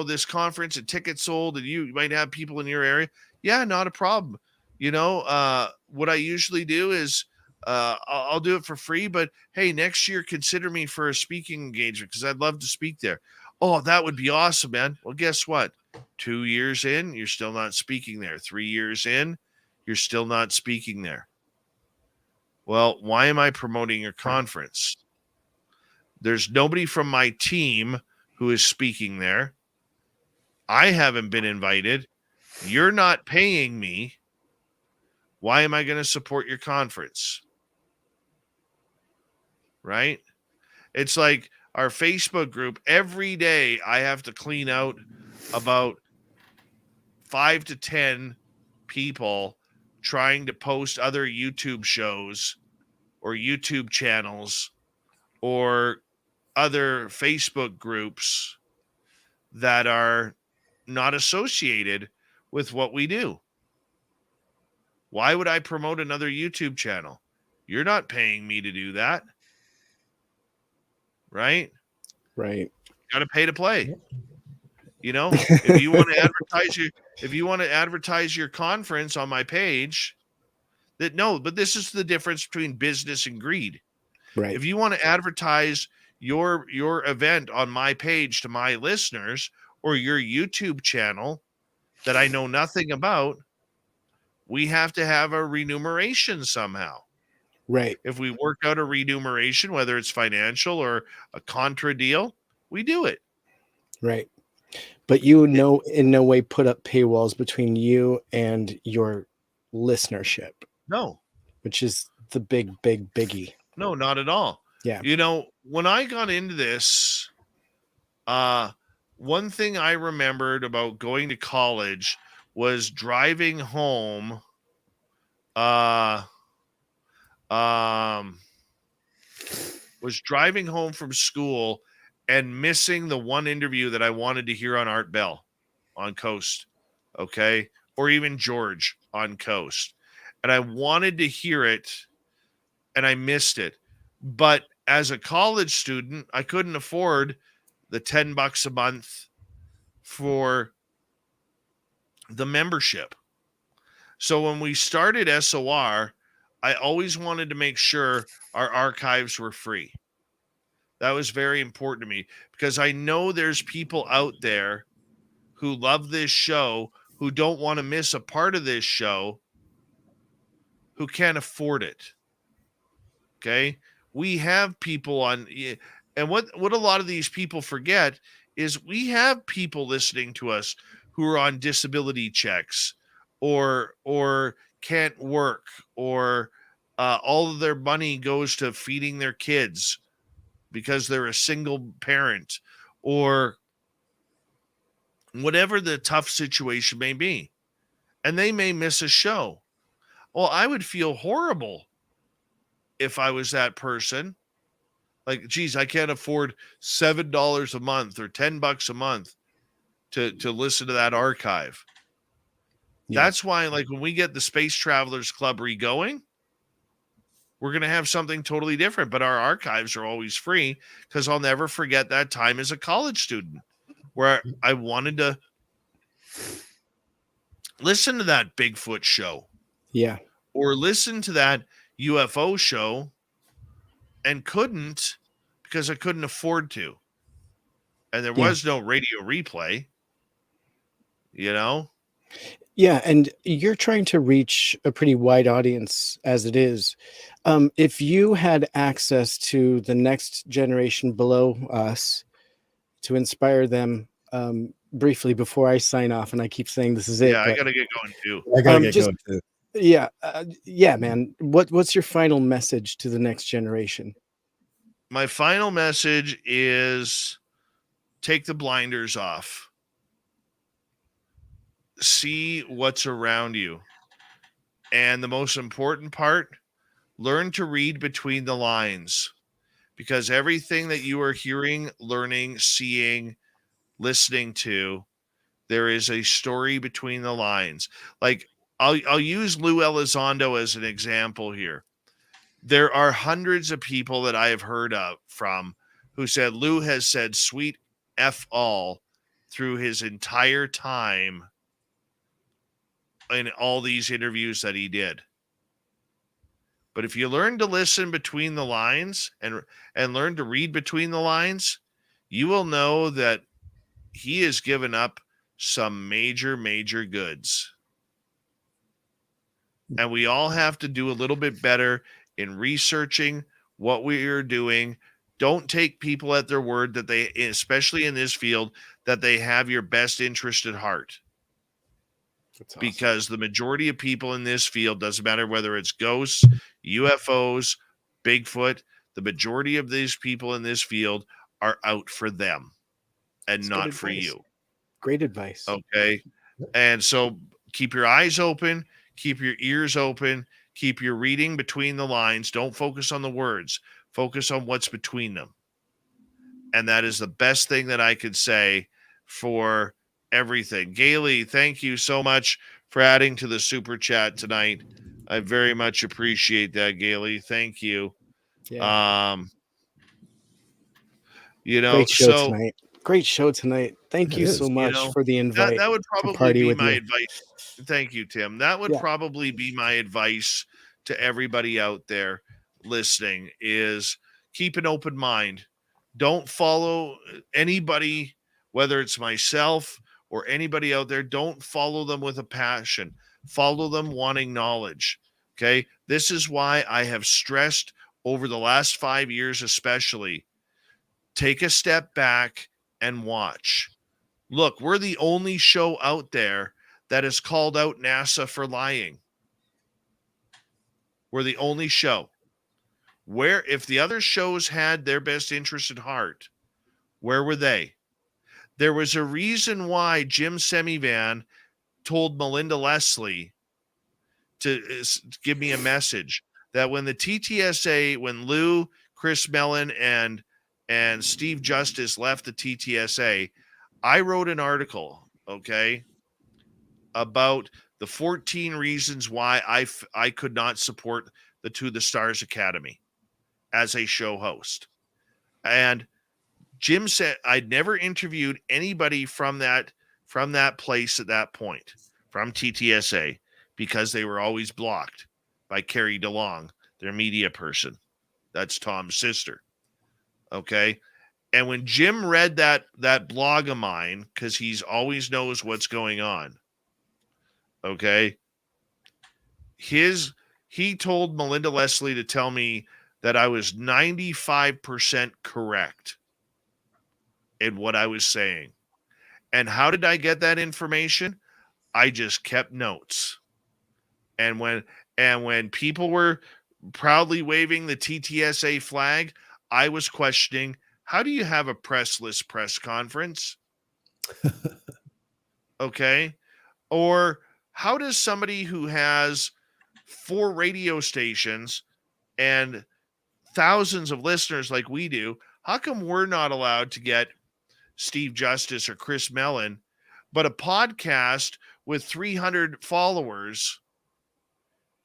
this conference and tickets sold, and you might have people in your area. Yeah, not a problem. What I usually do is I'll do it for free, but hey, next year consider me for a speaking engagement because I'd love to speak there. Oh, that would be awesome, man. Well, guess what? 2 years in, you're still not speaking there. 3 years in, you're still not speaking there. Well, why am I promoting your conference? There's nobody from my team who is speaking there. I haven't been invited. You're not paying me. Why am I going to support your conference? Right? It's like our Facebook group. Every day I have to clean out about 5 to 10 people trying to post other YouTube shows or YouTube channels or other Facebook groups that are not associated with what we do. Why would I promote another YouTube channel? You're not paying me to do that. Right? Right. Got to pay to play. If you want to advertise your conference on my page, but this is the difference between business and greed. Right. If you want to advertise your event on my page to my listeners or your YouTube channel that I know nothing about, we have to have a remuneration somehow. Right. If we work out a remuneration, whether it's financial or a contra deal, we do it. Right. But you in no way put up paywalls between you and your listenership. No. Which is the big biggie. No, not at all. Yeah. When I got into this, one thing I remembered about going to college was driving home. Was driving home from school and missing the one interview that I wanted to hear on Art Bell on Coast, okay? Or even George on Coast. And I wanted to hear it, and I missed it. But as a college student, I couldn't afford the $10 a month for the membership. So when we started SOR, I always wanted to make sure our archives were free. That was very important to me because I know there's people out there who love this show, who don't want to miss a part of this show, who can't afford it. Okay? We have people on, and what a lot of these people forget is we have people listening to us who are on disability checks or can't work, or all of their money goes to feeding their kids because they're a single parent, or whatever the tough situation may be. And they may miss a show. Well, I would feel horrible if I was that person. Like, geez, I can't afford $7 a month or $10 a month to listen to that archive. Yeah. That's why, like, when we get the Space Travelers Club re-going, we're going to have something totally different, but our archives are always free because I'll never forget that time as a college student where I wanted to listen to that Bigfoot show. Yeah. Or listen to that UFO show and couldn't because I couldn't afford to. And there was no radio replay, Yeah, and you're trying to reach a pretty wide audience as it is. If you had access to the next generation below us to inspire them briefly before I sign off, and I keep saying this is it. Yeah, I got to get going too. I gotta get going too. Yeah, yeah, man. What's your final message to the next generation? My final message is take the blinders off. See what's around you. And the most important part, learn to read between the lines. because everything that you are hearing, learning, seeing, listening to, there is a story between the lines. Like I'll use Lou Elizondo as an example here. There are hundreds of people that I have heard of from who said Lou has said sweet F all through his entire time in all these interviews that he did. But if you learn to listen between the lines and learn to read between the lines, you will know that he has given up some major, major goods. And we all have to do a little bit better in researching what we are doing. Don't take people at their word that they, especially in this field, that they have your best interest at heart. That's awesome. Because the majority of people in this field, doesn't matter whether it's ghosts, UFOs, Bigfoot, the majority of these people in this field are out for them and that's not for you. Great advice. Okay. And so keep your eyes open, keep your ears open, keep your reading between the lines. Don't focus on the words, focus on what's between them. And that is the best thing that I could say for everything. Gailey, thank you so much for adding to the super chat tonight. I very much appreciate that, Gailey. Thank you. Yeah. Great show tonight. Great show tonight. Thank you so much for the invite. That would probably be my advice. Thank you, Tim. That would probably be my advice to everybody out there listening is keep an open mind. Don't follow anybody, whether it's myself or anybody out there. Don't follow them with a passion. Follow them wanting knowledge. Okay. This is why I have stressed over the last 5 years, especially, take a step back and watch. Look, we're the only show out there that has called out NASA for lying. We're the only show. Where, if the other shows had their best interest at heart, where were they? There was a reason why Jim Semivan told Melinda Leslie to give me a message that when the TTSA, when Lou, Chris Mellon, and Steve Justice left the TTSA, I wrote an article, okay, about the 14 reasons why I could not support the To the Stars Academy as a show host. And Jim said I'd never interviewed anybody from that place at that point, from TTSA, because they were always blocked by Carrie DeLong, their media person. That's Tom's sister. Okay. And when Jim read that blog of mine, because he's always knows what's going on, okay, he told Melinda Leslie to tell me that I was 95% correct in what I was saying. And how did I get that information? I just kept notes. And when people were proudly waving the TTSA flag, I was questioning, how do you have a pressless press conference? Okay. Or how does somebody who has 4 radio stations and thousands of listeners like we do, how come we're not allowed to get Steve Justice or Chris Mellon, but a podcast with 300 followers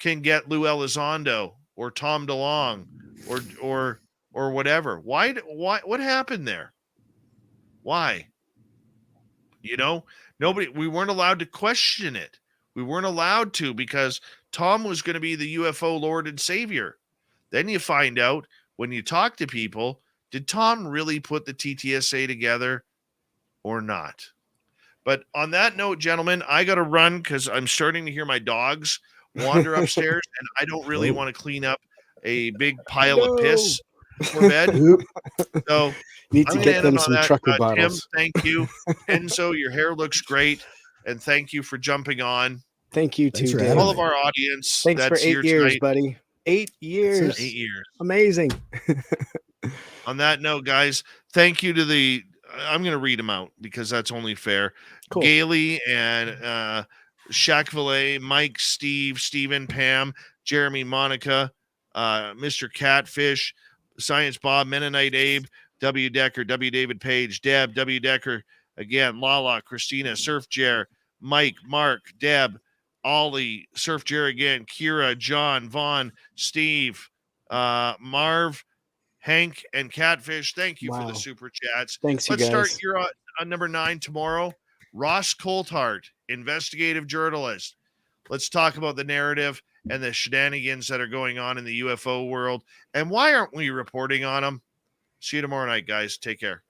can get Lou Elizondo or Tom DeLong or whatever? Why? What happened there? Why? We weren't allowed to question it. We weren't allowed to, because Tom was going to be the UFO Lord and Savior. Then you find out when you talk to people, did Tom really put the TTSA together or not? But on that note, gentlemen, I got to run because I'm starting to hear my dogs wander upstairs, and I don't really want to clean up a big pile of piss for bed. So need to get them some trucker bottles. Tim, thank you. Enzo, your hair looks great, and thank you for jumping on. Thank you too, Dave. All of our audience. Thanks for 8 years, buddy. 8 years. 8 years. Amazing. On that note, guys, thank you to I'm going to read them out because that's only fair. Cool. Gailey and Shaq Mike, Steve, Stephen, Pam, Jeremy, Monica, Mr. Catfish, Science Bob, Mennonite Abe, W. Decker, W. David Page, Deb, W. Decker, again, Lala, Christina, Surf Jer, Mike, Mark, Deb, Ollie, Surf Jer again, Kira, John, Vaughn, Steve, Marv, Hank, and Catfish. Thank you for the super chats. Thanks, you Let's guys. start here on number 9 tomorrow. Ross Coulthard, investigative journalist. Let's talk about the narrative and the shenanigans that are going on in the UFO world. And why aren't we reporting on them? See you tomorrow night, guys. Take care.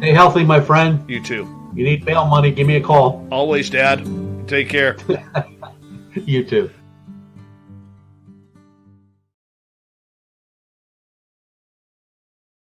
Stay healthy, my friend. You too. You need bail money, give me a call. Always, Dad. Take care. You too.